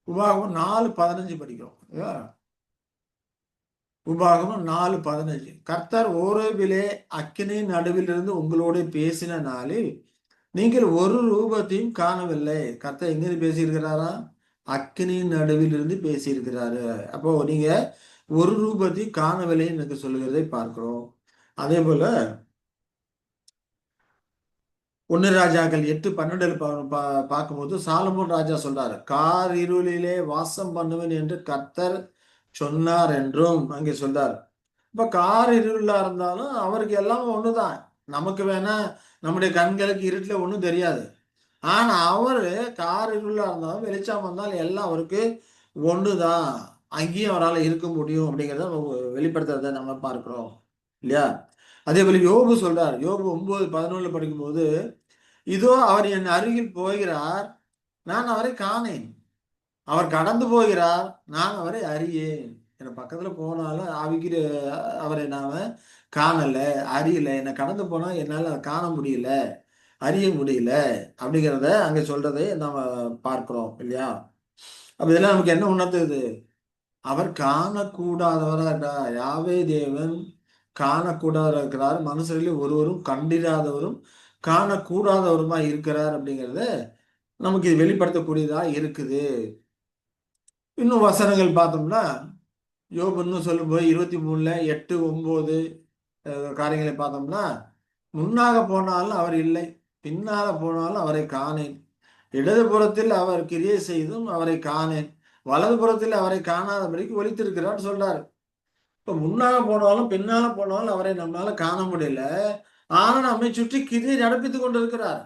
உபாகமம் 4:15 படிக்கிறோம் இல்லையா? உபாகமம் 4:15 கர்த்தர் ஓரேபிலே அக்கினி நடுவிலிருந்து உங்களோட பேசின நாளில் நீங்கள் ஒரு ரூபத்தையும் காணவில்லை. கர்த்தர் எங்கிருந்து பேசியிருக்கிறாரா? அக்கினி நடுவில் இருந்து பேசியிருக்கிறாரு. அப்போ நீங்க ஒரு ரூபத்தையும் காணவில்லை எனக்கு சொல்லுகிறதை பார்க்கிறோம். அதே போல 1 ராஜாக்கள் 8:12 பார்க்கும்போது சாலமோன் ராஜா சொல்றாரு, கார் இருளிலே வாசம் பண்ணுவேன் என்று கர்த்தர் சொன்னார் என்றும் அங்கே சொல்றாரு. இப்ப கார் இருளா இருந்தாலும் அவருக்கு எல்லாம் ஒண்ணுதான். நமக்கு வேணா நம்முடைய கண்களுக்கு இருட்டுல ஒண்ணும் தெரியாது. ஆனா அவரு கார் இருளா இருந்தாலும் வெளிச்சம் வந்தால் எல்லாம் அவருக்கு ஒண்ணுதான். அங்கேயும் அவரால் இருக்க முடியும் அப்படிங்கிறத வெளிப்படுத்துறத நம்ம பார்க்கிறோம் இல்லையா? அதே போல யோபு சொல்றார், யோபு 9:11 படிக்கும்போது, இதோ அவர் என் அருகில் போகிறார், நான் அவரை காணேன், அவர் கடந்து போகிறார், நான் அவரை அறியேன். என் பக்கத்துல போனாலும் ஆவிக்கிற அவரை நாம காணல, அறியல, என்னை கடந்து போனா என்னால அதை காண முடியல, அறிய முடியல அப்படிங்கிறத அங்க சொல்றதை நம்ம பார்க்கிறோம் இல்லையா? அப்ப இதெல்லாம் நமக்கு என்ன உணர்த்துது? அவர் காணக்கூடாதவரா இருக்கிறார். யாவே தேவன் காணக்கூடாதவராக இருக்கிறார். மனுஷரில் ஒருவரும் கண்டிராதவரும் காணக்கூடாதவருமா இருக்கிறார் அப்படிங்கிறத நமக்கு இது வெளிப்படுத்தக்கூடியதா இருக்குது. இன்னும் வசனங்கள் பார்த்தோம்னா யோபு இன்னும் சொல்லும்போது 23:8, 9 காரியங்களை பார்த்தோம்னா, முன்னாக போனாலும் அவர் இல்லை, பின்னாக போனாலும் அவரை காணேன், இடது புறத்தில் அவர் கிரியை செய்தும் அவரை காணேன், வலது புறத்தில் அவரை காணாதபடிக்கு ஒளித்திருக்கிறார் சொல்றாரு. இப்ப முன்னாக போனாலும் பின்னால போனாலும் அவரை நம்மளால காண முடியல. ஆனா நம்மை சுற்றி கிரியை நடப்பித்துக் கொண்டிருக்கிறார்.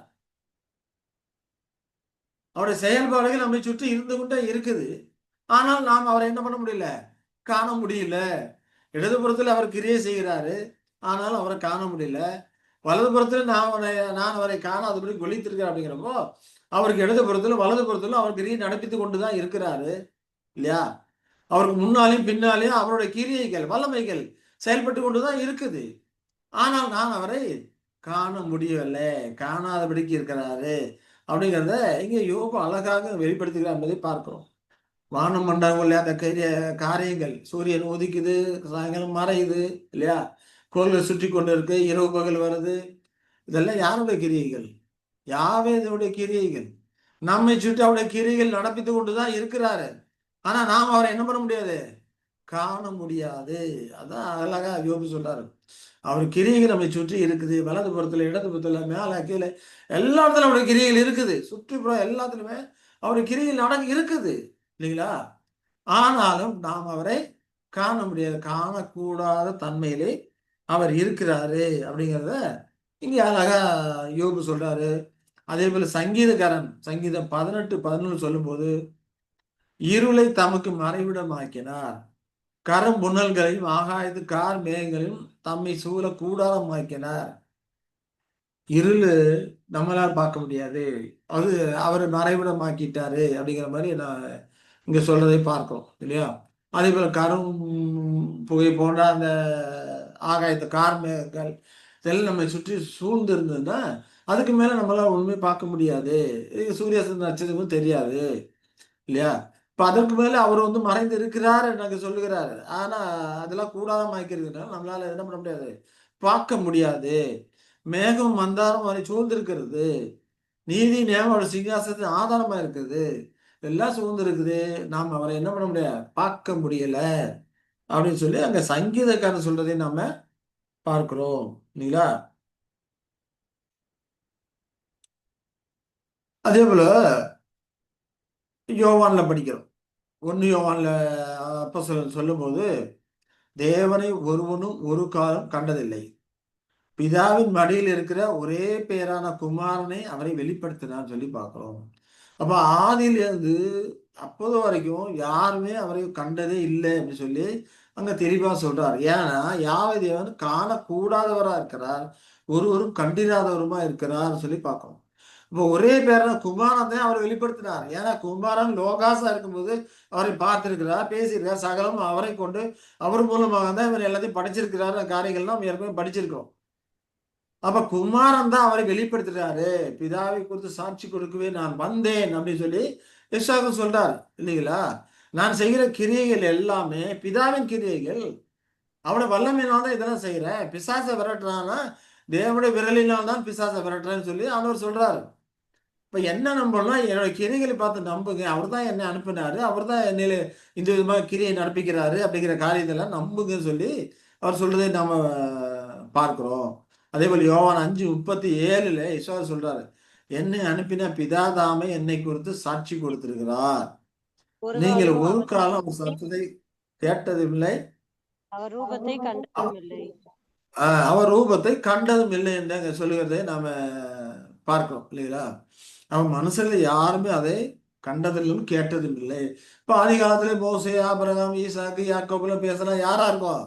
அவருடைய செயல்பாடுகள் நம்மை சுற்றி இருந்து கொண்டே இருக்குது. ஆனால் நாம் அவரை என்ன பண்ண முடியல? காண முடியல. இடதுபுறத்தில் அவர் கிரியை செய்கிறாரு, ஆனாலும் அவரை காண முடியல. வலதுபுறத்தில் நான் அவரை காணாதபடி ஒளித்திருக்கிறேன் அப்படிங்கிறப்போ அவருக்கு இடதுபுறத்திலும் வலதுபுறத்திலும் அவர் கிரியை நடப்பித்துக் கொண்டுதான் இருக்கிறாரு இல்லையா? அவருக்கு முன்னாலையும் பின்னாலையும் அவருடைய கிரியைகள் வல்லமைகள் செயல்பட்டு கொண்டுதான் இருக்குது. ஆனால் நான் அவரை காண முடியவில்லை, காணாதபடிக்கு இருக்கிறாரு அப்படிங்கிறத இங்க யோபு அழகாக வெளிப்படுத்துகிறார் என்பதை பார்க்கிறோம். வானம் மண்டலங்கள் அந்த காரியங்கள், சூரியன் உதிக்குது, சாயங்காலம் மறையுது இல்லையா? கோள்கள் சுற்றி கொண்டு இருக்கு, இரவு பகல் வருது, இதெல்லாம் யாருடைய கிரியைகள்? யாவேதுடைய கிரியைகள். நம்மை சுற்றி அவருடைய கிரியைகள் நடப்பித்து கொண்டுதான் இருக்கிறாரு. ஆனா நாம் அவரை என்ன பண்ண முடியாது? காண முடியாது. அதான் அழகா யோபு சொல்றாரு. அவர் கிரியைகள் நம்மை சுற்றி இருக்குது. வலது புறத்துல, இடது புறத்துல, மேல கீழே எல்லா இடத்துல அவருடைய கிரியைகள் இருக்குது. சுற்றுப்புறம் எல்லாத்துலயுமே அவருடைய கிரியைகள் இருக்குது இல்லைங்களா? ஆனாலும் நாம் அவரை காண முடியாது. காணக்கூடாத தன்மையிலே அவர் இருக்கிறாரு அப்படிங்கிறத இங்க அழகா யோபு சொல்றாரு. அதே போல சங்கீதக்காரன் சங்கீதம் 18:11 சொல்லும்போது, இருளை தமக்கு மறைவிடமாக்கினார், கரும் புனல்களையும் ஆகாயத்து கார் மேகங்களையும் தம்மை சூழ கூடாரமாக்கினார். இருளு நம்மளால் பார்க்க முடியாது, அது அவர் மறைவிடமாக்கிட்டாரு அப்படிங்கிற மாதிரி நான் இங்க சொல்றதை பார்க்கிறோம் இல்லையா? அதே போல கரும் புகை போன்ற அந்த ஆகாயத்து கார் மேகங்கள் இதெல்லாம் நம்மை சுற்றி சூழ்ந்து இருந்ததுன்னா அதுக்கு மேல நம்மளால ஒண்ணுமே பார்க்க முடியாது. சூரிய நட்சத்திரமும் தெரியாது இல்லையா? இப்ப அதற்கு மேல அவர் வந்து மறைந்து இருக்கிறார் எனக்கு சொல்லுகிறாரு. ஆனா அதெல்லாம் கூடாரமாக்கிறதுனால நம்மளால என்ன பண்ண முடியாது? பார்க்க முடியாது. மேகம் மந்தாரம் அவரை சூழ்ந்திருக்கிறது. நீதி நியாயம் அவருடைய சிங்காசனத்தின் ஆதாரமா இருக்குது. எல்லாம் சூழ்ந்து இருக்குது. நாம் அவரை என்ன பண்ண முடியாது? பார்க்க முடியல அப்படின்னு சொல்லி அங்க சங்கீதக்காரன் சொல்றதை நாம பார்க்கிறோம் இல்லைங்களா? அதே போல யோவான்ல படிக்கிறோம். 1 யோவான்ல அப்போஸ்தலன் சொல்லும்போது, தேவனை ஒருவனும் ஒரு காலம் கண்டதில்லை, பிதாவின் மடியில் இருக்கிற ஒரே பேரான குமாரனை அவரை வெளிப்படுத்தினான்னு சொல்லி பார்க்கிறோம். அப்ப ஆதியிலிருந்து அப்போது வரைக்கும் யாருமே அவரை கண்டதே இல்லை அப்படின்னு சொல்லி அங்க தெளிவா சொல்றார். ஏன்னா யாவை தேவன் காணக்கூடாதவரா இருக்கிறார், ஒருவரும் கண்டிராதவருமா இருக்கிறார் சொல்லி பார்க்கிறோம். இப்போ ஒரே பேரான குமாரன் தான் அவரை வெளிப்படுத்தினார். ஏன்னா குமாரன் லோகாசா இருக்கும்போது அவரை பார்த்திருக்கிறார், பேசியிருக்கிறார், சகலம் அவரை கொண்டு அவர் மூலமாக தான் இவர் எல்லாத்தையும் படிச்சிருக்கிறார். காரியங்கள்லாம் நம்ம ஏற்கனவே படிச்சிருக்கிறோம். அப்ப குமாரன் தான் அவரை வெளிப்படுத்துறாரு. பிதாவை குறித்து சாட்சி கொடுக்கவே நான் வந்தேன் அப்படின்னு சொல்லி இசாக்கு சொல்றாரு இல்லைங்களா? நான் செய்கிற கிரியைகள் எல்லாமே பிதாவின் கிரியைகள். அவனோட வல்லமையினால் தான் இதெல்லாம் செய்யறேன். பிசாசை விரட்டுறான்னா தேவனுடைய விரலினால் தான் பிசாசை விரட்டுறேன்னு சொல்லி ஆண்டவர் சொல்றாரு. இப்ப என்ன நம்பணும்னா என்னோட கிரியைகளை பார்த்து நம்புங்க. அவர் தான் என்னை அனுப்பினாரு, அவர் தான் என்னையில இந்த விதமாக கிரியை நடப்பிக்கிறாரு அப்படிங்கிற காரியத்தெல்லாம் நம்புங்கன்னு சொல்லி அவர் சொல்றதை நாம பார்க்கிறோம். அதே போல யோவான் 5:37 ஈஸ்வரர் சொல்றாரு, என்னை அனுப்பின பிதாதாமே என்னை குறித்து சாட்சி கொடுத்திருக்கிறார். நீங்கள் ஒரு காலம் அவர் சத்தத்தை கேட்டதும் இல்லை, அவர் ரூபத்தை கண்டதும் இல்லை, அவர் ரூபத்தை கண்டதும் இல்லை என்று சொல்லுகிறதை நாம பார்க்கிறோம் இல்லைங்களா? அவன் மனுஷர்கள் யாருமே அதை கண்டதிலும் கேட்டதும் இல்லை. இப்ப ஆதி காலத்துல மோசே, ஆபிரகாம், ஈசாக்கு, யாக்கோபுல பேசலாம் யாரா இருக்கும்?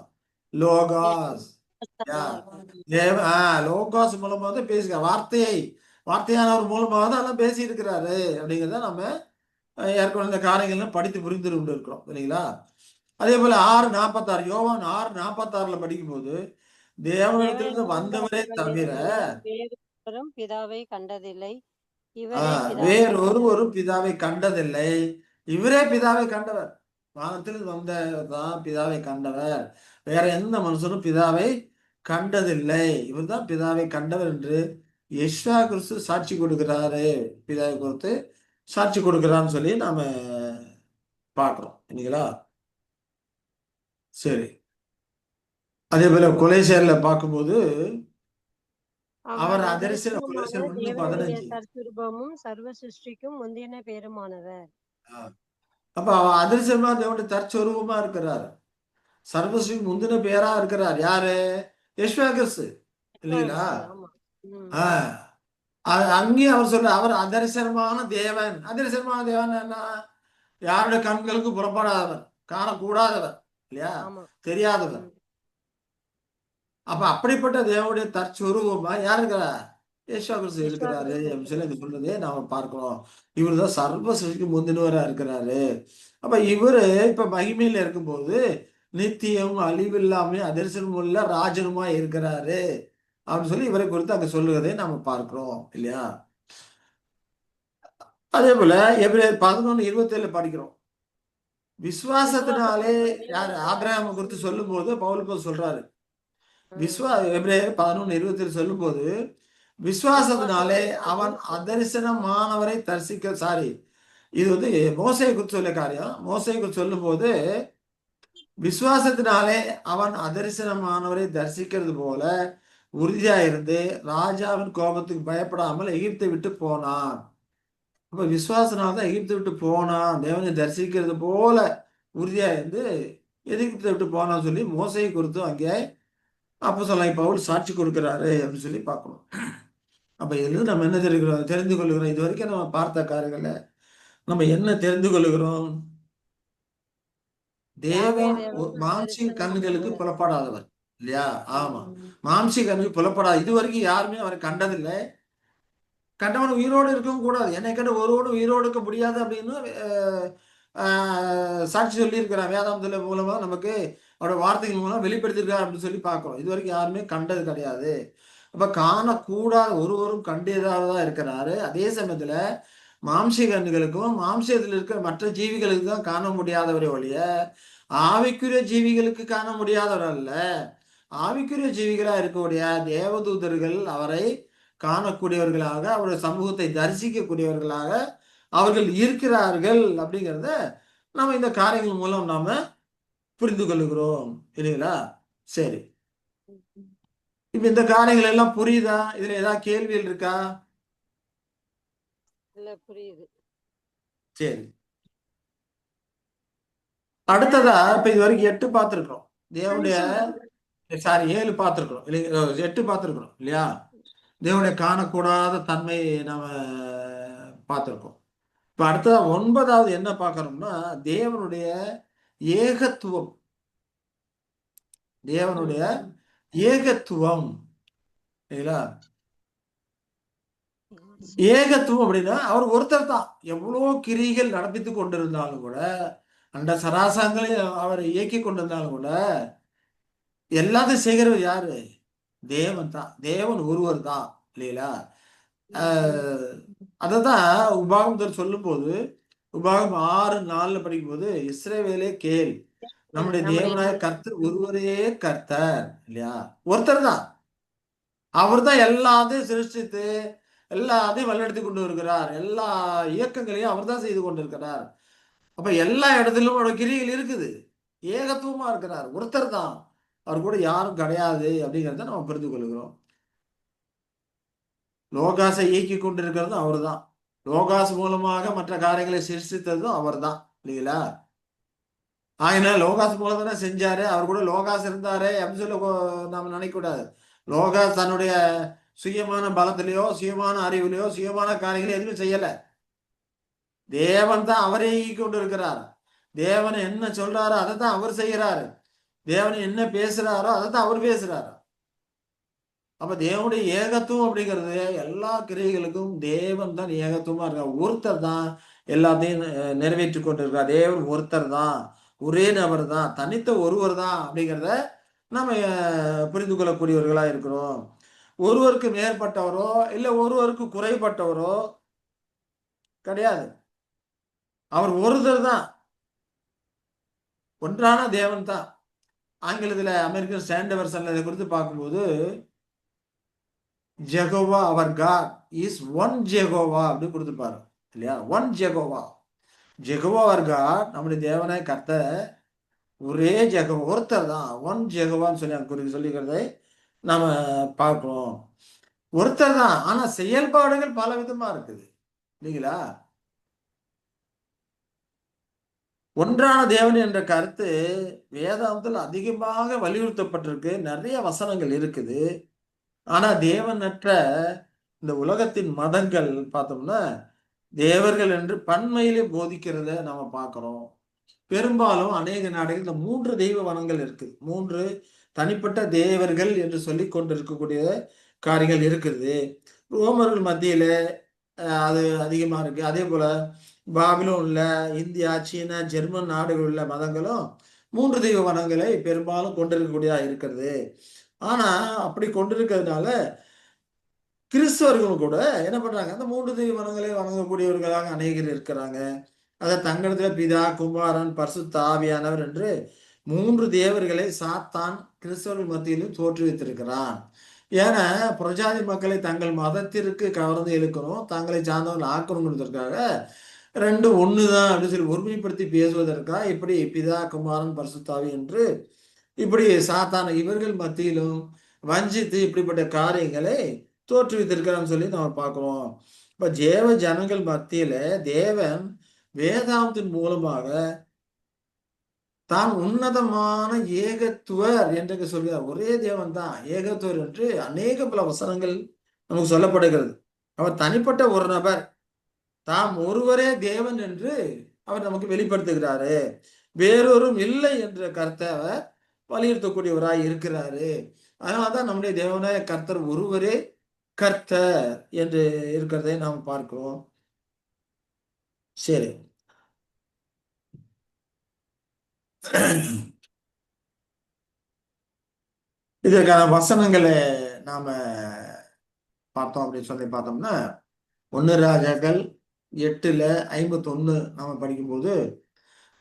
லோகாஸ். லோகாஸ் மூலமா தான் பேசுகிறார். வார்த்தையானவர் மூலமாக தான் எல்லாம் பேசி இருக்கிறாரு அப்படிங்கிறத நம்ம ஏற்கனவே இந்த காரியங்கள்லாம் படித்து புரிந்து கொண்டு இருக்கிறோம் இல்லைங்களா? அதே போல 6:46 யோவான் 6:46 படிக்கும்போது, தேவனிடத்திலிருந்து தேவனிடமிருந்து வந்தவரே தவிர வேறொருவரும் பிதாவை கண்டதில்லை. இவரே பிதாவை வேறொருவரும் பிதாவை கண்டதில்லை. இவரே பிதாவை கண்டவர். வானத்திலிருந்து வந்தவர் தான் பிதாவை கண்டவர். வேற எந்த மனுஷனும் பிதாவை கண்டதில்லை. இவர் தான் பிதாவை கண்டவர் என்று யெஷுவா கிறிஸ்து சாட்சி கொடுக்கிறாரு. பிதாவை குறித்து சாட்சி கொடுக்கிறான்னு சொல்லி நாம பார்க்கிறோம் இல்லைங்களா? சரி. அதே போல கொலைசேர்ல பார்க்கும்போது அவர் அதரிசன கொலைசேர் 1:15. தற்சுரூபமும் சர்வ சிருஷ்டிக்கும் முந்தின பேருமானவர். அப்ப அவர் அதிர்ஷ்டமா தேவனுடைய தற்சொரூபமா இருக்கிறார். சர்வஸ்ரீ முந்தின பேரா இருக்கிறார். யாரு? யெஷுவா கிறிஸ்து இல்லைங்களா? அங்கேயும் அவர் சொல்ற அவர் அதரிசனமான தேவன். அதரிசனமான தேவன் என்ன? யாருடைய கண்களுக்கு புறப்படாதவர், காணக்கூடாதவர் இல்லையா? தெரியாதவர். அப்ப அப்படிப்பட்ட தேவனுடைய தற்சொரூபமா யார் இருக்கிறார்? யெஷுவா கிறிஸ்து இருக்கிறாரு அப்படின்னு சொல்லி சொல்றதே நாம பார்க்கிறோம். இவர் தான் சர்வ சிருஷ்டிக்கு முந்தினவரா இருக்கிறாரு. அப்ப இவரு இப்ப மகிமையில இருக்கும்போது நித்தியம் அழிவில்லாம அதரிசனம் உள்ள ராஜனுமா இருக்கிறாரு அப்படின்னு சொல்லி இவரை குறித்து அங்க சொல்லுவதை நாம பார்க்கிறோம் இல்லையா? அதே போல எபிரேயர் 11:27 படிக்கிறோம். விசுவாசத்தினாலே யார் ஆபிரகாம் குறித்து சொல்லும் போது பவுல் சொல்றாரு. எபிரேயர் 11:27 சொல்லும் போது விசுவாசத்தினாலே அவன் அதரிசனமானவரை இது வந்து மோசையை குறித்து சொல்ல காரியம். மோசையை குறித்து சொல்லும் போது விசுவாசத்தினாலே அவன் அதரிசனமானவரை தரிசிக்கிறது போல உறுதியா இருந்து ராஜாவின் கோபத்துக்கு பயப்படாமல் எகிப்தை விட்டு போனான். அப்ப விசுவாசனால்தான் எகிப்தை விட்டு போனான். தேவனை தரிசிக்கிறது போல உறுதியா இருந்து எகிப்தை விட்டு போனான்னு சொல்லி மோசையை குறித்தும் அங்கே அப்போஸ்தலனாகிய பவுல் சாட்சி கொடுக்கிறாரு அப்படின்னு சொல்லி பார்க்கணும். அப்ப இதுல நம்ம என்ன தெரிந்து கொள்கிறோம்? இது வரைக்கும் நம்ம பார்த்த காரியங்களை நம்ம என்ன தெரிந்து கொள்கிறோம்? தேவன் மாம்சி கண்ணுகளுக்கு புலப்படாதவர் இல்லையா? ஆமா, மாம்சி கண்ணுக்கு புலப்படாது. இது வரைக்கும் யாருமே அவரை கண்டதில்லை. கண்டவன் உயிரோடு இருக்கவும் கூடாது. என்னை கண்டு ஒருவனும் உயிரோடு இருக்க முடியாது அப்படின்னு சாட்சி சொல்லி இருக்கிறான். வேதாந்தத்துல மூலமா நமக்கு அவரோட வார்த்தைகள் மூலம் வெளிப்படுத்திருக்காரு அப்படின்னு சொல்லி பார்க்கிறோம். இது வரைக்கும் யாருமே கண்டது கிடையாது. அப்ப காணக்கூடாத ஒருவரும் கண்டியதாக இருக்கிறாரு. அதே சமயத்துல மாம்ச கண்ணுகளுக்கும் மாம்சத்தில் இருக்கிற மற்ற ஜீவிகளுக்கு தான் காண முடியாதவரை ஒழிய ஆவிக்குரிய ஜீவிகளுக்கு காண முடியாதவர் அல்ல. ஆவிக்குரிய ஜீவிகளா இருக்கக்கூடிய தேவதூதர்கள் அவரை காணக்கூடியவர்களாக அவருடைய சமூகத்தை தரிசிக்கக்கூடியவர்களாக அவர்கள் இருக்கிறார்கள் அப்படிங்கிறத நம்ம இந்த காரியங்கள் மூலம் நாம புரிந்து கொள்ளுகிறோம் இல்லைங்களா? சரி, இப்ப இந்த காரியங்கள் எல்லாம் புரியுதா? இதுல ஏதாவது கேள்விகள் இருக்கா? புரியுது. சரி, அடுத்ததா இப்ப இது வரைக்கும் 8 பார்த்திருக்கிறோம். தேவனுடைய 7 பார்த்திருக்கிறோம் இல்லையா? 8 பார்த்திருக்கிறோம் இல்லையா? தேவனுடைய காணக்கூடாத தன்மை நாம பார்த்திருக்கோம். இப்ப அடுத்ததா 9வது என்ன பார்க்கணும்னா தேவனுடைய ஏகத்துவம். தேவனுடைய ஏகத்துவம் இல்லைங்களா? ஏகத்துவம் அப்படின்னா அவர் ஒருத்தர் தான். எவ்வளவு கிரிகள் நடப்பித்து கொண்டிருந்தாலும் கூட, அந்த சராசரங்களை அவர் இயக்கி கொண்டிருந்தாலும் கூட எல்லாத்தையும் செய்கிறவர் யாரு? தேவன் தான். தேவன் ஒருவர் தான் இல்லைங்களா? அததான் உபாகமத்தில் சொல்லும் போது உபாகம் 6:4 படிக்கும்போது இஸ்ரவேலே கேள், நம்முடைய தேவனாய கர்த்தர் ஒருவரே கர்த்தர் இல்லையா? ஒருத்தர் தான். அவர் தான் எல்லாத்தையும் சிருஷ்டித்து எல்லாத்தையும் வழிநடத்தி கொண்டு வருகிறார். எல்லா இயக்கங்களையும் அவர் தான் செய்து கொண்டிருக்கிறார். அப்ப எல்லா இடத்திலும் அவரோட கிரிகள் இருக்குது. ஏகத்துவமா இருக்கிறார். ஒருத்தர் தான். அவர் கூட யாரும் கிடையாது அப்படிங்கிறத நம்ம புரிந்து கொள்கிறோம். லோகாசை இயக்கி கொண்டிருக்கிறதும் அவர் தான். லோகாஸ் மூலமாக மற்ற காரியங்களை சிருஷ்டித்ததும் அவர் தான் இல்லைங்களா? ஆகினா லோகாஸ் மூலம் தானே செஞ்சாரு. அவர் கூட லோகாஸ் இருந்தாரு அப்படின்னு சொல்ல நாம நினைக்கக்கூடாது. லோகாஸ் தன்னுடைய சுயமான பலத்திலேயோ சுயமான அறிவிலையோ சுயமான காரியங்களோ எதுவுமே செய்யல. தேவன் தான் அவரை இயக்கி கொண்டு இருக்கிறார். தேவன் என்ன சொல்றாரோ அதை தான் அவர் செய்யறாரு. தேவன் என்ன பேசுறாரோ அதை தான் அவர் பேசுறாரு. அப்ப தேவனுடைய ஏகத்துவம் அப்படிங்கிறது எல்லா கிரியைகளுக்கும் தேவன் தான் ஏகத்துவமா இருக்கார். ஒருத்தர் தான் எல்லாத்தையும் நிறைவேற்றி கொண்டிருக்கார். தேவன் ஒருத்தர் தான், ஒரே நபர் தான், தனித்த ஒருவர் தான் அப்படிங்கிறத நம்ம புரிந்து கொள்ளக்கூடியவர்களா இருக்கிறோம். ஒருவருக்கு மேற்பட்டவரோ இல்லை ஒருவருக்கு குறைபட்டவரோ கிடையாது. அவர் ஒருத்தர் தான், ஒன்றான தேவன் தான். ஆங்கிலத்தில் அமெரிக்கன் ஸ்டாண்டர்ட் வெர்ஷன்ல இதை குறித்து பார்க்கும்போது ஜெகோவா அவர் காட் இஸ் ஒன் ஜெகோவா அப்படின்னு கொடுத்துருப்பாரு இல்லையா? ஒன் ஜெகோவா, ஜெகோவா அவர் காட், நம்முடைய தேவனாய் கர்த்தர் ஒரே ஜெகோவா, ஒருத்தர் தான், ஒன் ஜெகோவான்னு சொல்லி அங்க குறித்து சொல்லிக்கிறதை நாம பார்க்கிறோம். ஒருத்தர் தான், ஆனா செயல்பாடுகள் பல விதமா இருக்குது இல்லைங்களா? ஒன்றான தேவன் என்ற கருத்து வேதாந்தத்தில் அதிகமாக வலியுறுத்தப்பட்டிருக்கு. நிறைய வசனங்கள் இருக்குது. ஆனா தேவனற்ற இந்த உலகத்தின் மதங்கள் பார்த்தோம்னா தேவர்கள் என்று பன்மையிலே போதிக்கிறத நாம பார்க்கிறோம். பெரும்பாலும் அநேக நாடுகள் இந்த 3 தெய்வ வனங்கள் இருக்கு. 3 தனிப்பட்ட தேவர்கள் என்று சொல்லி கொண்டிருக்கக்கூடிய காரியங்கள் இருக்குது. ரோமர்கள் மத்தியில அது அதிகமா இருக்கு. அதே போல பாபிலோன்ல, இந்தியா, சீனா, ஜெர்மன் நாடுகள் உள்ள மதங்களும் 3 தெய்வ வனங்களை பெரும்பாலும் கொண்டிருக்கக்கூடியதா இருக்கிறது. ஆனா அப்படி கொண்டிருக்கிறதுனால கிறிஸ்தவர்களும் கூட என்ன பண்றாங்க, அந்த 3 தெய்வ வனங்களை வணங்கக்கூடியவர்களாக அநேகர் இருக்கிறாங்க. அதை தங்களிடத்துல பிதா, குமாரன், பரிசுத்த ஆவியானவர் என்று 3 தேவர்களை சாத்தான் கிறிஸ்தவர்கள் மத்தியிலும் தோற்றுவித்திருக்கிறான். ஏன்னா புரஜாதி மக்களை தங்கள் மதத்திற்கு கவர்ந்து இழுக்கணும், தங்களை சார்ந்தவர்கள் ஆக்கணுங்கிறதுக்காக 2 ஒண்ணுதான் அப்படின்னு சொல்லி ஒருமைப்படுத்தி பேசுவதற்காக இப்படி பிதா, குமாரன், பரிசுத்தாவி என்று இப்படி சாத்தான இவர்கள் மத்தியிலும் வஞ்சித்து இப்படிப்பட்ட காரியங்களை தோற்றுவித்திருக்கிறான்னு சொல்லி நம்ம பார்க்கிறோம். இப்ப தேவ ஜனங்கள் மத்தியில தேவன் வேதாந்தத்தின் மூலமாக தான் உன்னதமான ஏகத்துவர் என்று சொல்கிறார். ஒரே தேவன் தான் ஏகத்துவர் என்று அநேக பல வசனங்கள் நமக்கு சொல்லப்படுகிறது. அவர் தனிப்பட்ட ஒரு நபர், தாம் ஒருவரே தேவன் என்று அவர் நமக்கு வெளிப்படுத்துகிறாரு. வேறொரும் இல்லை என்ற கருத்தை அவர் வலியுறுத்தக்கூடியவராய் இருக்கிறாரு. அதனால்தான் நம்முடைய தேவனாய கர்த்தர் ஒருவரே கர்த்தர் என்று இருக்கிறதை நாம் பார்க்கிறோம். சரி, இதற்கான வசனங்களை நாம பார்த்தோம் அப்படின்னு சொல்லி பார்த்தோம்னா 1 ராஜாக்கள் 8:51 நாம படிக்கும்போது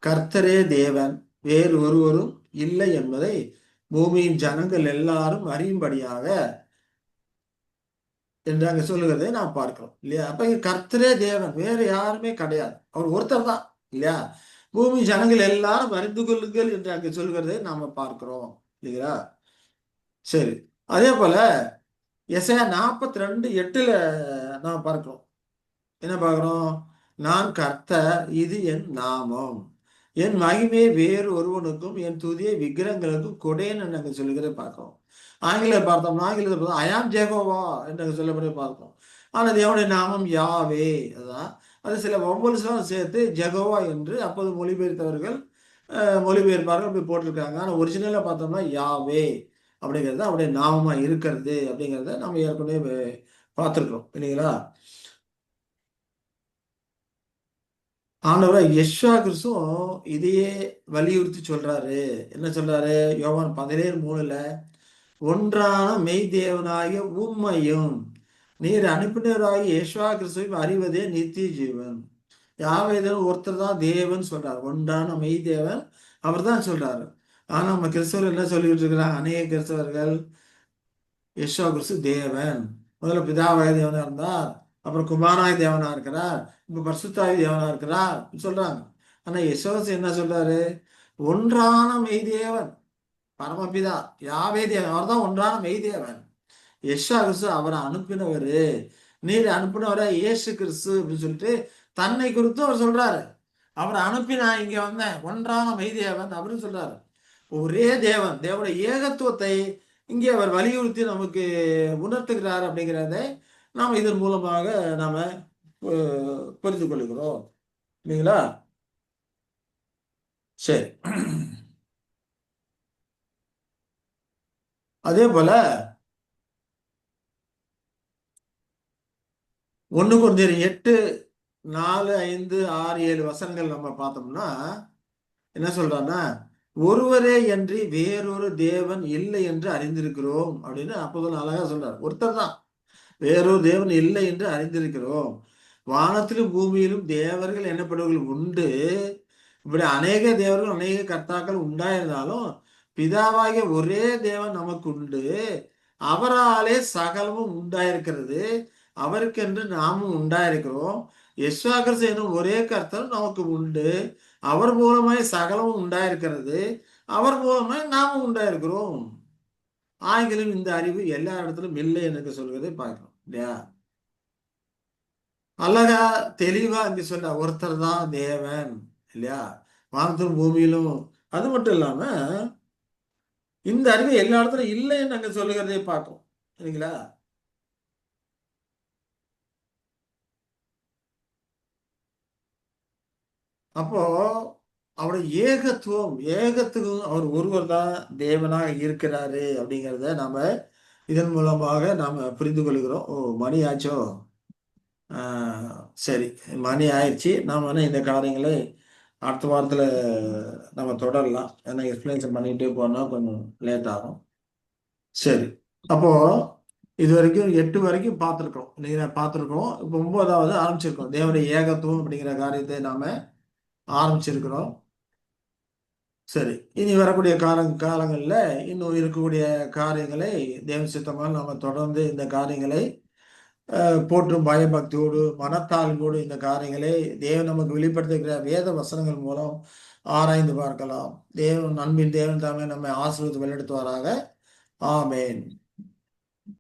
கர்த்தரே தேவன், வேறு ஒருவரும் இல்லை என்பதை பூமியின் ஜனங்கள் எல்லாரும் அறியும்படியாக என்று அங்க சொல்லுகிறதை நாம் பார்க்கிறோம் இல்லையா? அப்ப இங்க கர்த்தரே தேவன், வேற யாருமே கிடையாது, அவர் ஒருத்தர் தான் இல்லையா? பூமி ஜனங்கள் எல்லாரும் அறிந்து கொள்ளுங்கள் என்று அங்க சொல்கிறதை நாம பார்க்கிறோம் இல்லைங்களா? சரி, அதே போல எசையா 42:8 நாம் பார்க்கிறோம். என்ன பார்க்கிறோம்? நான் கர்த்தர், இது என் நாமம், என் மகிமையை வேறு ஒருவனுக்கும் என் துதியை விக்கிரகங்களுக்கும் கொடேன்னு நாங்கள் சொல்லுகிறத பார்க்கிறோம். ஆங்கிலத்தில் பார்த்தோம்னா ஆங்கிலத்தில் ஐ ஆம் ஜெகோவா என்று சொல்லப்படி பார்க்கிறோம். ஆனால் தேவனுடைய நாமம் யாவே, அதான் அது சில வவ்வல்ஸ்லாம் சேர்த்து ஜெகோவா என்று அப்போது மொழிபெயர்த்தவர்கள் மொழிபெயர்ப்பார்கள் அப்படி போட்டிருக்காங்க. ஆனால் ஒரிஜினலாக பார்த்தோம்னா யாவே அப்படிங்கிறது அவருடைய நாமமா இருக்கிறது அப்படிங்கிறத நம்ம ஏற்கனவே பார்த்துருக்கோம் இல்லைங்களா? ஆண்டவரா யெஷுவா கிறிஸ்துவும் இதையே வலியுறுத்தி சொல்றாரு. என்ன சொல்றாரு? யோவான் 17:3 ஒன்றான மெய் தேவனாகிய உம்மையும் நீர் அனுப்பினராகிய யெஷுவா கிறிஸ்துவையும் அறிவதே நித்திய ஜீவன். யாவேதன் ஒருத்தர் தான் தேவன் சொல்றாரு, ஒன்றான மெய் தேவன் அவர் தான் சொல்றாரு. ஆனா நம்ம கிறிஸ்தவர்கள் என்ன சொல்லிட்டு இருக்கிறாங்க? அநேக கிறிஸ்தவர்கள் யெஷுவா கிறிஸ்து தேவன், முதல்ல பிதாவாய தேவனா இருந்தார், அப்புறம் குமாராய் தேவனா இருக்கிறார், இப்ப பரிசுத்தாவி தேவனா இருக்கிறார் சொல்றாங்க. ஆனா யெஷுவா என்ன சொல்றாரு? ஒன்றான மெய் தேவன் பரமபிதா யாவே தேவன், அவர் தான் ஒன்றான மெய் தேவன். யெஷுவா கிறிஸ்து அவரை அனுப்பினவரு, நீர் அனுப்பினவரை இயேசு கிறிஸ்து அப்படின்னு சொல்லிட்டு தன்னை குறித்து அவர் சொல்றாரு. அவரை அனுப்பி நான் இங்க வந்தேன், ஒன்றான மெய் தேவன் அப்படின்னு சொல்றாரு. ஒரே தேவன், தேவனுடைய ஏகத்துவத்தை இங்கே அவர் வலியுறுத்தி நமக்கு உணர்த்துகிறார் அப்படிங்கிறத நாம் இதன் மூலமாக நாம புரிந்து கொள்கிறோம் இல்லைங்களா? சரி, அதே போல 1 கொரிந்தியர் 8:4, 5, 6, 7 வசனங்கள் நம்ம பார்த்தோம்னா என்ன சொல்றான்னா, ஒருவரே அன்றி வேறொரு தேவன் இல்லை என்று அறிந்திருக்கிறோம் அப்படின்னு அப்போதான் அழகா சொல்றார். ஒருத்தர் தான், வேறொரு தேவன் இல்லை என்று அறிந்திருக்கிறோம். வானத்திலும் பூமியிலும் தேவர்கள் எனப்படுவர்கள் உண்டு. இப்படி அநேக தேவர்கள் அநேக கர்த்தாக்கள் உண்டாயிருந்தாலும் பிதாவாகிய ஒரே தேவன் நமக்கு உண்டு. அவராலே சகலமும் உண்டாயிருக்கிறது, அவருக்கென்று நாமும் உண்டாயிருக்கிறோம். யெசுவா கிறிஸ்து என்னும் ஒரே கர்த்தர் நமக்கு உண்டு. அவர் மூலமாய் சகலமும் உண்டாயிருக்கிறது, அவர் மூலமாய் நாமும் உண்டாயிருக்கிறோம். ஆகிலும் இந்த அறிவு எல்லா இடத்திலும் இல்லை என்று சொல்வதை பார்க்கிறோம் இல்லையா? அழகா தெளிவா இங்க சொல்ல ஒருத்தர் தான் தேவன் இல்லையா? வானத்திலும் பூமியிலும். அது மட்டும் இல்லாம இந்த அறிவு எல்லா இடத்துலும் இல்லைன்னு நாங்க சொல்லுகிறதை பார்க்கிறோம் சரிங்களா? அப்போ அவருடைய ஏகத்துக்கும் அவர் ஒருவர் தான் தேவனாக இருக்கிறாரு அப்படிங்கிறத நாம இதன் மூலமாக நாம புரிந்து கொள்கிறோம். ஓ, மணி ஆச்சோ? சரி, மணி ஆயிடுச்சு. நாம இந்த காரியங்களை அடுத்த வாரத்துல நம்ம தொடரலாம். ஏன்னா எக்ஸ்பிளேஷன் பண்ணிட்டே போனா கொஞ்சம் லேட் ஆகும். சரி, அப்போ இது வரைக்கும் 8 வரைக்கும் பார்த்துருக்கோம். நீங்க பார்த்துருக்கோம். இப்போ 9வது ஆரம்பிச்சிருக்கோம். தேவனுடைய ஏகத்துவம் அப்படிங்கிற காரியத்தை நாம ஆரம்பிச்சிருக்கிறோம். சரி, இனி வரக்கூடிய காலங்கள்ல இன்னும் இருக்கக்கூடிய காரியங்களை தேவ சித்தமாக நம்ம தொடர்ந்து இந்த காரியங்களை போற்றும் பயபக்தியோடு மனத்தாழ்வோடு இந்த காரியங்களை தேவன் நமக்கு வெளிப்படுத்துகிற வேத வசனங்கள் மூலம் ஆராய்ந்து பார்க்கலாம். தேவன் அன்பின் தேவன் தாமே நம்மை ஆசீர்வதித்து வழிநடத்துவாராக. ஆமென்.